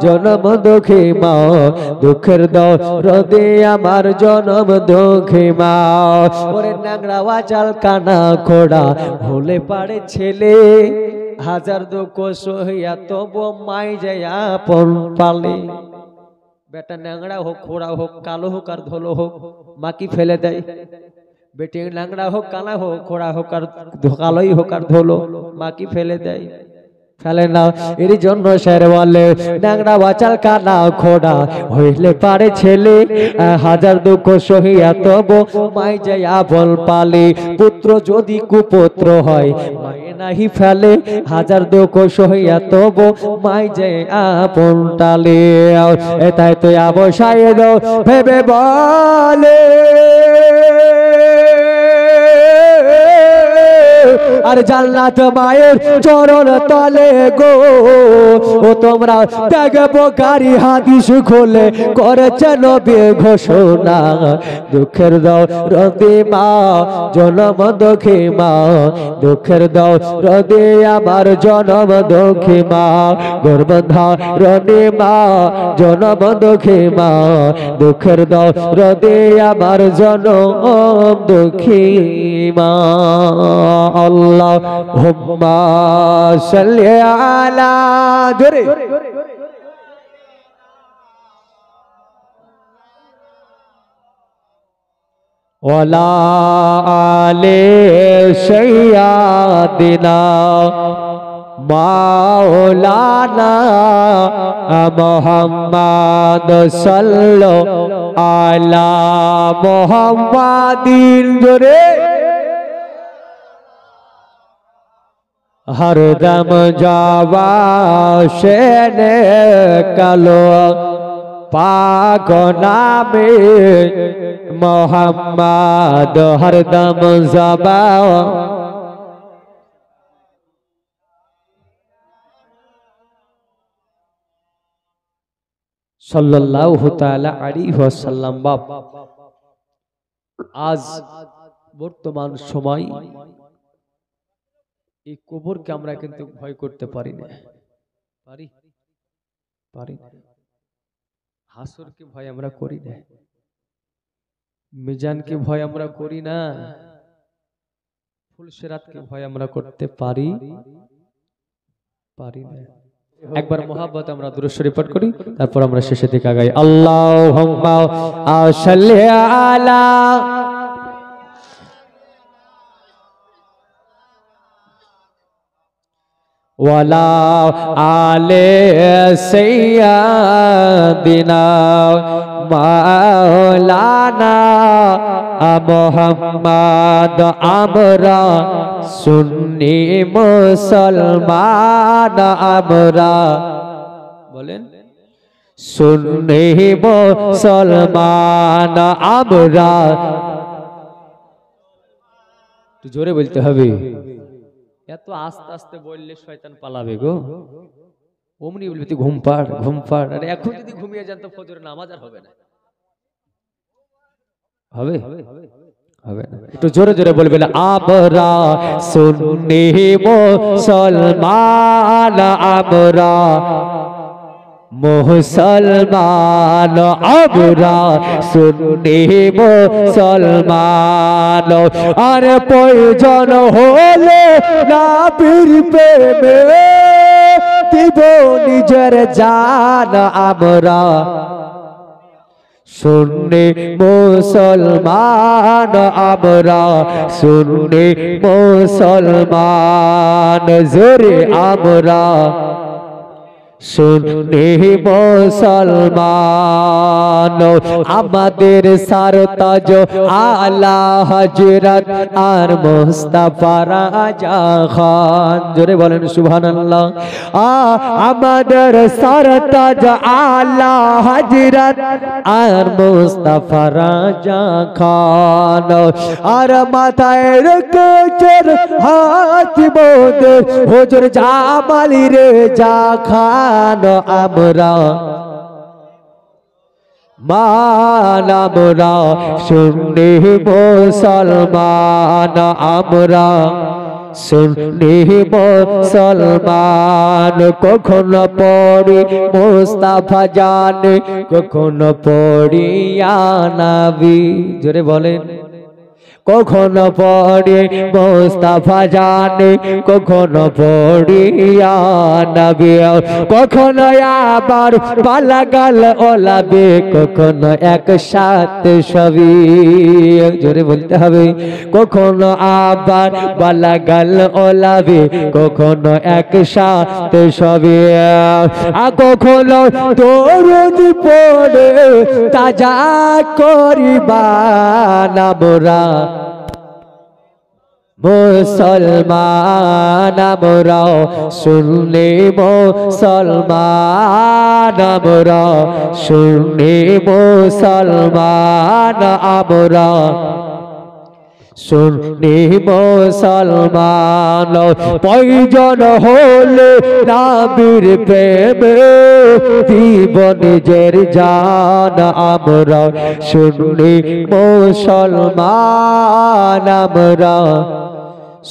জনম দুঃখী মা দুঃখের দরদে আমার জনম দুঃখী মা ওরে ন্যাংরা ওয়াচাল কানা খোড়া হলে পারে ছেলে হাজার দুঃখ সহিয়া তবু মাই যায় আপন পালে বেটা ন্যাংরা হোক খোড়া হোক কালো হোক আর ধলো হোক মা কি ফেলে দেয় বেটি ন্যাংরা হোক কালা হোক খোড়া হোক আর কালোই হোক আর ধলো মা কি ফেলে দেয় ফেলে না এর জন্য স্যার বলে ন্যাংরা বাচাল কানা খোড়া হইলে পারে ছেলে হাজার দুঃখ সহিয়া তবু মাই যায় আপন পালে পুত্র যদি কুপুত্র হয় মায়ে নাহি ফেলে হাজার দুঃখ সহিয়া তবু মাই যায় আপন টালে এটাই তো অবসায় দাও ভেবে বলে আর জান্নাত মায়ের চরণ তলে গো ও তোমরা ত্যাগকারী হাদিস খোলে করেছে নবী ঘোষণা দুঃখের দরদে মা জনম দুঃখী মা দুঃখের দরদে আমার জনম দুঃখী মা গর্ভধারণী মা জনম দুঃখী মা দুঃখের দরদে আমার জনম দুঃখী মা আল্লাহুম্মা সাল্লি আলা জোরে ওয়ালা আলে সাইয়্যিদিনা মাওলানা মুহাম্মদ সাল্লাল্লাহু আলা মুহাম্মাদিন জোরে হরদম যাওয়া শেনে কালো পাক নামে মোহাম্মদ হরদম যাবা সাল্লাল্লাহু তাআলা আলাইহি ওয়াসাল্লাম। বাপ আজ বর্তমান সময় এই কবরকে আমরা কিন্তু ভয় করতে পারি না, পারি পারি না। হাসরকে ভয় আমরা করি না, মিজানকে ভয় আমরা করি না, ফুলসিরাতকে ভয় আমরা করতে পারি পারি না। একবার মোহাব্বত আমরা দুরূদ শরীফ পাঠ করি, তারপর আমরা শেষের দিকে আগাই। আল্লাহুম্মা সাল্লি আলা ওয়ালা আলে সাইয়্যিদিনা মাওলানা মুহাম্মদ আমরা সুন্নি মুসলমান আমরা বলেন সুন্নি মুসলমান আমরা একটু জোরে বলতে হবে, এত আস্তে আস্তে বললে শয়তান পালাবে গো। অমনি বলবি তুই ঘুম পাড় ঘুম পাড়, আর এখন যদি ঘুমিয়ে যান তো ফজরের নামাজ আর হবে না, হবে হবে না। একটু জোরে জোরে বলবেন আমরা সুন্নি মুসলমান আমরা মুসলমান আমরা সুন্নি মুসলমান, আর প্রয়োজন হলে নবীর প্রেমে দিব নিজের জান আমরা সুন্নি মুসলমান আমরা সুন্নি মুসলমান জোরে আমরা শুনে মুসলমান আমাদের সারতাজ আলা হযরত আর মুস্তাফা রাজা খান, জোরে বলেন সুবহানাল্লাহ। আমাদের সারতাজ আলা হযরত আর মুস্তাফা রাজা খান, আর মাথায় রেখেছেন হাত বোধ হুজুর জামালি রেজা খান। আমরা মানবরা সুন্নি মুসলমান, আমরা সুন্নি মুসলমান, কখনো পড়ি মুস্তাফা জানে, কখনো পড়ি ইয়া নবী, জোরে বলেন। কখনো পড়ি মুস্তাফা জানে, কখনো পড়ি ইয়া নবী, কখনো আবার বালাগাল ওলাবে, কখনো একসাথে সবই, জোরে বলতে হবে। কখনো আবার বালাগাল ওলাবে, কখনো একসাথে সবই, কখনো দরুদ পড়ে তাজা করিবান। আমরা মুসলমান, আমরা সুন্নি মুসলমান, আমরা সুন্নি মুসলমান, আমরা সুন্নি মুসলমান। প্রয়োজন হলে নবীর প্রেমে দিব নিজের জান, আমরা সুন্নি মুসলমান, আমরা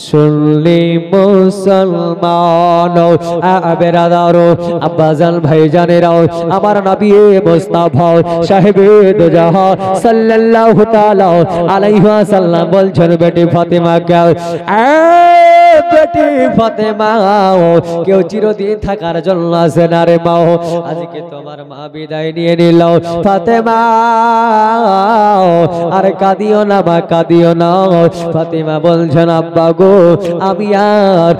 সুন্নি মুসলমান। বেরাদারো আব্বাজান ভাইজানেরাও, আমার নবী মুস্তাফা সাহেবে দো জাহান সাল্লাল্লাহু তাআলা আলাইহি ওয়াসাল্লাম বলছেন, বেটি ফাতেমা কে, বেটি ফাতেমা কেউ চিরদিন থাকার জন্য আছে না রে মা, আজকে তোমার মা বিদায় নিয়ে নিল ফাতেমা, আর কাঁদিও না মা, কাঁদিও না। ফাতেমা বলছেন, আব্বা গো আমি আর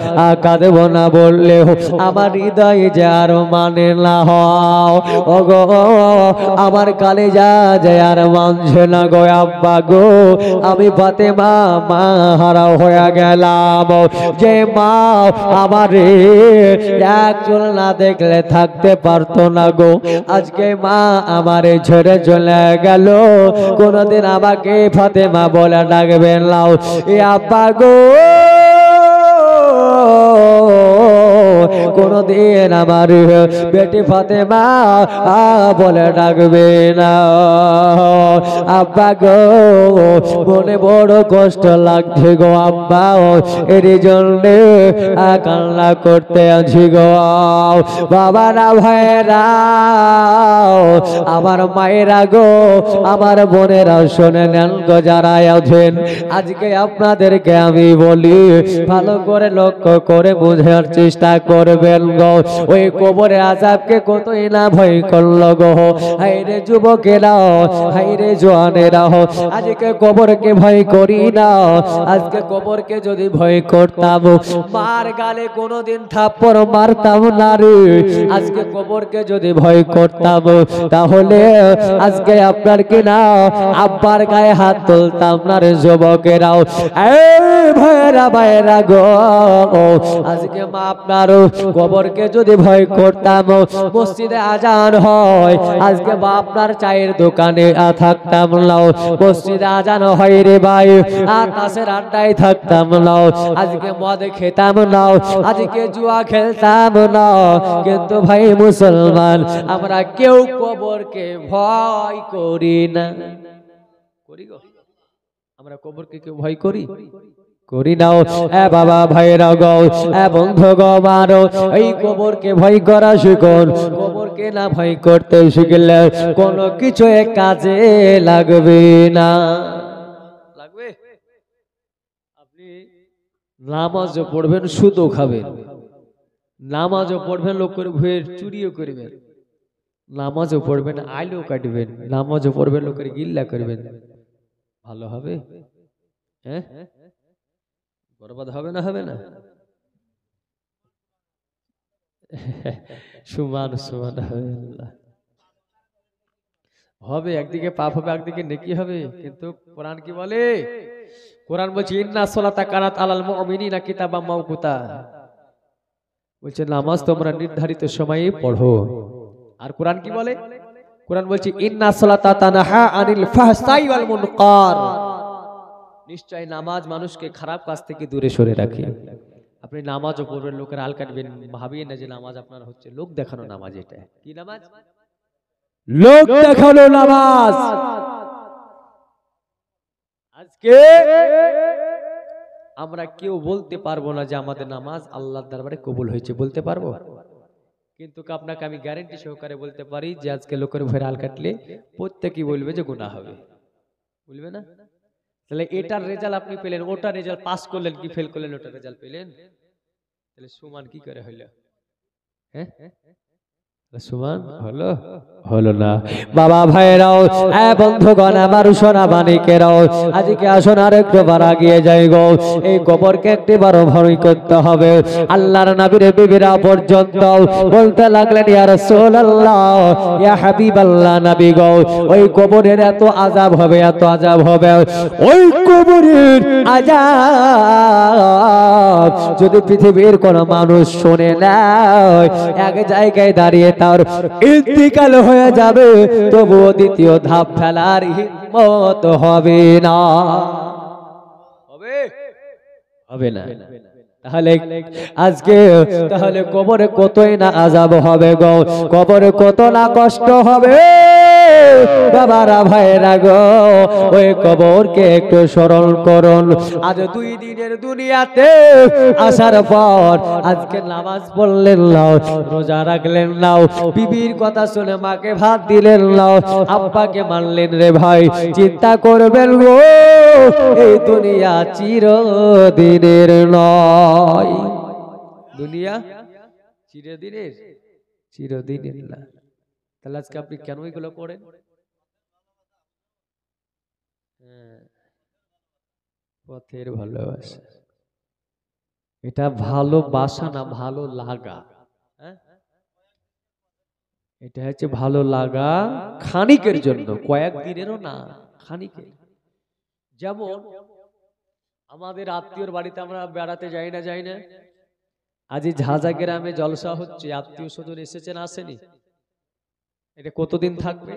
কাঁদব না বললেও আমার হৃদয়ে যে আর মানে না, ও গো আমার কালেজা যে আর মানছে না গো আব্বা গো, আমি ফাতেমা মা হারা হয়ে গেলাম। যে মা আমারে এক চুল না দেখলে থাকতে পারতো না গো, আজকে মা আমারে ছেড়ে চলে গেল, কোনদিন আমাকে ফাতেমা বলে ডাকবেন নাও এ আব্বা গো, কোনদিন আমার বেটি ফাতেমা বলে ডাকবে না। আব্বা গো মনে বড় কষ্ট লাগছে গো আব্বা, এর জন্য কান্না করতে আছি গো। বাবারা ভাইয়েরা আমার মায়েরা গো, আমার বোনেরা শুনে নেন গো, যারা আছেন আজকে আপনাদেরকে আমি বলি, ভালো করে লক্ষ্য করে বোঝার চেষ্টা করবেন গো। ওই কবরে আযাবকে কতই না ভয় করলো গো, হাইরে যুবকেরা, হাইরে জওয়ানেরা, আজকে কবরকে ভয় করি না। আজকে কবরকে যদি ভয় করতাম, মার গালে কোনোদিন থাপ্পড় মারতাম না রে। আজকে কবরকে যদি ভয় করতাম, তাহলে আজকে আপনার কি না আব্বার গায়ে হাত তুলতাম না রে যুবকেরাও। এই ভাইরা ভাইরা গো, আজকে মা আপনার কবরকে যদি ভয় করতাম, মসজিদে আজান হয় আজকে বা আপনার চায়ের দোকানে থাকতাম না, মসজিদে আজান হয় রে ভাই আর তাসের আড্ডায় থাকতাম না, আজকে মদ খেতাম না, আজকে জুয়া খেলতাম না। কিন্তু ভাই মুসলমান আমরা কেউ কবরকে ভয় করি না, করি গো? আমরা কবরকে কেউ ভয় করি? করি নাও। এ বাবা ভাইরা গো, এ বন্ধু গো, মারো এই কবরকে ভয় করা শিখুন। কবরকে না ভয় করতে শিখলে কোনো কিছু কাজে লাগবে না। লাগবে? আপনি নামাজও পড়বেন, সুদও খাবেন, নামাজও পড়বেন, লোকের ভুয়ের চুরিও করবেন, নামাজও পড়বেন, আইলও কাটবেন, নামাজও পড়বেন, লোকের গিল্লা করবেন, ভালো হবে? হ্যাঁ, বরবাদ হবে না? হবে না? সুমান সুমান হবে, একদিকে পাপ হবে একদিকে নেকি হবে। কিন্তু কোরআন কি বলে? কোরআন বলছে ইন্না সলাতা কানাত আলাল মুমিনিনা কিতাবাম মাওকুতা, বলছে নামাজ তোমরা নির্ধারিত সময়ে পড়ো। আর কোরআন কি বলে? কোরআন বলছে ইন্না সলাতা তানহা আনিল ফাহশাই ওয়াল মুনকার, নিশ্চয় নামাজ মানুষকে খারাপ কাজ থেকে দূরে সরে রাখে। আপনি নামাজও পড়বেন, লোকের আল কাটবেন, ভাবিয়ে না যে নামাজ আপনার হচ্ছে লোক দেখানো নামাজ। এটা কি নামাজ? লোক দেখানো নামাজ। আজকে আমরা কেউ বলতে পারবো না যে আমাদের নামাজ আল্লাহর দরবারে কবুল হয়েছে, বলতে পারবো? কিন্তু আপনাকে আমি গ্যারান্টি সহকারে বলতে পারি যে আজকে লোকের ভয়ের আল কাটলে প্রত্যেকেই বলবে যে গুনাহ হবে, বলবে না? তাহলে এটার রেজাল্ট আপনি পেলেন, ওটার রেজাল্ট পাস করলেন কি ফেল করলেন ওটার রেজাল্ট পেলেন, তাহলে সমান কি করে হইল? হ্যাঁ, সমান হলো? হলো না। বাবা ভাইরাও, বন্ধুগণ আমার সোনা মানিকেরাও, আজকে আসুন আর একটু বার আগিয়ে যাই গো। এই কবরকে একটি বারো ভরই করতে হবে। আল্লাহর নবীর বিবিরা পর্যন্ত বলতে লাগলেন ইয়া রাসূলুল্লাহ, ইয়া হাবিবাল্লাহ নবী গো, ওই কবরের এত আযাব হবে, এত আযাব হবে, ওই কবরের আযাব যদি পৃথিবীর কোন মানুষ শুনে না, এক জায়গায় দাঁড়িয়ে তার ইন্তিকাল হয়ে যাবে, তবুও দ্বিতীয় ধাপ ফেলার হিম্মত হবে না। হবে না। তাহলে আজকে তাহলে কবরে কতই না আযাব হবে গো, কবরে কত না কষ্ট হবে বাবারা ভাইরা গো। ওই কবরকে একটু স্মরণ করুন। আজ 2 দিনের দুনিয়াতে আসার পর আজকে নামাজ পড়লেন নাও, রোজা রাখলেন নাও, বিবির কথা শুনে মাকে ভাত দিলেন নাও, আব্বাকে মানলেন রে ভাই, চিন্তা করবেন গো এই দুনিয়া চিরদিনের নয়। দুনিয়া চিরদিনের, চিরদিনের না। তাহলে আজকে আপনি কেন এগুলো করেন? পথের ভালোবাসা, এটা ভালোবাসা না, ভালো লাগা। এটা হচ্ছে ভালো লাগা খানিকের জন্য, কয়েকদিনেরও না, খানিকের। যেমন আমাদের আত্মীয়র বাড়িতে আমরা বেড়াতে যাই না, আজ ঝাঝা গ্রামে জলসা হচ্ছে, আত্মীয় স্বজন এসেছেন, আসেনি? এটা কতদিন থাকবে?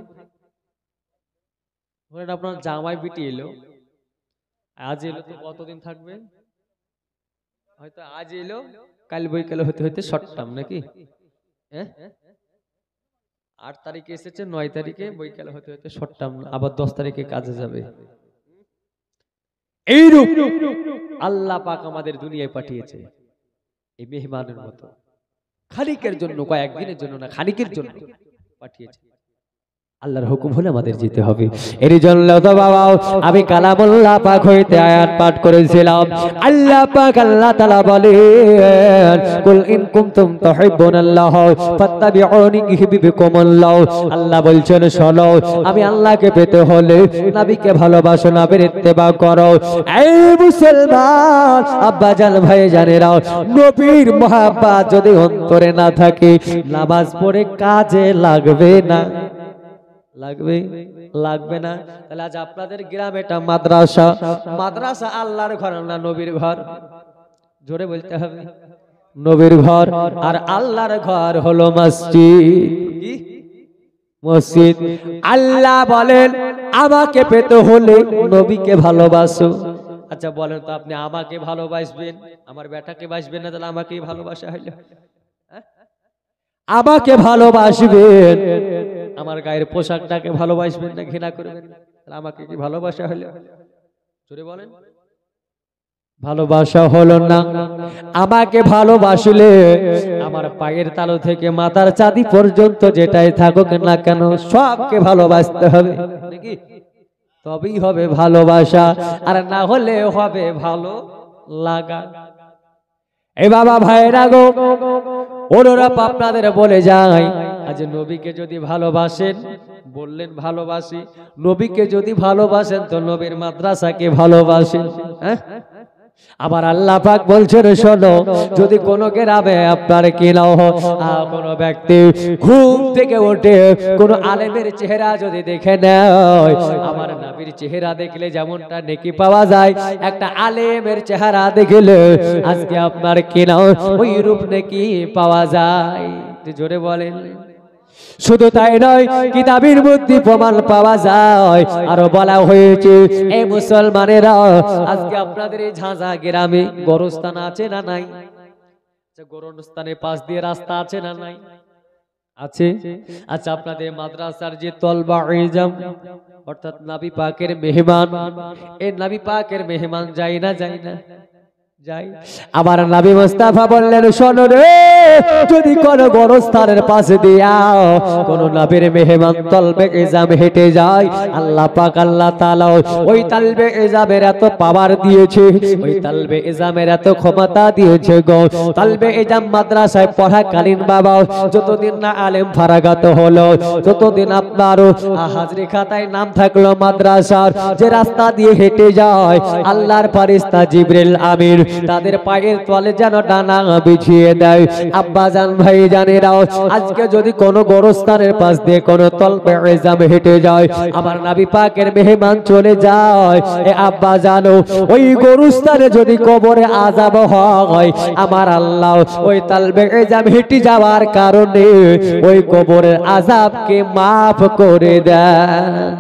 ধরেন আপনার জামাই বিটি এলো, আজ এলো, তো কতদিন থাকবে? হয়তো আজ এলো, কাল বৈকালে হতে হতে শর্টাম নাকি? 8 তারিখে এসেছে, 9 তারিখে বৈকালে হতে হতে শর্টাম, আবার 10 তারিখে কাজে যাবে। এইরূপ আল্লাহ পাক আমাদের দুনিয়ায় পাঠিয়েছে এই মেহমানের মতো, খানিকের জন্য, কয়েকদিনের জন্য না, খানিকের জন্য পাঠিয়েছে। আল্লাহর হুকুম হলে আমাদের যেতে হবে। এর জন্য তো বাবা আমি কালামুল্লাহ পাক হইতে আয়াত পাঠ করেছিলাম। আল্লাহ পাক আল্লাহ তাআলা বলেন কুল ইন কুনতুম তুহিব্বুনাল্লাহ ফাত্তাবিউনি ইউহিব্বুকুমুল্লাহ। আল্লাহ বলছেন শোনো, আমি আল্লাহকে পেতে হলে নবীকে ভালোবাসো, নবীর ইত্তেবা করো। এই মুসলমান আব্বাজান ভাইজানেরা, নবীর মহব্বত যদি অন্তরে না থাকে, নামাজ পড়ে কাজে লাগবে না, লাগবে লাগবে না। তাহলে আজ আপনাদের গ্রামে এটা মাদ্রাসা, মাদ্রাসা আল্লাহর ঘর না নবীর ঘর? জোরে বলতে হবে, নবীর ঘর। আর আল্লাহর ঘর হলো মসজিদ। কি মসজিদ? আল্লাহ বলেন আমাকে পেতে হলে নবীকে ভালোবাসো। আচ্ছা বলেন তো, আপনি আমাকে ভালোবাসবেন, আমার বেটাকে বাসবেন না, তাহলে আমাকেই ভালোবাসা হইল? আমাকে ভালোবাসবেন, আমার গায়ের পোশাকটাকে ভালোবাসবেন না ঘৃণা করবেন? তাহলে আমাকে কি ভালোবাসা হলো? জোরে বলেন। ভালোবাসা হলো না। আমাকে ভালোবাসলে আমার পায়ের তালু থেকে মাথার চাঁদি পর্যন্ত যেটাই থাকুক না কেন সবকে ভালোবাসতে হবে নাকি? তবেই হবে ভালোবাসা, আর না হলে হবে ভালো লাগা। এ বাবা ভাইরা গো, ওরা আপনাদের বলে যায়, আজ নবীকে যদি ভালোবাসেন, বললেন ভালোবাসি, নবীকে যদি ভালোবাসেন তো নবীর মাদ্রাসাকে ভালোবাসেন। আবার আল্লাহ পাক বলছেন শোনো, যদি কোনো গ্রামে আপনার কি নাও কোনো ব্যক্তি ঘুম থেকে উঠে কোনো আলেমের চেহারা যদি দেখে নেয়, আমার নবীর চেহারা দেখলে যেমনটা নেকি পাওয়া যায়, একটা আলেমের চেহারা দেখলে আজকে আপনার কি নাও ওই রূপ নেকি পাওয়া যায়। জোরে বলেন। শুধু তাই নয়, কিতাবের মধ্যে প্রমাণ পাওয়া যায়, আরো বলা হয়েছে এই মুসলমানেরা আজকে আপনাদের এই ঝাঁঝা গ্রামে গোরস্থান আছে না নাই? গোরস্থানের পাশ দিয়ে রাস্তা আছে না নাই? আছে। আচ্ছা, আপনাদের মাদ্রাসার যে তলবা ইজাম অর্থাৎ নবী পাকের মেহমান, এই নবী পাকের মেহমান যায় না যায় না? যাই। আবার নবী মুস্তাফা বললেন শোনো রে, যদি কোন গোরস্থানের পাশে দিয়া কোন নবীর মেহমান তলবে ইজাম হেঁটে যায়, আল্লাহ পাক আল্লাহ তাআলা ওই তালবে ইজামের এত পাওয়ার দিয়েছে, ওই তালবে ইজামের এত ক্ষমতা দিয়েছে গো। তালবে ইজাম মাদ্রাসায় পড়াকালীন বাবা যতদিন না আলেম ফারাগাত হলো, যতদিন আপনার হাজরি খাতায় নাম থাকলো মাদ্রাসার, যে রাস্তা দিয়ে হেঁটে যায় আল্লাহর ফেরেশতা জিবরিল আমিন তাদের পায়ের তলে যেন ডানা বিছিয়ে দেয়। আব্বা জান ভাই জানেরাও, আজকে যদি কোনো গোরস্থানের পাশ দিয়ে কোনো তলবে ইজাম হেঁটে যায়, আমার নবী পাকের মেহমান চলে যায়, এ আব্বা জানো ওই গোরস্থানে যদি কবরে আযাব হয়, আমার আল্লাহ ওই তালবে ইজাম হেঁটে যাওয়ার কারণে ওই কবরের আযাবকে মাফ করে দেন।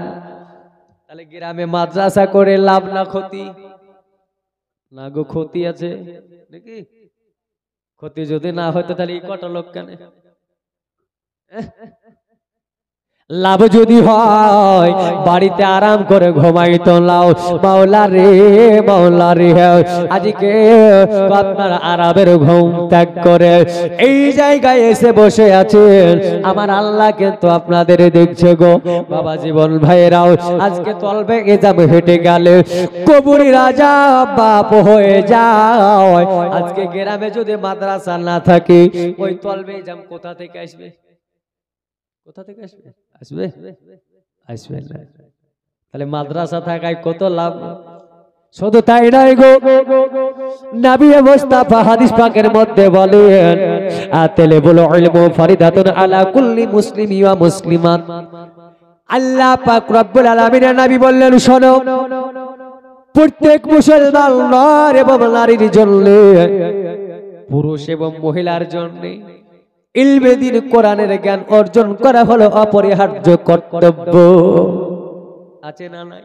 তাহলে গ্রামে মাদ্রাসা করে লাভ না ক্ষতি? না গো, ক্ষতি আছে নাকি? ক্ষতি যদি না হতো তাহলে এই কটা লোক কেন? লাভ যদি হয় বাড়িতে আরাম করে ঘুমাইতো লাও মাওলা রে, মাওলা রে। আজকে আপনার আরামের ঘুম ত্যাগ করে এই জায়গায় এসে বসে আছেন, আমার আল্লাহ কিন্তু আপনাদের দেখছে গো। বাবা জীবন ভাইরাও আজকে তলবে ইজাম হেঁটে গেলে কবরি রাজা বাপ হয়ে যায়। আজকে গ্রামে যদি মাদ্রাসা না থাকে, ওই তলবে ইজাম কোথা থেকে আসবে? কোথা থেকে আসবে? আসবে আসবে না। তাহলে মাদ্রাসা থাকায় কত লাভ। শুধু তাই নয় গো, নবী মুস্তাফা হাদিস পাকের মধ্যে বলেন আতালাবুল ইলমু ফারিদাতুন আলা কুল্লি মুসলিমি ওয়া মুসলিমাত। আল্লাহ পাক রব্বুল আলামিনের নবী বললেন শোনো, প্রত্যেক মুসলমান নর এবং নারীর জন্য, পুরুষ এবং মহিলার জন্য ইলমে দ্বীন কোরআনের জ্ঞান অর্জন করা হলো অপরিহার্য কর্তব্য। আছে না নাই?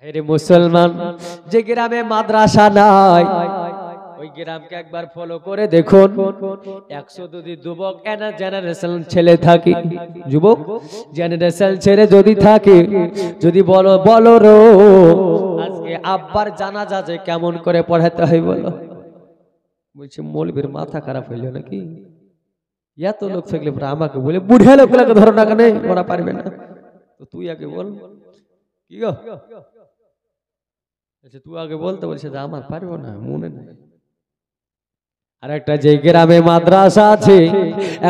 হে মুসলমান, যে গ্রামে মাদ্রাসা নাই ওই গ্রামকে একবার ফলো করে দেখুন। 100 যদি যুবক জেনারেশন ছেলে থাকে, যুবক জেনারেশন ছেলে যদি থাকে, যদি বলো বলো রো আজকে আব্বার জানাজা যে কেমন করে পড়াতে হয় বলো? বলছে মৌলবীর মাথা খারাপ হইল নাকি? এত লোক থাকলে আমাকে বলে বুড়ে লোকগুলোকে ধরো না, কেন ওরা পারবে না? তো তুই আগে বল। কি গো, তুই আগে বলতে বলছে যে আমার পারবো না, মনে নেই। আর একটা যে গ্রামে মাদ্রাসা আছে,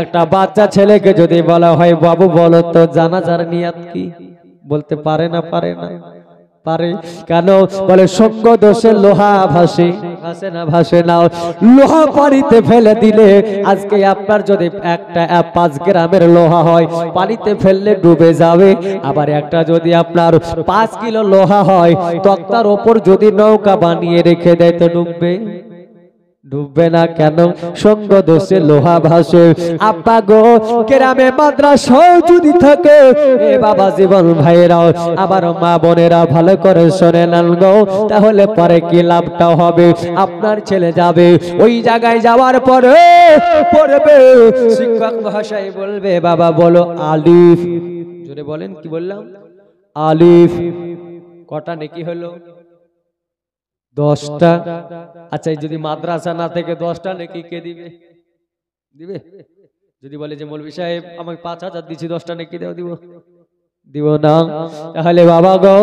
একটা বাচ্চা ছেলেকে যদি বলা হয় বাবু বলো তো জানাজার নিয়াত কি, বলতে পারে না? পারে না? পারে কেন? বলে সঙ্গ দোষে লোহা ভাসে, ভাসে না? ভাসে না। লোহা পানিতে ফেলে দিলে আজকে আপনার যদি একটা 5 গ্রামের লোহা হয়, পানিতে ফেললে ডুবে যাবে। আবার একটা যদি আপনার 5 কিলো লোহা হয়, তক্তার ওপর যদি নৌকা বানিয়ে রেখে দেয় তো ডুববে? ডুববে না। কেন? সঙ্গ দোষে লোহা ভাসে। আব্বা গো, গ্রামে মাদ্রাসা যদি থাকে, এ বাবা জীবন ভাইরাও আবার মা বোনেরা ভালো করে শুনে নেন গো, তাহলে পরে কি লাভটা হবে? আপনার ছেলে যাবে ওই জায়গায়, যাওয়ার পরে পড়বে, শিক্ষক ভাষায় বলবে বাবা বলো আলিফ। জোরে বলেন, কি বললাম? আলিফ। কটা নেকি হলো? 10টা। আচ্ছা, যদি মাদ্রাসা না থেকে 10টা নেকি কে দিবে? দিবে? যদি বলে যে মৌলভী সাহেব আমাকে 5000 দিচ্ছি, 10টা নেকি দাও, দিব? দিব না। তাহলে বাবা গো,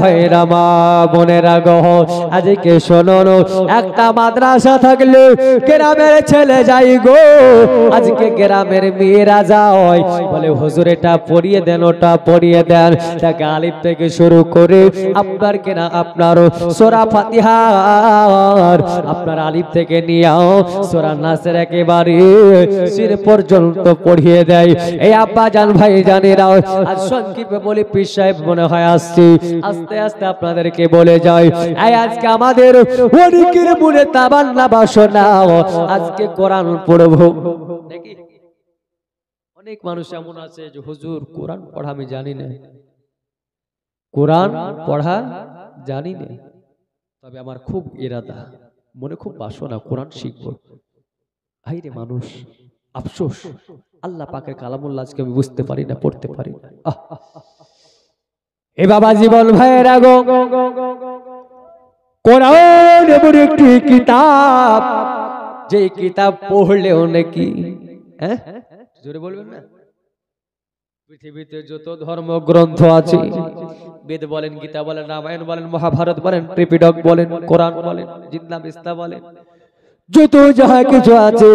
ভাইরা মা বোনেরা গো, আজকে শোনো, একটা মাদ্রাসা থাকলে গ্রামের ছেলে যাই গো, আজকে গ্রামের মেয়েরা যায় বলে হুজুর এটা পড়িয়ে দেন, ওটা পড়িয়ে দেন, তাকে আলিফ থেকে শুরু করে আপনার কেনা আপনারও সূরা ফাতিহা, আপনার আলিফ থেকে নিয়েও সূরা নাসের একেবারে সির পর্যন্ত পড়িয়ে দেয়। এই আব্বা জান ভাই জানেরা, আজ সংক্ষেপে বলি পীর সাহেব মনে হয় আসছি, আস্তে আস্তে আপনাদেরকে বলে যাই, আজকে আমাদের অনেকের মনে তামান্না বাসনা আজকে কোরআন পড়বো নাকি। অনেক মানুষ এমন আছে যে হুজুর কোরআন পড়া আমি জানি না, কোরআন পড়া জানি না, তবে আমার খুব ইরাদা, মনে খুব বাসনা কোরআন শিখবো। হাইরে মানুষ, আফসোস, আল্লাহ পাকের কালামুল্লাহ আজকে আমি বুঝতে পারি না, পড়তে পারি না। এ বাবা জীবন ভাইয়েরা গো, কোরআন এমন একটি কিতাব, যে কিতাব পড়লেও নাকি, হ্যাঁ জোরে বলবেন না, পৃথিবীতে যত ধর্মগ্রন্থ আছে, বেদ বলেন, গীতা বলেন, রামায়ণ বলেন, মহাভারত বলেন, ত্রিপিটক বলেন, কোরআন বলেন, জিন্দা বিস্তা বলেন, যত যাহা কিছু আছে,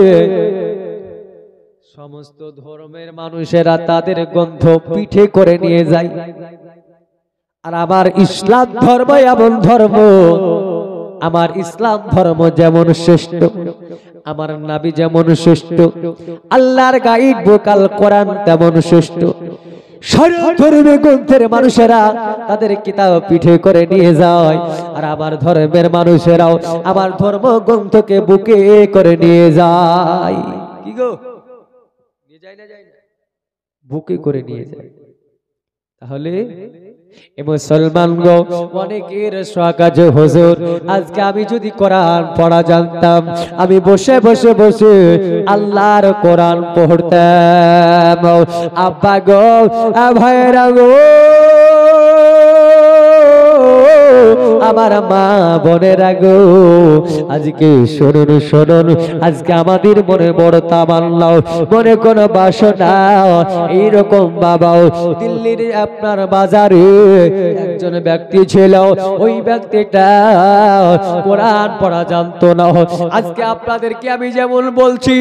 সমস্ত ধর্মের মানুষেরা তাদের গ্রন্থ পিঠে করে নিয়ে যায়। আর আমার ইসলাম ধর্ম এমন ধর্ম, আমার ইসলাম ধর্ম যেমন শ্রেষ্ঠ, আমার নবী যেমন শ্রেষ্ঠ, আল্লাহর গাইড বোকাল কোরআন তেমন শ্রেষ্ঠ। সারা ধর্মের গ্রন্থের মানুষেরা তাদের কিতাব পিঠে করে নিয়ে যায়, আর আমার ধর্মের মানুষেরাও আমার ধর্ম গ্রন্থকে বুকে করে নিয়ে যায়। কি গো, নিয়ে যায় না, যায় না, বুকে করে নিয়ে যায়। তাহলে মুসলমান গো, অনেকের শখ আছে হুজুর আজকে আমি যদি কোরআন পড়া জানতাম, আমি বসে বসে বসে আল্লাহর কোরআন পড়তাম। আব্বা গো, ভাইরা গো, আমার মা বোনেরা গো, আজকে শুনুন শুনুন, আজকে আমাদের মনে বড় তামান্না, মনে কোনো বাসনা, এইরকম বাবাও দিল্লির আপনার বাজারে একজন ব্যক্তি ছিল, ওই ব্যক্তিটা কোরআন পড়া জানতো না। আজকে আপনাদেরকে আমি যেমন বলছি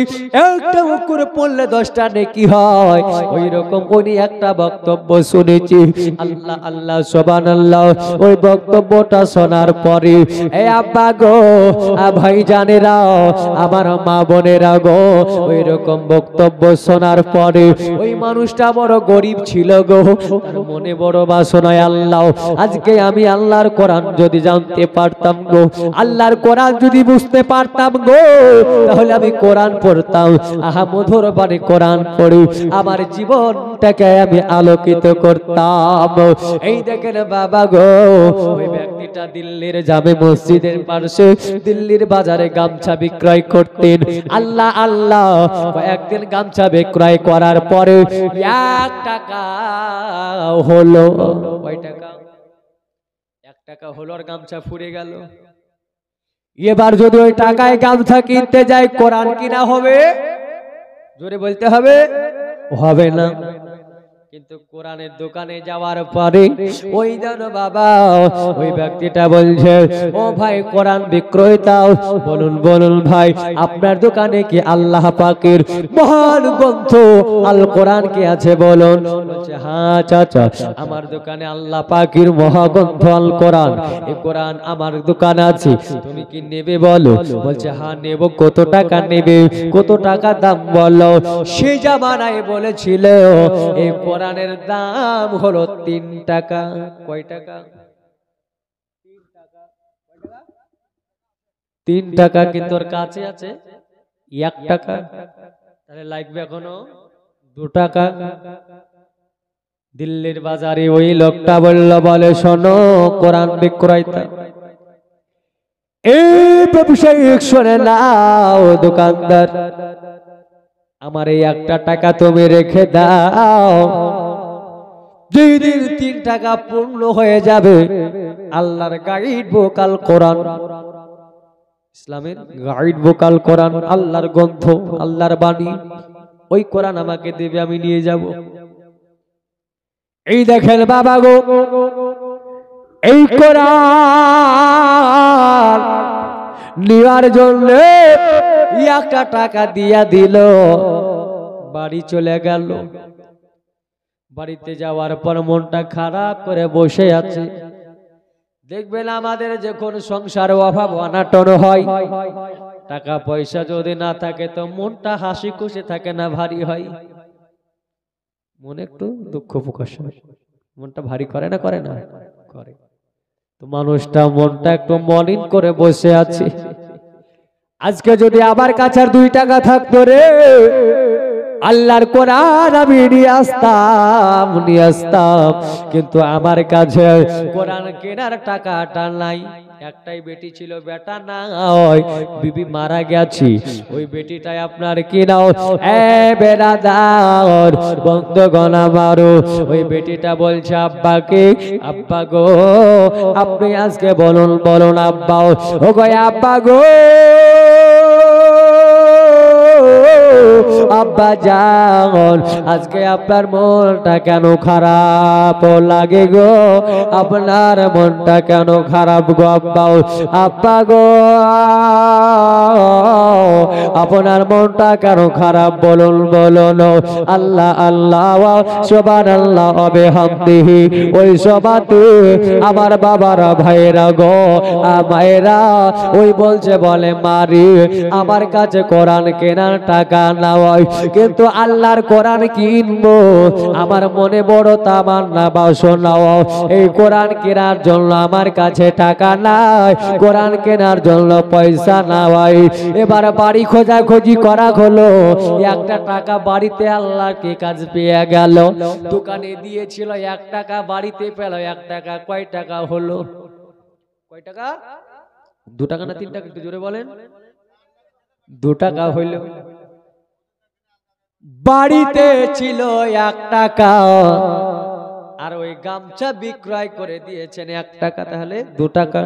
একটা করে পড়লে 10টা নেকি হয়, ওই রকম উনি একটা বক্তব্য শুনেছি, আল্লাহ আল্লাহ সুবহানাল্লাহ, ওই বক্তব্যটা শোনার পরে এ আব্বা গো, ভাই জানেরা, আমার মা বোনেরা গো, ওই রকম বক্তব্য শোনার পরে ওই মানুষটা বড় গরিব ছিল গো, তার মনে বড় বাসনা, আল্লাহ আজকে আমি আল্লাহর কোরআন যদি জানতে পারতাম গো, আল্লাহর কোরআন যদি বুঝতে পারতাম গো, তাহলে আমি কোরআন পড়তাম, আহা মধুর বাণী কোরআন পড়ে আমার জীবনটাকে আমি আলোকিত করতাম। এই দেখেন বাবা গো, ওই ব্যক্তিটা দিল্লির জামে মসজিদের পাশে দিল্লির বাজারে গামছা বিক্রয় করতেন। আল্লাহ আল্লাহ, একদিন গামছা বিক্রয় করার পরে 1 টাকা হলো, কয় টাকা? 1 টাকা হলো, আর গামছা ফুরে গেল। এবার যদি ওই টাকায় গামছা কিনতে যাই, কোরআন কিনা হবে? জোরে বলতে হবে, হবে না। কিন্তু কোরআনের দোকানে যাওয়ার পরে ওই জানো বাবা, ওই ব্যক্তিটা বলছে, ও ভাই কোরআন বিক্রেতা, বলুন বলুন ভাই, আপনার দোকানে কি আল্লাহ পাকের মহান গ্রন্থ আল কোরআন কি আছে বলুন? বলছে হ্যাঁ চাচা, আমার দোকানে আল্লাহ পাকের মহাগ্রন্থ আল কোরআন, এই কোরআন আমার দোকানে আছে, তুমি কি নেবে বলো? বলছে হ্যাঁ নেব। কত টাকা নেবে? কত টাকা দাম বলো? সে জামানায় বলেছিল এই কোরআনের দাম হলো 3 টাকা। কয় টাকা? 3 টাকা। কিন্তু ওর কাছে আছে 1 টাকা, তাহলে লাগবে এখনো 2 টাকা। দিল্লির বাজারে ওই লোকটা বলল, বলে শোনো কোরআন বিক্রেতা, এই ব্যবসায়িক শোনে নাও দোকানদার, আমার এই 1 টাকা তুমি রেখে দাও, যেদিন 3 টাকা পূর্ণ হয়ে যাবে আল্লাহর গাইড বুক আল কোরআন, ইসলামের গাইড বুক আল কোরআন, আল্লাহর গ্রন্থ, আল্লাহর বাণী, ওই কোরআন আমাকে দেবে, আমি নিয়ে যাব। এই দেখেন বাবা গো, এই কোরআন নেওয়ার জন্য একটা টাকা দিয়া দিল, বাড়ি চলে গেল। বাড়িতে যাওয়ার পর মনটা খারাপ করে বসে আছে। দেখবেন আমাদের যখন সংসারে অভাব অনাটন হয়, টাকা পয়সা যদি না থাকে তো মনটা হাসি খুশি থাকে না, ভারী হয়। মনে একটু দুঃখ প্রকাশ হয়, মনটা ভারী করে না, করে না, করে। তো মানুষটা মনটা একটু মলিন করে বসে আছে। আজকে যদি আমার কাছে আর 2 টাকা থাকতো রে, আল্লাহর কোরআন আমি নিয়ে আসতাম, কিন্তু আমার কাছে কোরআন কেনার টাকাটা নাই। একটাই বেটি ছিল, বেটা নাই, বিবি মারা গেছে। ওই বেটিটাই আপনার কিনাও এ বেরাদার বন্ধুগণ আমারও, ওই বেটিটা বলছে আব্বাকে, আব্বা গো আপনি আজকে বলুন আব্বা, ও গো আব্বা গো, আব্বা যান আজকে আপনার মনটা কেন খারাপ লাগে গো, আপনার মনটা কেন খারাপ গো আব্বা, আব্বা গো আপনার মনটা কেন খারাপ বলুন। আল্লাহ আল্লাহ সুবহানাল্লাহ ওয়া বিহামদিহি। ওই সবাতে আমার বাবারা ভাইরা গো ভাইরা ওই বলছে, বলে মারি আমার কাছে কোরআন কেনার টাকা না হয়, কিন্তু আল্লাহর কোরআন কিনবো আমার মনে বড় তামান্না বাসনা, এই কোরআন কেনার জন্য আমার কাছে টাকা নাই, কোরআন কেনার জন্য পয়সা না হয়। এবার বাড়ি খোঁজাখুঁজি করা হলো, একটা টাকা বাড়িতে আল্লাহকে কাজ পেয়ে গেল। দোকানে দিয়েছিল 1 টাকা, বাড়িতে পেল 1 টাকা। কয় টাকা হলো? কয় টাকা? 2 টাকা না 3 টাকা? একটু জোরে বলেন। 2 টাকা হইল। বাড়িতে ছিল 1 টাকা, আর ওই গামছা বিক্রয় করে দিয়েছেন 1 টাকা, তাহলে 2 টাকা।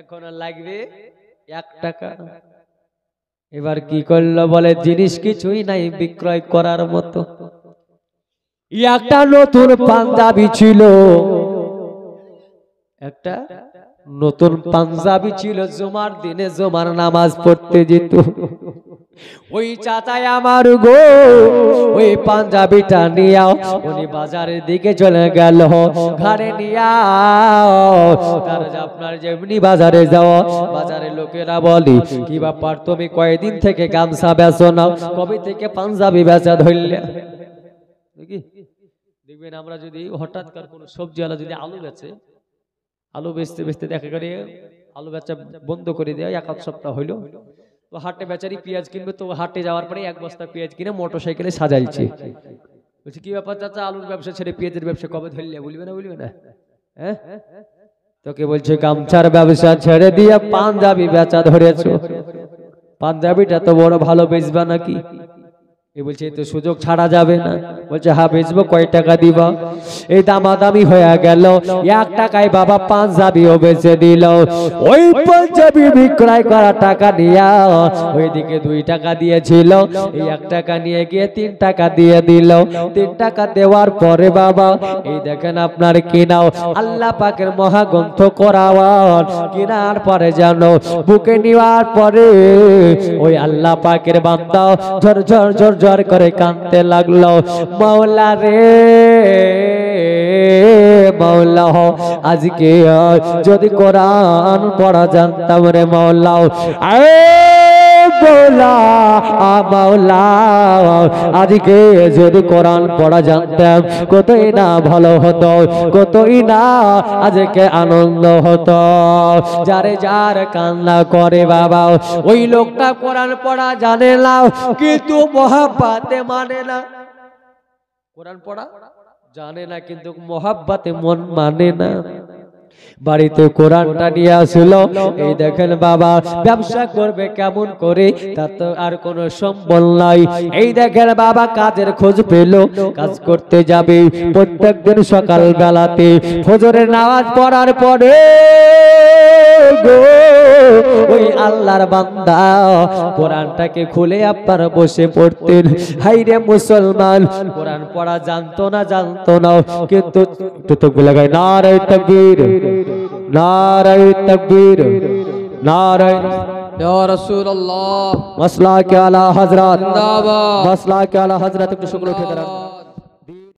এখন লাগবে 1 টাকা। এবার কি করলো? বলে জিনিস কিছুই নাই বিক্রয় করার মতো। একটা নতুন পাঞ্জাবি ছিল, একটা নতুন পাঞ্জাবি ছিল, জুমার দিনে জুমার নামাজ পড়তে যেত। ওই চাচাই আমার গো ওই পাঞ্জাবিটা নিয়া উনি বাজারের দিকে চলে গেল, ঘরে নিয়া। তার আপনার যেমনি বাজারে যাওয়া, বাজারে লোকেরা বলি কি ব্যাপার তুমি কয়দিন থেকে গামছা বেচো না, কবে থেকে পাঞ্জাবি বেচা ধরলে? দেখবেন আমরা যদি হঠাৎ করে কোনো সবজিওয়ালা যদি আলু বেচে, আলু বেচতে বেচতে দেখা করে আলু বেচা বন্ধ করে দেয়, 1 সপ্তাহ হইলো, তো হাটে বেচারি পেঁয়াজ কিনবে, তো হাটে যাওয়ার পরে 1 বস্তা পেঁয়াজ কিনে মোটরসাইকেলে সাজাইছে। বলছে কি ব্যাপার চাচা, আলুর ব্যবসা ছেড়ে পেঁয়াজের ব্যবসা কবে ধরলে? বলবে না, বলবে না? হ্যাঁ, তোকে বলছে গামছার ব্যবসা ছেড়ে দিয়ে পাঞ্জাবি বেচা ধরেছো, পাঞ্জাবিটা তো বড় ভালো বেচবা নাকি? এ বলছে তো সুযোগ ছাড়া যাবে না। বলছে হ্যাঁ বেচবো, কয় টাকা দিবা? এই দামাদামি হয়ে গেল, 1 টাকায় বাবা পাঞ্জাবিও বেচে দিল। ওই পাঞ্জাবি বিক্রয় করা টাকা নিয়া ওইদিকে 2 টাকা দিয়েছিল, এই 1 টাকা নিয়ে গিয়ে 3 টাকা দিয়ে দিল। 3 টাকা দেওয়ার পরে বাবা এই দেখেন আপনার কিনাও আল্লাহ পাকের মহাগ্রন্থ কোরআন কিনার পরে জানো বুকে নেওয়ার পরে ওই আল্লাহ পাকের বান্দা ঝর ঝর ঝর ঝর করে কাঁদতে লাগলো, মাওলা রে মাওলা আজকে যদি কোরআন পড়া জানতাম রে মাওলা, মাওলা আজকে যদি কোরআন পড়া জানতাম কতই না ভালো হতো, কতই না আজকে আনন্দ হতো। যারে যার কান্না করে বাবা, ওই লোকটা কোরআন পড়া জানে না কিন্তু মহাব্বতে মানে না। কোরআন পড়া জানে না কিন্তু মহাব্বতে মন মানে না। বাড়িতে কোরআনটা নিয়ে আসলো। এই দেখেন বাবা ব্যবসা করবে কেমন করে, তার তো আর কোনো সম্বল নাই। এই দেখেন বাবা কাজের খোঁজ পেল, কাজ করতে যাবে প্রত্যেকদিন সকাল বেলাতে ফজরের নামাজ পড়ার পরে গো ওই আল্লাহর বান্দা কোরআনটাকে খুলে আপনারা বসে পড়তেন। হাইরে মুসলমান, কোরআন পড়া জানতো না কিন্তু তো লাগায় নারায়ে তাকবীর, নারায়ে তাকবীর, নারায়ে ইয়া রাসূলুল্লাহ মাসলা কে আলা হযরত, জিন্দাবাদ। মাসলা কে আলা হযরত। একটু শুকর উঠে দাঁড়ান।